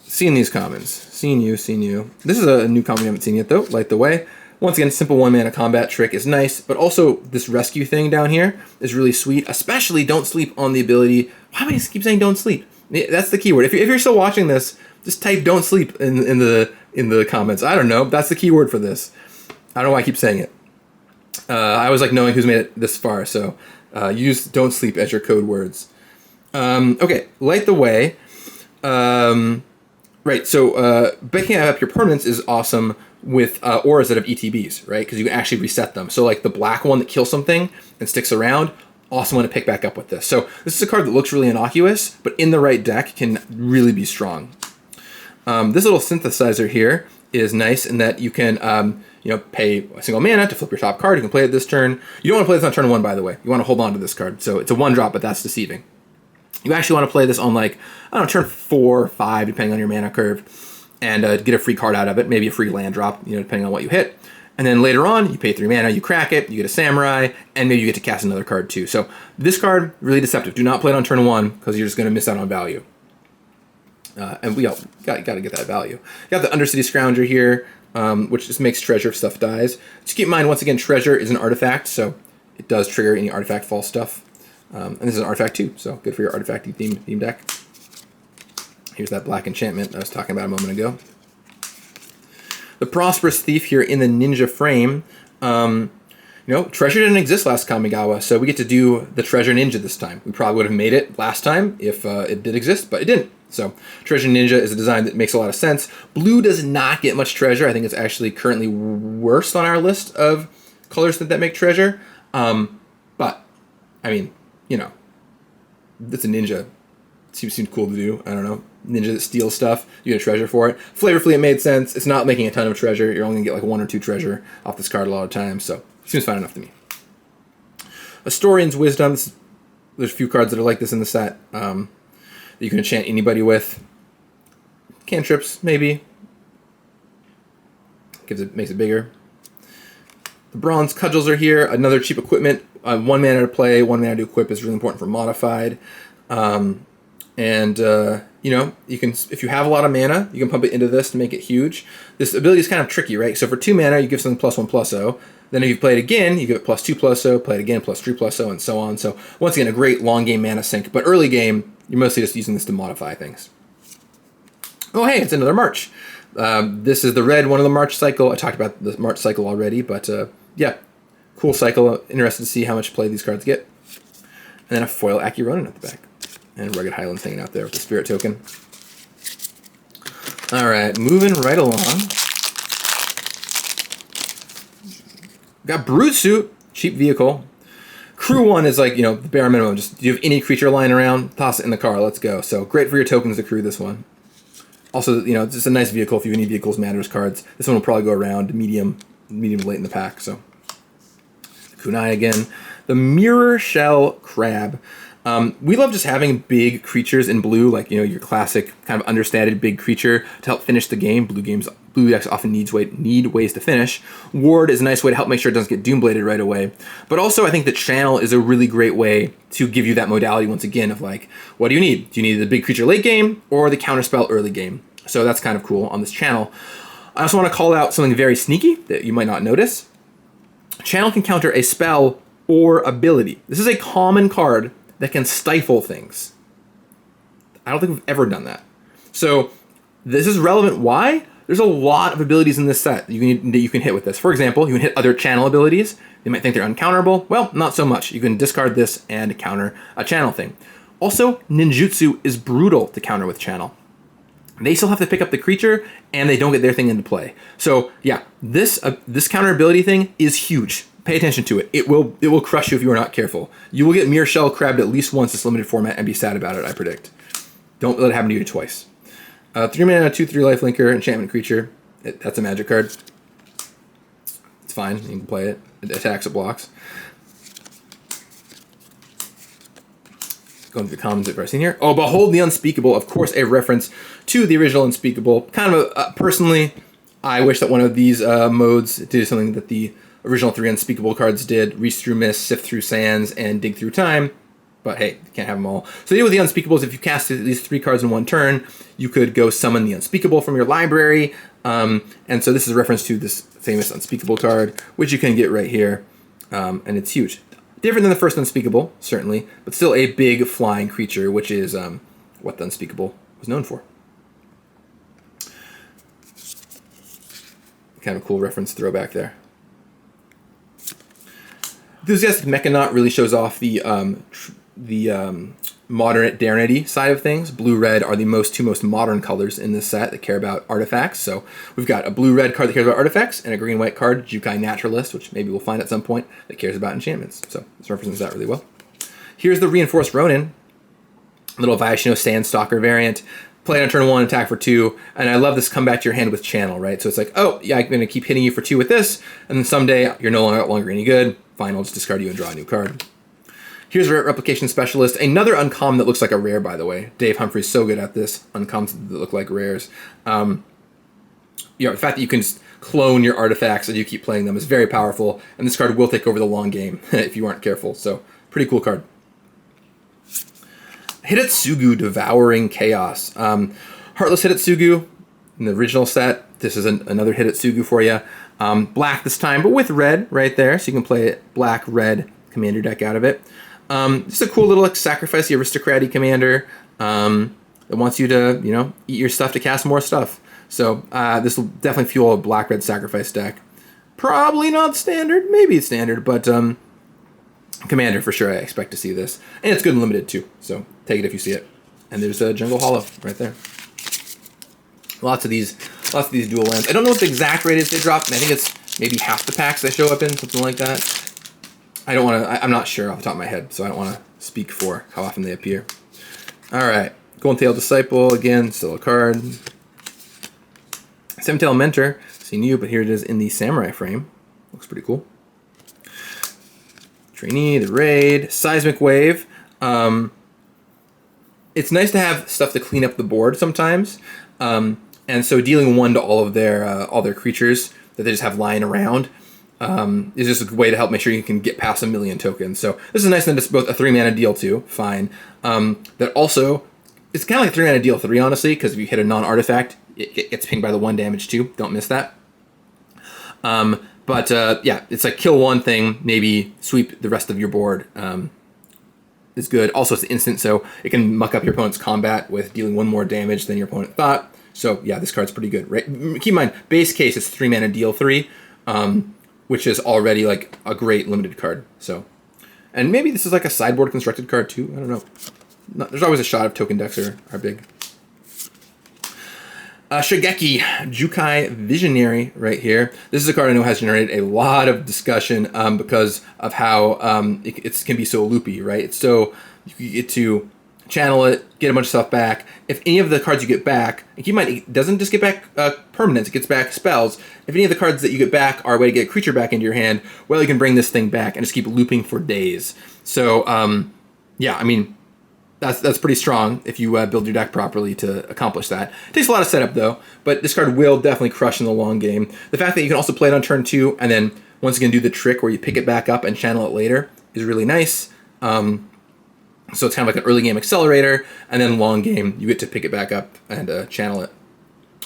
Seen these commons. Seen you. This is a new common we haven't seen yet, though. Light the Way. Once again, simple 1-mana combat trick is nice, but also this rescue thing down here is really sweet. Especially, don't sleep on the ability. Why do I keep saying don't sleep? That's the keyword. If you're still watching this, just type "don't sleep" in the comments. I don't know. That's the keyword for this. I don't know why I keep saying it. I always like knowing who's made it this far, so use "don't sleep" as your code words. Okay, Light the Way. Right, so breaking up your permanents is awesome with auras that have ETBs, right? Because you can actually reset them. So like the black one that kills something and sticks around, awesome one to pick back up with this. So this is a card that looks really innocuous, but in the right deck can really be strong. This little synthesizer here is nice in that you can pay a single mana to flip your top card. You can play it this turn. You don't want to play this on turn 1, by the way. You want to hold on to this card. So it's a 1-drop, but that's deceiving. You actually want to play this on, like, I don't know, turn 4 or 5, depending on your mana curve, and get a free card out of it, maybe a free land drop, depending on what you hit. And then later on, you pay 3 mana, you crack it, you get a Samurai, and maybe you get to cast another card too. So this card, really deceptive. Do not play it on turn 1, because you're just going to miss out on value. And we got to get that value. You got the Undercity Scrounger here, which just makes treasure if stuff dies. Just keep in mind, once again, treasure is an artifact, so it does trigger any artifact fall stuff. And this is an artifact too, so good for your artifact theme deck. Here's that black enchantment I was talking about a moment ago. The Prosperous Thief here in the Ninja frame. Treasure didn't exist last Kamigawa, so we get to do the Treasure Ninja this time. We probably would have made it last time if it did exist, but it didn't. So Treasure Ninja is a design that makes a lot of sense. Blue does not get much treasure. I think it's actually currently worst on our list of colors that make treasure. But, I mean, it's a ninja. Seems cool to do. I don't know. Ninja that steals stuff. You get a treasure for it. Flavorfully, it made sense. It's not making a ton of treasure. You're only going to get like 1 or 2 treasure off this card a lot of times. So, seems fine enough to me. Historian's Wisdom. There's a few cards that are like this in the set that you can enchant anybody with. Cantrips, maybe. Makes it bigger. The Bronze Cudgels are here. Another cheap equipment. 1 mana to play, 1 mana to equip is really important for modified. You can, if you have a lot of mana, you can pump it into this to make it huge. This ability is kind of tricky, right? So for 2 mana, you give something +1/+0. Then if you play it again, you give it +2/+0, play it again, +3/+0, and so on. So once again, a great long game mana sink. But early game, you're mostly just using this to modify things. Oh, hey, it's another March. This is the red one of the March cycle. I talked about the March cycle already, but yeah. Cool cycle. Interested to see how much play these cards get. And then a foil Aki Ronin at the back. And Rugged Highlands hanging out there with the Spirit Token. Alright, moving right along. Got Brute Suit, cheap vehicle. Crew 1 is like, the bare minimum. Just, do you have any creature lying around? Toss it in the car, let's go. So, great for your tokens to crew this one. Also, it's just a nice vehicle if you have any Vehicles Matters cards. This one will probably go around medium to late in the pack, so. Kunai again. The Mirror Shell Crab. We love just having big creatures in blue, like, your classic kind of understated big creature to help finish the game. Blue decks often need ways to finish. Ward is a nice way to help make sure it doesn't get Doombladed right away. But also, I think the Channel is a really great way to give you that modality once again of like, what do you need? Do you need the big creature late game or the counterspell early game? So that's kind of cool on this Channel. I also want to call out something very sneaky that you might not notice. Channel can counter a spell Spore ability. This is a common card that can stifle things. I don't think we've ever done that. So this is relevant. Why? There's a lot of abilities in this set that you can hit with this. For example, you can hit other channel abilities. You might think they're uncounterable. Well, not so much. You can discard this and counter a channel thing. Also, ninjutsu is brutal to counter with channel. They still have to pick up the creature, and they don't get their thing into play. So yeah, this counter ability thing is huge. Pay attention to it. It will crush you if you are not careful. You will get Mirror Shell crabbed at least once this limited format and be sad about it, I predict. Don't let it happen to you twice. 3 mana, 2/3 lifelinker, enchantment creature. That's a magic card. It's fine. You can play it. It attacks, it blocks. Going through the comments that I've seen here. Oh, Behold the Unspeakable. Of course, a reference to the original Unspeakable. Kind of personally, I wish that one of these modes did something that the original 3 Unspeakable cards did. Reach Through Mist, Sift Through Sands, and Dig Through Time. But hey, you can't have them all. So the deal with the Unspeakables, if you cast at least 3 cards in one turn, you could go summon the Unspeakable from your library. And so this is a reference to this famous Unspeakable card, which you can get right here. And it's huge. Different than the first Unspeakable, certainly, but still a big flying creature, which is what the Unspeakable was known for. Kind of a cool reference throwback there. Enthusiastic Mechanaut really shows off the modern Darnity side of things. Blue-red are the two most modern colors in this set that care about artifacts. So we've got a blue-red card that cares about artifacts, and a green-white card, Jukai Naturalist, which maybe we'll find at some point, that cares about enchantments. So this represents that really well. Here's the Reinforced Ronin, little Viashino Sandstalker variant. Play it on turn 1, attack for 2, and I love this come back to your hand with channel, right? So it's like, oh, yeah, I'm going to keep hitting you for 2 with this, and then someday you're no longer any good. Fine, I'll just discard you and draw a new card. Here's a Replication Specialist, another uncommon that looks like a rare, by the way. Dave Humphrey's so good at this, uncommons that look like rares. The fact that you can just clone your artifacts and you keep playing them is very powerful, and this card will take over the long game if you aren't careful, so pretty cool card. Hidetsugu, Devouring Chaos. Heartless Hidetsugu in the original set. This is another Hidetsugu for you. Black this time, but with red right there, so you can play it black-red commander deck out of it. Just a cool little sacrifice the aristocratic commander that wants you to, eat your stuff to cast more stuff. So this will definitely fuel a black-red sacrifice deck. Probably not standard, maybe it's standard, but commander for sure. I expect to see this, and it's good and limited too. So take it if you see it. And there's a Jungle Hollow right there. Lots of these dual lands. I don't know what the exact rate is they drop. I think it's maybe half the packs they show up in, something like that. I'm not sure off the top of my head, so I don't want to speak for how often they appear. All right, Golden Tail Disciple, again, still a card. Seven-Tail Mentor, seen you, but here it is in the Samurai frame. Looks pretty cool. Trainee, the Raid, Seismic Wave. It's nice to have stuff to clean up the board sometimes. And so dealing 1 to all their creatures that they just have lying around is just a way to help make sure you can get past 1,000,000 tokens. So this is nice that it's both a 3 mana deal 2, fine. That also, it's kind of like a 3 mana deal 3, honestly, because if you hit a non-artifact, it gets pinged by the 1 damage too. Don't miss that. Yeah, it's like kill 1 thing, maybe sweep the rest of your board. Is good. Also, it's instant, so it can muck up your opponent's combat with dealing 1 more damage than your opponent thought. So yeah, this card's pretty good. Right? Keep in mind, base case it's 3 mana deal 3, which is already like a great limited card. So, and maybe this is like a sideboard constructed card too. I don't know. There's always a shot of token decks are big. Shigeki, Jukai Visionary right here. This is a card I know has generated a lot of discussion because of how it can be so loopy, right? It's so you get to channel it, get a bunch of stuff back. If any of the cards you get back, keep in mind, it doesn't just get back permanents, it gets back spells. If any of the cards that you get back are a way to get a creature back into your hand, well, you can bring this thing back and just keep looping for days. So, yeah, I mean, that's pretty strong if you build your deck properly to accomplish that. It takes a lot of setup, though, but this card will definitely crush in the long game. The fact that you can also play it on turn 2, and then once again do the trick where you pick it back up and channel it later is really nice. So it's kind of like an early game accelerator, and then long game, you get to pick it back up and channel it.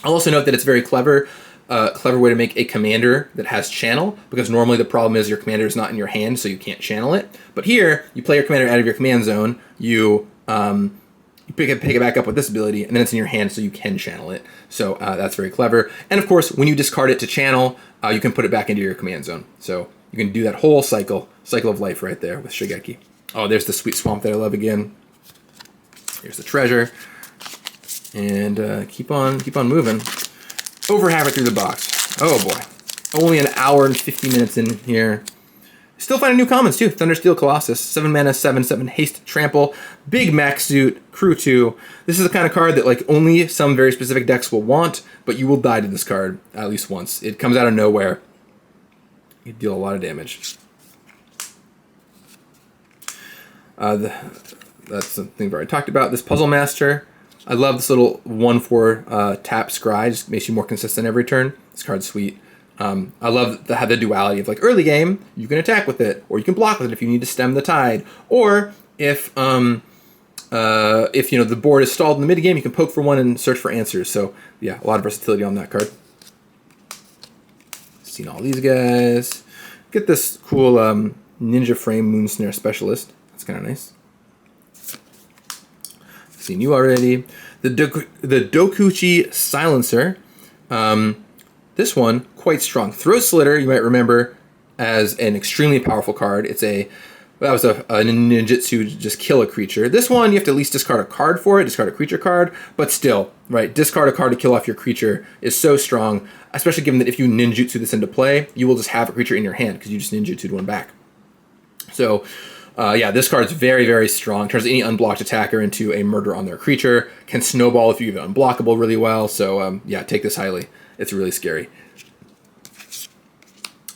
I'll also note that it's very clever a clever way to make a commander that has channel, because normally the problem is your commander is not in your hand, so you can't channel it. But here, you play your commander out of your command zone, you pick it back up with this ability, and then it's in your hand, so you can channel it. So that's very clever. And of course, when you discard it to channel, you can put it back into your command zone. So you can do that whole cycle of life right there with Shigeki. Oh, there's the sweet swamp that I love again. Here's the treasure. And keep on moving. Over halfway through the box. Oh boy. Only an hour and 50 minutes in here. Still finding new commons too. Thundersteel Colossus, 7 mana, 7/7 haste trample, big max suit, crew 2. This is the kind of card that like only some very specific decks will want, but you will die to this card at least once. It comes out of nowhere. You deal a lot of damage. That's something I've already talked about. This Puzzle Master. I love this little 1/4 tap scry. Just makes you more consistent every turn. This card's sweet. I love how the duality of like early game, you can attack with it, or you can block with it if you need to stem the tide, or if you know the board is stalled in the mid game, you can poke for one and search for answers. So yeah, a lot of versatility on that card. Seen all these guys. Get this cool Ninja Frame Moonsnare Specialist. That's kind of nice. Seen you already. The Dokuchi Silencer. This one, quite strong. Throat Slitter, you might remember as an extremely powerful card. That was a ninjutsu to just kill a creature. This one, you have to at least discard a card for it, discard a creature card, but still, right, discard a card to kill off your creature is so strong, especially given that if you ninjutsu this into play, you will just have a creature in your hand because you just ninjutsu'd one back. So, yeah, this card's very, very strong. Turns any unblocked attacker into a murder on their creature. Can snowball if you give it unblockable really well. So, yeah, take this highly. It's really scary.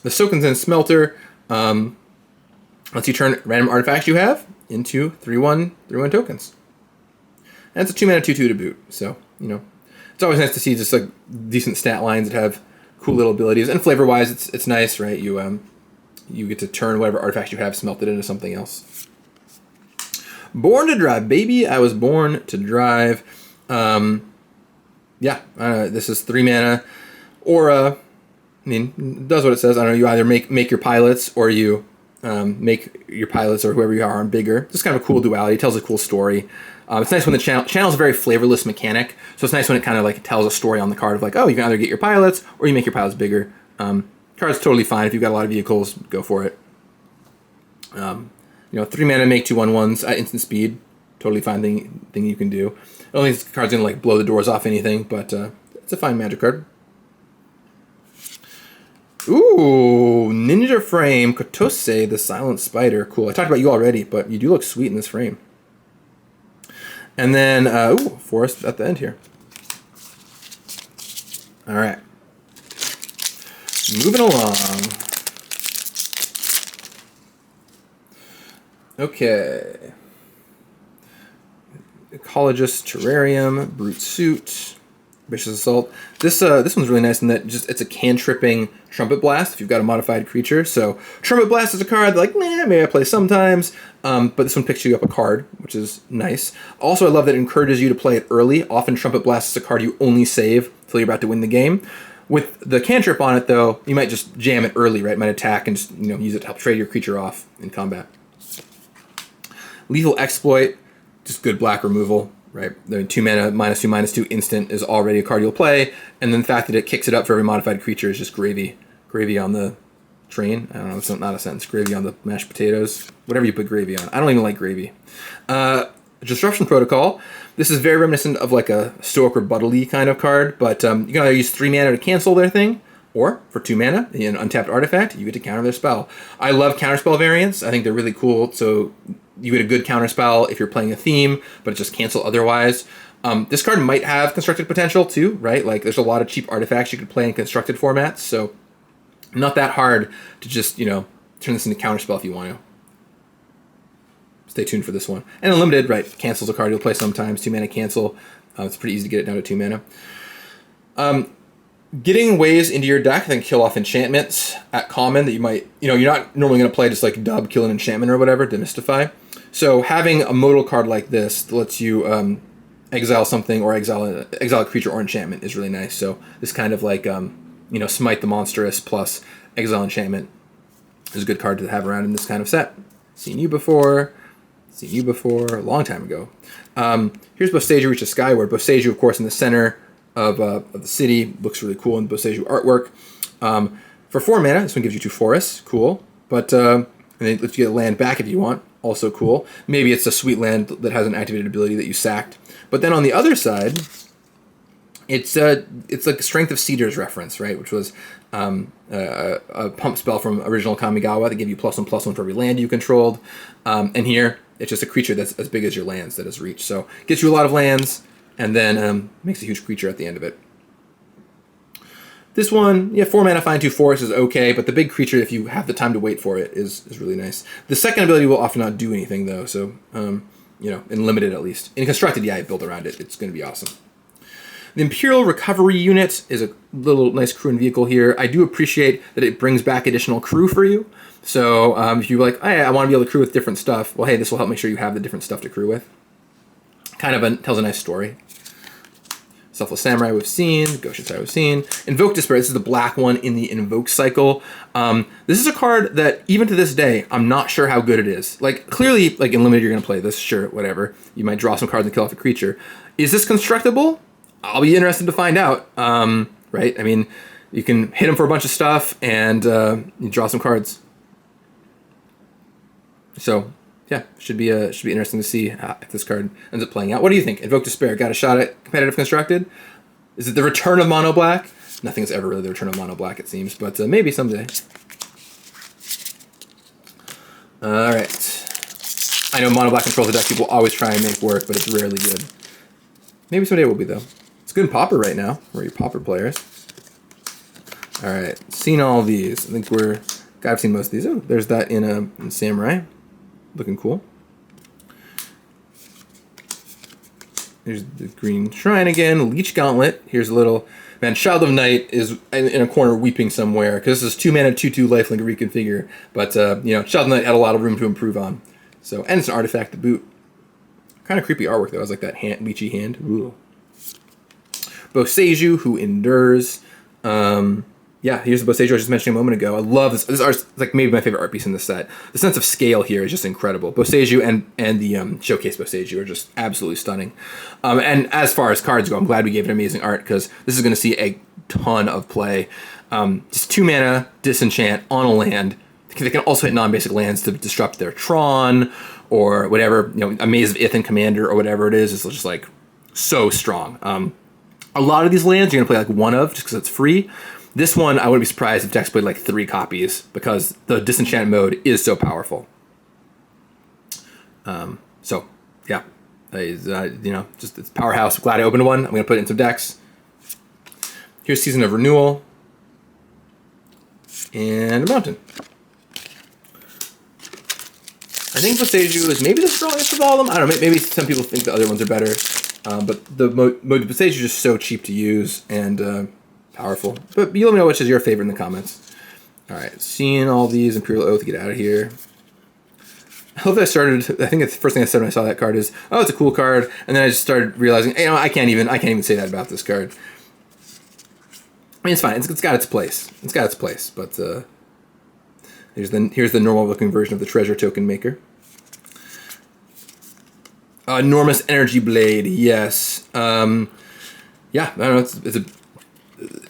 The Sokenzen Smelter lets you turn random artifacts you have into 3/1 tokens. And it's a 2 mana 2/2 to boot. So, you know, it's always nice to see just like decent stat lines that have cool little abilities. And flavor wise, it's nice, right? You get to turn whatever artifacts you have, smelt it into something else. Born to Drive, baby. I was born to drive. Yeah, this is 3 mana. Aura, I mean, it does what it says. I don't know, you either make your pilots or you make your pilots or whoever you are on bigger. Just kind of a cool duality. It tells a cool story. It's nice when the channel's a very flavorless mechanic, so it's nice when it kind of like tells a story on the card of like, oh, you can either get your pilots or you make your pilots bigger. Card's totally fine. If you've got a lot of vehicles, go for it. You know, 3 mana, make 2 1/1s at instant speed. Totally fine thing you can do. I don't think this card's gonna like blow the doors off anything, but it's a fine magic card. Ooh, Ninja Frame, Kotose, the Silent Spider. Cool. I talked about you already, but you do look sweet in this frame. And then, ooh, Forest at the end here. All right. Moving along. Okay. Ecologist, Terrarium, Brute Suit, Vicious Assault. This one's really nice in that it's a cantripping Trumpet Blast if you've got a modified creature. So Trumpet Blast is a card that like, maybe I play sometimes, but this one picks you up a card, which is nice. Also, I love that it encourages you to play it early. Often Trumpet Blast is a card you only save until you're about to win the game. With the cantrip on it, though, you might just jam it early, right? Might attack and just, use it to help trade your creature off in combat. Lethal Exploit, just good black removal, right? The 2 mana, -2/-2 instant is already a card you'll play, and then the fact that it kicks it up for every modified creature is just gravy. Gravy on the train. I don't know, it's not a sentence. Gravy on the mashed potatoes. Whatever you put gravy on. I don't even like gravy. Disruption Protocol. This is very reminiscent of like a Stoic Rebuttal-y kind of card, but you can either use 3 mana to cancel their thing, or for 2 mana, an untapped artifact, you get to counter their spell. I love counterspell variants. I think they're really cool. So you get a good counterspell if you're playing a theme, but just cancel otherwise. This card might have constructed potential too, right? Like there's a lot of cheap artifacts you could play in constructed formats, so not that hard to just, turn this into counterspell if you want to. Stay tuned for this one. And Unlimited, right, cancels a card you'll play sometimes, 2 mana cancel. It's pretty easy to get it down to 2 mana. Getting ways into your deck, then kill off enchantments at common that you might, you're not normally going to play just like dub, kill an enchantment or whatever, demystify. So having a modal card like this that lets you exile something or exile a creature or enchantment is really nice. So this kind of like Smite the Monstrous plus Exile Enchantment is a good card to have around in this kind of set. Seen you before, a long time ago. Here's Boseiju Reaches Skyward. Boseiju, of course, in the center of the city. Looks really cool in Boseiju artwork. For 4 mana, this one gives you 2 forests. Cool. But, and then lets you get land back if you want. Also cool. Maybe it's a sweet land that has an activated ability that you sacked. But then on the other side, it's like a Strength of Cedars reference, right? Which was a pump spell from original Kamigawa that gave you +1/+1 for every land you controlled. And here, it's just a creature that's as big as your lands that has reach. So gets you a lot of lands, and then makes a huge creature at the end of it. This one, 4 mana, find 2 forests is okay, but the big creature, if you have the time to wait for it, is really nice. The second ability will often not do anything, though, so, in limited at least. In constructed, you build around it. It's going to be awesome. The Imperial Recovery Unit is a little nice crew and vehicle here. I do appreciate that it brings back additional crew for you. So if you're like, hey, I want to be able to crew with different stuff, well, hey, this will help make sure you have the different stuff to crew with. Tells a nice story. Selfless Samurai we've seen, Goshen Samurai we've seen. Invoke Despair, this is the black one in the Invoke cycle. This is a card that, even to this day, I'm not sure how good it is. Like, clearly, like in Limited, you're going to play this, sure, whatever. You might draw some cards and kill off a creature. Is this constructible? I'll be interested to find out, right? I mean, you can hit him for a bunch of stuff, and you draw some cards. So, yeah, should be interesting to see if this card ends up playing out. What do you think? Invoke Despair, got a shot at competitive constructed? Is it the return of Mono Black? Nothing's ever really the return of Mono Black, it seems, but maybe someday. All right. I know Mono Black controls a deck people always try and make work, but it's rarely good. Maybe someday it will be, though. It's good in Pauper right now. We're your Pauper players. All right, seen all these. I think I've seen most of these. Oh, there's that in Samurai. Looking cool. Here's the Green Shrine again. Leech Gauntlet. Here's a little... Man, Child of Night is in a corner weeping somewhere, because this is 2 mana, 2/2 lifelink reconfigure. But, Child of Night had a lot of room to improve on. So, and it's an artifact to boot. Kind of creepy artwork, though. It was like that leechy hand. Ooh. Boseiju, who endures. Here's the Boseiju I was just mentioning a moment ago. I love this. This art is like maybe my favorite art piece in the set. The sense of scale here is just incredible. Boseiju and the Showcase Boseiju are just absolutely stunning. And as far as cards go, I'm glad we gave it amazing art, because this is going to see a ton of play. Just 2 mana, disenchant on a land. They can also hit non-basic lands to disrupt their Tron or whatever, a Maze of Ithn Commander or whatever it is. It's just like so strong. A lot of these lands you're going to play like one of just because it's free. This one, I wouldn't be surprised if decks played like 3 copies, because the disenchant mode is so powerful. Just it's powerhouse. Glad I opened one. I'm going to put it in some decks. Here's Season of Renewal. And a Mountain. I think Boseiju is maybe the strongest of all of them. I don't know, maybe some people think the other ones are better. But the Boseiju is just so cheap to use and powerful. But you let me know which is your favorite in the comments. Alright, seeing all these, Imperial Oath, get out of here. I hope I think the first thing I said when I saw that card is, oh, it's a cool card. And then I just started realizing, I can't even say that about this card. I mean, it's fine. It's got its place. But here's the normal looking version of the Treasure Token Maker. Enormous Energy Blade, yes. I don't know, it's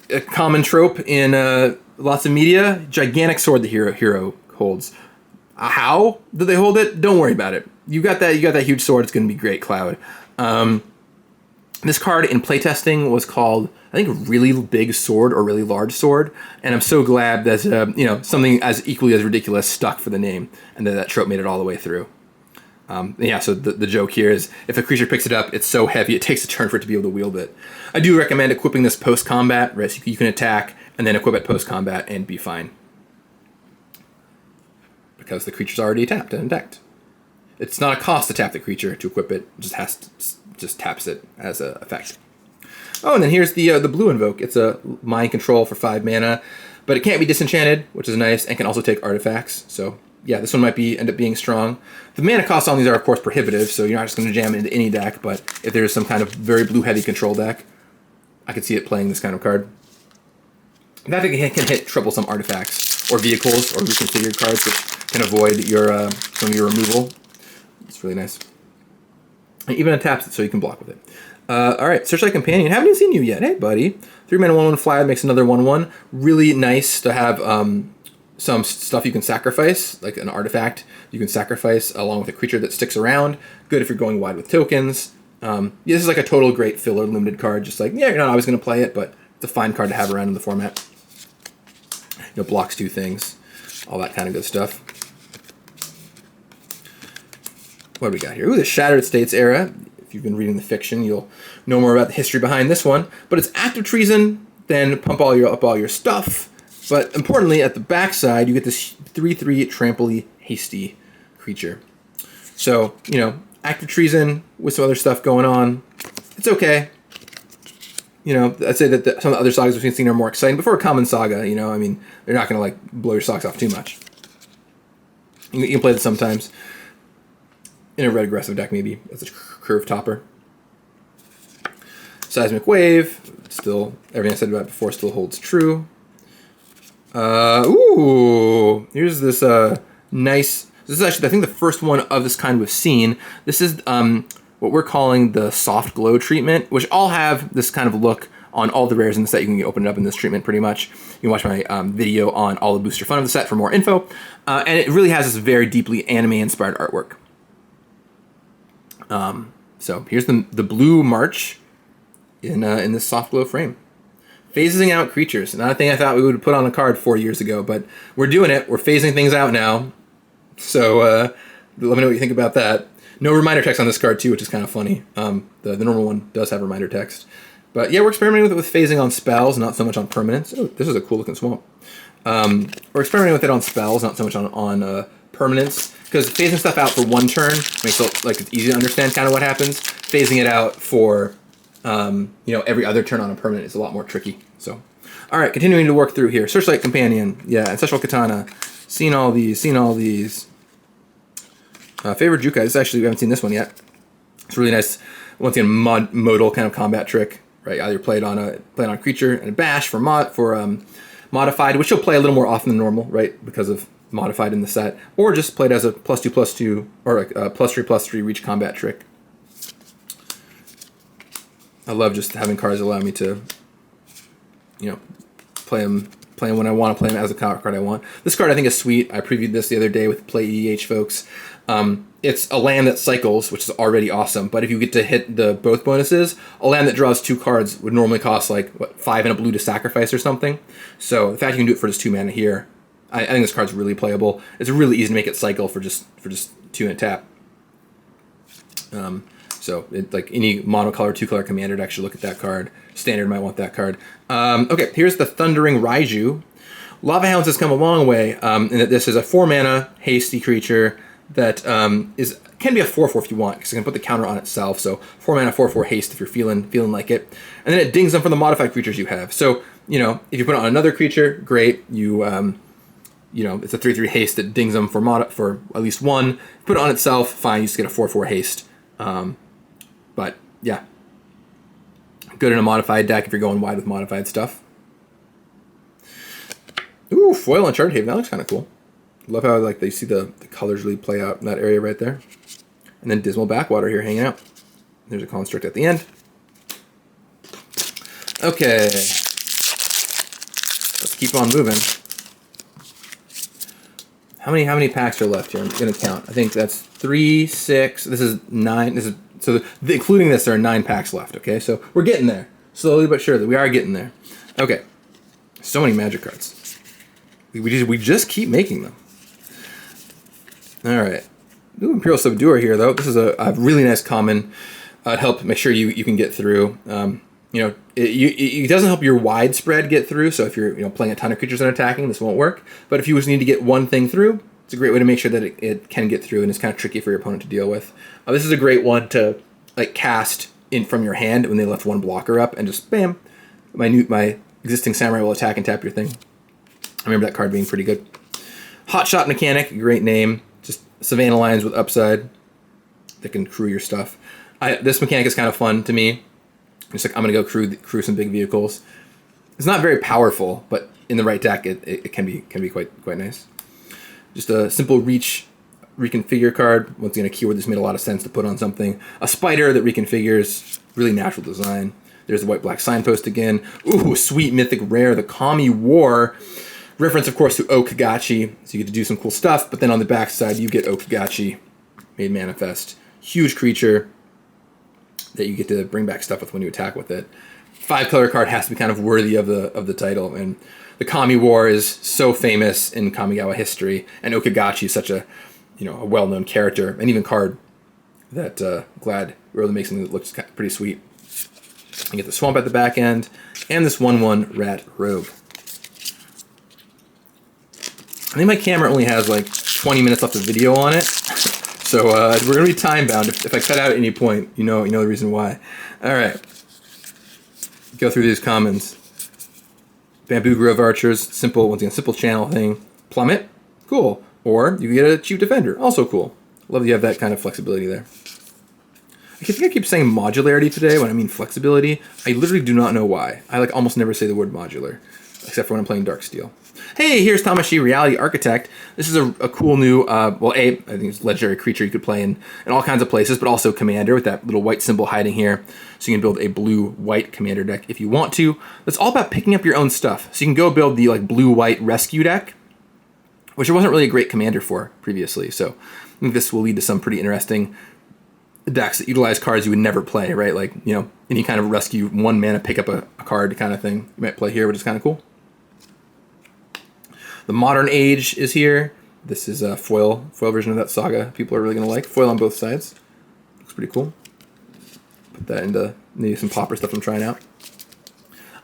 a common trope in lots of media. Gigantic sword the hero holds. How do they hold it? Don't worry about it. You got that huge sword, it's going to be great, Cloud. This card in playtesting was called, I think, Really Big Sword or Really Large Sword, and I'm so glad that something as equally as ridiculous stuck for the name, and that trope made it all the way through. So the joke here is, if a creature picks it up, it's so heavy it takes a turn for it to be able to wield it. I do recommend equipping this post-combat, right? So you can attack and then equip it post-combat and be fine, because the creature's already tapped and decked. It's not a cost to tap the creature to equip it. It just taps it as a effect. Oh, and then here's the blue Invoke. It's a Mind Control for 5 mana, but it can't be disenchanted, which is nice, and can also take artifacts. So yeah, this one might end up being strong. The mana costs on these are, of course, prohibitive, so you're not just going to jam it into any deck, but if there's some kind of very blue-heavy control deck, I could see it playing this kind of card. That can hit troublesome artifacts or vehicles or reconfigured cards, which can avoid your some of your removal. It's really nice. And even untaps it so you can block with it. All right, Searchlight Companion. Haven't even seen you yet. Hey, buddy. 3-mana 1/1 flyer makes another 1/1. Really nice to have some stuff you can sacrifice, like an artifact you can sacrifice along with a creature that sticks around. Good if you're going wide with tokens. Yeah, this is like a total great filler limited card. Just like, yeah, you're not always going to play it, but it's a fine card to have around in the format. You know, blocks 2 things, all that kind of good stuff. What do we got here? Ooh, the Shattered States era. If you've been reading the fiction, you'll know more about the history behind this one. But it's active treason, then pump up all your stuff. But importantly, at the backside, you get this 3/3 trampoly hasty creature. So, you know, active treason with some other stuff going on. It's okay. You know, I'd say that some of the other sagas we've seen are more exciting. But for a common saga, you know, I mean, they're not going to, like, blow your socks off too much. You can play this sometimes in a red aggressive deck, maybe, as a curve topper. Seismic Wave. Still, everything I said about it before still holds true. Ooh, here's this nice. This is actually, I think, the first one of this kind we've seen. This is what we're calling the soft glow treatment, which all have this kind of look on all the rares in the set. You can open it up in this treatment pretty much. You can watch my video on all the booster fun of the set for more info. And it really has this very deeply anime-inspired artwork. So here's the blue march in this soft glow frame. Phasing out creatures. Not a thing I thought we would put on a card 4 years ago, but we're doing it. We're phasing things out now. So let me know what you think about that. No reminder text on this card too, which is kind of funny. The normal one does have reminder text. But yeah, we're experimenting with it with phasing on spells, not so much on permanents. Oh, this is a cool looking swamp. We're experimenting with it on spells, not so much on permanents. Because phasing stuff out for one turn makes it like it's easy to understand kind of what happens. Phasing it out for you know, every other turn on a permanent is a lot more tricky. So, all right, continuing to work through here. Searchlight Companion, yeah, Ancestral Katana. Seen all these. Favorite Jukai. This actually, we haven't seen this one yet. It's really nice. Once again, modal kind of combat trick, right? Either play it on a creature and a bash for modified, which you'll play a little more often than normal, right? Because of modified in the set, or just play it as a +2/+2 or like a +3/+3 reach combat trick. I love just having cards allow me to, you know, play them when I want to play them as a card I want. This card I think is sweet. I previewed this the other day with Play EDH folks. It's a land that cycles, which is already awesome. But if you get to hit the both bonuses, a land that draws 2 cards would normally cost like 5 and a blue to sacrifice or something. So the fact you can do it for just 2 mana here, I think this card's really playable. It's really easy to make it cycle for just 2 and a tap. So like any monocolor, 2-color commander deck should look at that card. Standard might want that card. Okay, here's the Thundering Raiju. Lava Hounds has come a long way in that this is a 4-mana hasty creature that can be a 4/4 if you want, because you can put the counter on itself. So 4-mana 4/4 haste if you're feeling like it, and then it dings them from the modified creatures you have. So you know if you put it on another creature, great. You know it's a 3/3 haste that dings them for at least 1. Put it on itself, fine. You just get a 4/4 haste. But yeah, good in a modified deck if you're going wide with modified stuff. Ooh, foil Uncharted Haven. That looks kind of cool. Love how like they see the colors really play out in that area right there. And then Dismal Backwater here hanging out. There's a construct at the end. Okay, let's keep on moving. How many packs are left here? I'm gonna count. I think that's 3, 6. This is 9. This is so including this, there are 9 packs left. Okay, so we're getting there slowly but surely. We are getting there. Okay, so many Magic cards. We just keep making them. All right. Ooh, Imperial Subduer here though. This is a really nice common. Help make sure you can get through. You know, it doesn't help your widespread get through. So if you're playing a ton of creatures and attacking, this won't work. But if you just need to get one thing through, it's a great way to make sure that it can get through, and it's kind of tricky for your opponent to deal with. This is a great one to like cast in from your hand when they left one blocker up, and just bam, my existing samurai will attack and tap your thing. I remember that card being pretty good. Hotshot Mechanic, great name. Just Savannah Lions with upside that can crew your stuff. This mechanic is kind of fun to me. Just like I'm gonna go crew some big vehicles. It's not very powerful, but in the right deck, it can be quite nice. Just a simple reach reconfigure card. Once again, a keyword that's made a lot of sense to put on something. A spider that reconfigures, really natural design. There's the white-black signpost again. Ooh, sweet mythic rare, the Kami War. Reference, of course, to Okagachi, so you get to do some cool stuff, but then on the backside, you get Okagachi made manifest. Huge creature that you get to bring back stuff with when you attack with it. 5-color card has to be kind of worthy of the title, and the Kami War is so famous in Kamigawa history, and Okagachi is such a well-known character, and even card that glad really makes something that looks pretty sweet. You get the Swamp at the back end, and this 1/1 Rat Rogue. I think my camera only has like 20 minutes left of video on it, so we're gonna be time bound. If I cut out at any point, you know the reason why. All right, go through these commons. Bamboo Grove Archers, simple channel thing. Plummet, cool. Or you get a Chief Defender, also cool. Love that you have that kind of flexibility there. I think I keep saying modularity today when I mean flexibility. I literally do not know why. I almost never say the word modular, except for when I'm playing Darksteel. Hey, here's Tamashii Reality Architect. This is a cool new, I think it's a legendary creature you could play in all kinds of places, but also Commander with that little white symbol hiding here. So you can build a blue-white Commander deck if you want to. That's all about picking up your own stuff. So you can go build the blue-white rescue deck, which there wasn't really a great Commander for previously. So I think this will lead to some pretty interesting decks that utilize cards you would never play, right? Any kind of rescue 1 mana, pick up a card kind of thing you might play here, which is kind of cool. The Modern Age is here. This is a foil version of that Saga. People are really going to like. Foil on both sides. Looks pretty cool. Put that into maybe some Pauper stuff I'm trying out.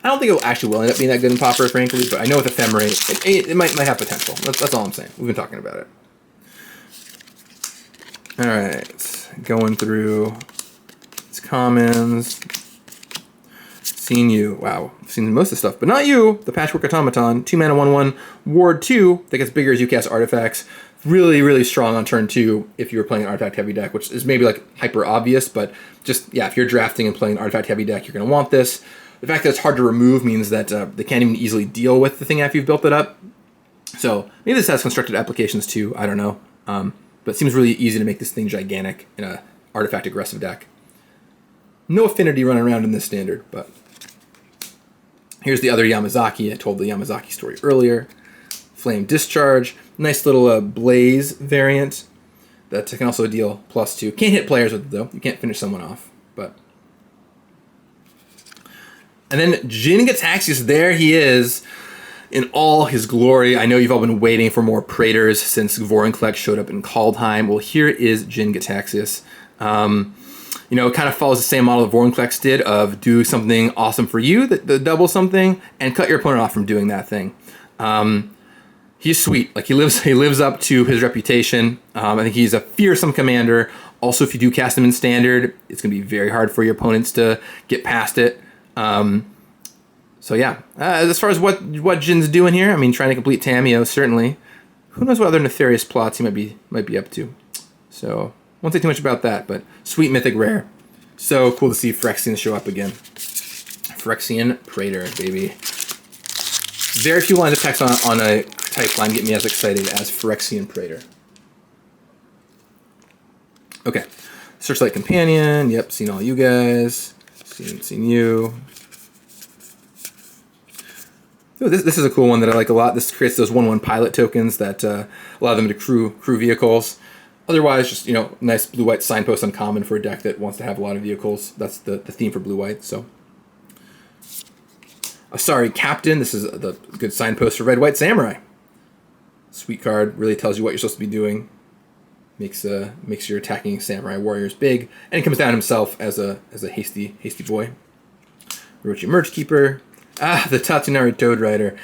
I don't think it actually will end up being that good in Pauper, frankly, but I know with Ephemerate, it might have potential. That's all I'm saying. We've been talking about it. All right. Going through its commons. Seen you. Wow. I've seen most of the stuff, but not you. The Patchwork Automaton. 2 mana, 1/1. Ward 2 that gets bigger as you cast artifacts. Really, really strong on turn 2 if you were playing an artifact heavy deck, which is maybe hyper obvious, but just, yeah, if you're drafting and playing an artifact heavy deck, you're going to want this. The fact that it's hard to remove means that they can't even easily deal with the thing after you've built it up. So maybe this has constructed applications too. I don't know. But it seems really easy to make this thing gigantic in a artifact aggressive deck. No affinity running around in this standard, but here's the other Yamazaki. I told the Yamazaki story earlier. Flame Discharge. Nice little Blaze variant that can also deal +2. Can't hit players with it, though. You can't finish someone off. And then Jin Gataxias, there he is in all his glory. I know you've all been waiting for more Praetors since Vorinclex showed up in Kaldheim. Well, here is Jin Gataxias. It kind of follows the same model that Vorinclex did of do something awesome for you, that double something, and cut your opponent off from doing that thing. He's sweet. He lives up to his reputation. I think he's a fearsome commander. Also, if you do cast him in Standard, it's going to be very hard for your opponents to get past it. So yeah, as far as what Jin's doing here, I mean, trying to complete Tamio, certainly. Who knows what other nefarious plots he might be up to. So, won't say too much about that, but sweet mythic rare. So cool to see Phyrexian show up again. Phyrexian Praetor, baby. Very few lines of text on a type line get me as excited as Phyrexian Praetor. Okay, Searchlight Companion. Yep, seen all you guys. Seen you. Ooh, this is a cool one that I like a lot. This creates those 1/1 pilot tokens that allow them to crew vehicles. Otherwise, just nice blue-white signpost uncommon for a deck that wants to have a lot of vehicles. That's the theme for blue-white. So, Asari Captain. This is the good signpost for red-white samurai. Sweet card. Really tells you what you're supposed to be doing. Makes your attacking samurai warriors big, and he comes down himself as a hasty boy. Orochi Merge Keeper. The Tatsunari Toad Rider.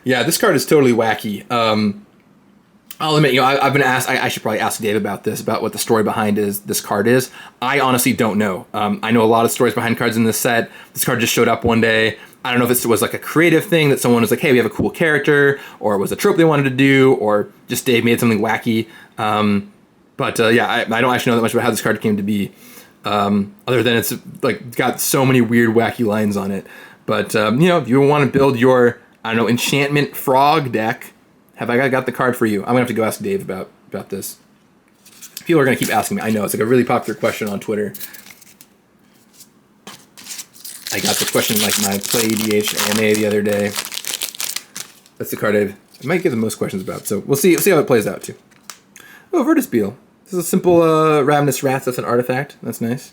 Yeah, this card is totally wacky. I'll admit, I've been asked. I should probably ask Dave about this, about what the story behind this card is. I honestly don't know. I know a lot of stories behind cards in this set. This card just showed up one day. I don't know if this was a creative thing that someone was like, "Hey, we have a cool character," or it was a trope they wanted to do, or just Dave made something wacky. But I don't actually know that much about how this card came to be, other than it's got so many weird, wacky lines on it. But if you want to build your enchantment frog deck, have I got the card for you? I'm gonna have to go ask Dave about this. People are gonna keep asking me. I know it's like a really popular question on Twitter. I got the question like my Play EDH AMA the other day. That's the card I might get the most questions about. So we'll see how it plays out too. Oh, Vertispiel. This is a simple Ravenous Rats. That's an artifact. That's nice.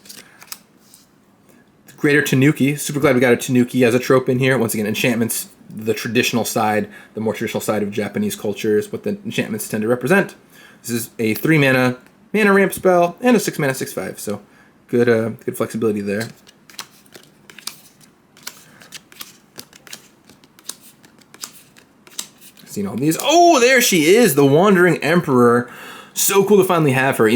Greater Tanuki. Super glad we got a Tanuki as a trope in here. Once again, enchantments, the traditional side, the more traditional side of Japanese culture is what the enchantments tend to represent. This is a 3-mana ramp spell and a 6-mana 6/5. So good flexibility there. Seen all these. Oh, there she is, the Wandering Emperor. So cool to finally have her.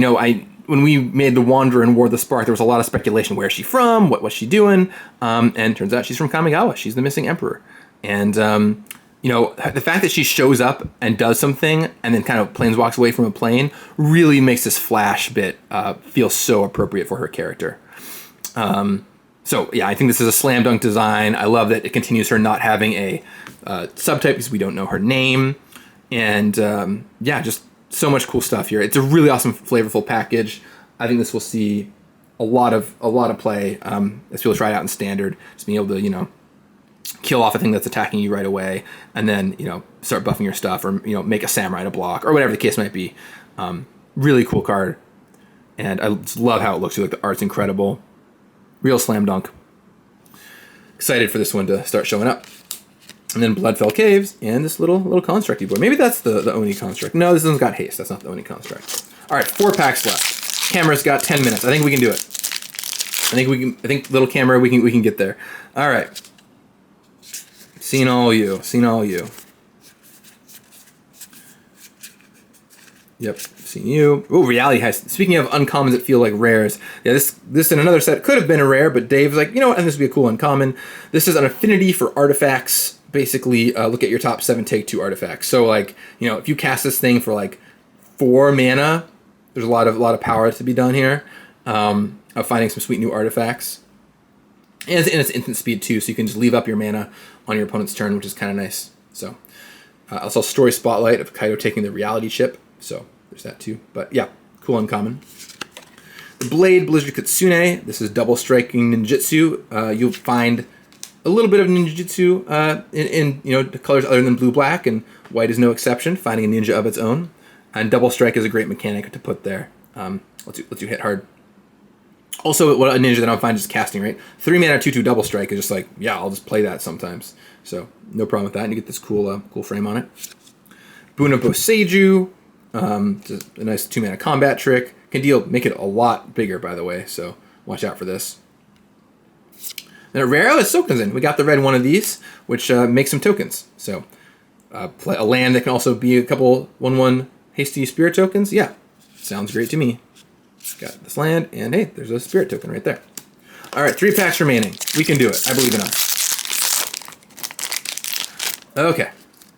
When we made the Wanderer and War the Spark, there was a lot of speculation. Where's she from? What was she doing? And turns out she's from Kamigawa. She's the missing emperor. And, the fact that she shows up and does something and then kind of planeswalks away from a plane really makes this flash bit feel so appropriate for her character. So, yeah, I think this is a slam dunk design. I love that it continues her not having a subtype because we don't know her name. And, just so much cool stuff here. It's a really awesome, flavorful package. I think this will see a lot of play as people try it out in Standard. Just being able to, kill off a thing that's attacking you right away, and then start buffing your stuff, or make a samurai to block, or whatever the case might be. Really cool card, and I just love how it looks. Like the art's incredible, real slam dunk. Excited for this one to start showing up. And then Bloodfell Caves, and this little constructy boy. Maybe that's the Oni construct. No, this one's got haste. That's not the Oni construct. All right, 4 packs left. Camera's got 10 minutes. I think we can do it. I think little camera, we can get there. All right. Seen all you. Yep, seen you. Oh, Reality Heist. Speaking of uncommons that feel like rares, yeah, this in another set could have been a rare, but Dave's like, and this would be a cool uncommon. This is an affinity for artifacts. Basically, look at your top 7, take 2 artifacts. So, if you cast this thing for 4 mana, there's a lot of power to be done here of finding some sweet new artifacts. And it's instant speed too, so you can just leave up your mana on your opponent's turn, which is kind of nice. So, also Story Spotlight of Kaido taking the reality chip. So there's that too. But yeah, cool uncommon. The Blade Blizzard Kitsune. This is double striking ninjutsu. You'll find a little bit of ninjutsu in colors other than blue black, and white is no exception. Finding a ninja of its own, and double strike is a great mechanic to put there. Lets you hit hard. Also, what a ninja that I'm finding is casting, right? 3 mana 2/2 double strike is just I'll just play that sometimes. So no problem with that. And you get this cool frame on it. Bunabo Seiju, a nice 2 mana combat trick. Can make it a lot bigger, by the way. So watch out for this. Then a rare is Sokenzen. We got the red one of these, which makes some tokens. So play a land that can also be a couple 1/1 hasty spirit tokens. Yeah, sounds great to me. Got this land, and hey, there's a spirit token right there. All right, 3 packs remaining. We can do it. I believe in us. Okay,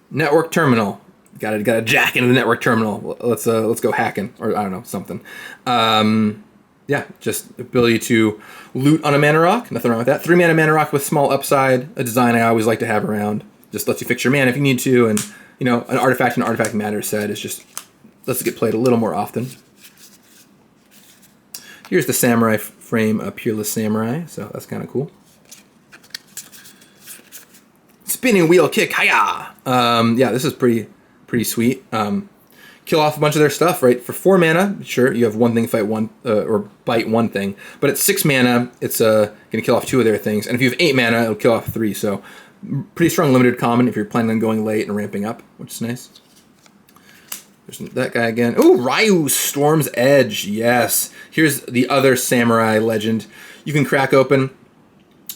network terminal. Got a jack into the network terminal. Let's go hacking, or I don't know, something. Yeah, just ability to loot on a mana rock. Nothing wrong with that. 3 mana mana rock with small upside. A design I always like to have around. Just lets you fix your mana if you need to, and an artifact and artifact matter set is just lets it get played a little more often. Here's the Samurai frame, Peerless Samurai, so that's kind of cool. Spinning Wheel Kick, hiya! Yeah, this is pretty sweet. Kill off a bunch of their stuff, right? For 4 mana, sure, you have one thing fight one, or bite one thing, but at 6 mana, it's going to kill off 2 of their things, and if you have 8 mana, it'll kill off 3, so pretty strong limited common if you're planning on going late and ramping up, which is nice. There's that guy again. Oh, Ryu, Storm's Edge. Yes. Here's the other samurai legend. You can crack open.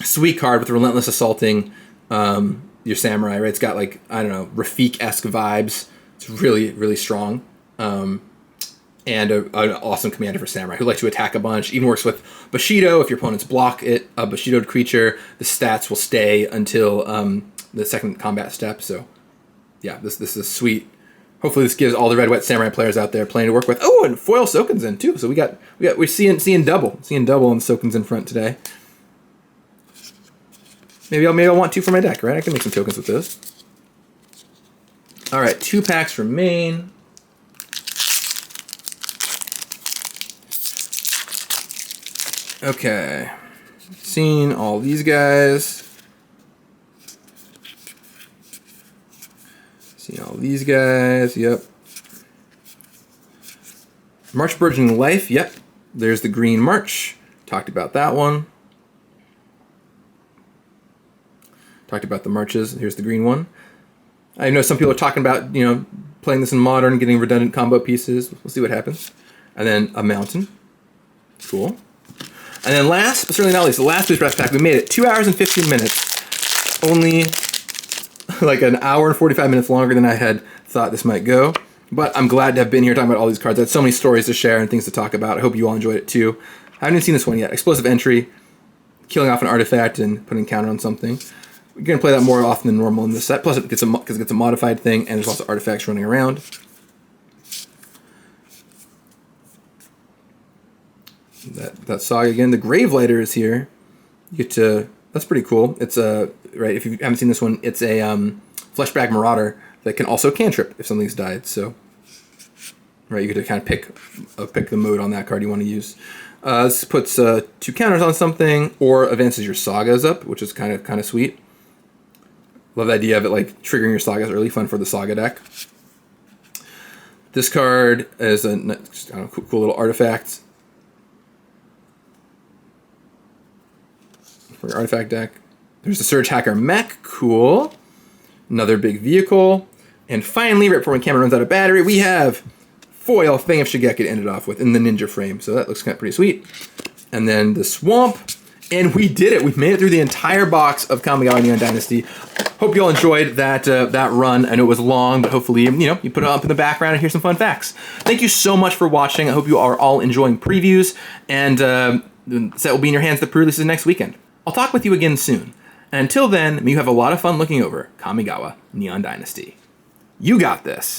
Sweet card with relentless assaulting your samurai, right? It's got Rafik-esque vibes. It's really, really strong. And an awesome commander for samurai who like to attack a bunch. Even works with Bushido. If your opponents block it, a Bushidoed creature, the stats will stay until the second combat step. So yeah, this is sweet. Hopefully this gives all the Red Wet Samurai players out there plenty to work with. Oh, and foil Sokenzen too. So we're seeing double. Seeing double on Sokenzen front today. Maybe I'll want 2 for my deck, right? I can make some tokens with those. All right, 2 packs remain. Okay, seen all these guys. Seen all these guys, yep. March Burgeoning Life, yep. There's the Green March. Talked about that one. Talked about the marches. Here's the green one. I know some people are talking about, playing this in Modern, getting redundant combo pieces. We'll see what happens. And then a Mountain. Cool. And then last, but certainly not least, the last booster pack, we made it 2 hours and 15 minutes. Only like an hour and 45 minutes longer than I had thought this might go. But I'm glad to have been here talking about all these cards. I had so many stories to share and things to talk about. I hope you all enjoyed it too. I haven't even seen this one yet. Explosive Entry, killing off an artifact and putting a counter on something. We're going to play that more often than normal in this set. Plus, because it gets a modified thing, and there's lots of artifacts running around. That Saga again. The Gravelighter is here. You get to... That's pretty cool. It's a... Right, if you haven't seen this one, it's a Fleshbag Marauder that can also cantrip if something's died. So, right, you get to kind of pick the mode on that card you want to use. This puts 2 counters on something, or advances your Sagas up, which is kind of sweet. Love the idea of it like triggering your Sagas early, fun for the Saga deck. This card is a cool little artifact for your artifact deck. There's the Surge Hacker Mech, cool. Another big vehicle. And finally, right before when camera runs out of battery, we have foil Fang of Shigeki to end it off with in the Ninja frame. So that looks kind of pretty sweet. And then the Swamp. And we did it. We've made it through the entire box of Kamigawa Neon Dynasty. Hope you all enjoyed that run. I know it was long, but hopefully, you put it up in the background and hear some fun facts. Thank you so much for watching. I hope you are all enjoying previews. And the set will be in your hands. The pre-releases next weekend. I'll talk with you again soon. And until then, may you have a lot of fun looking over Kamigawa Neon Dynasty. You got this.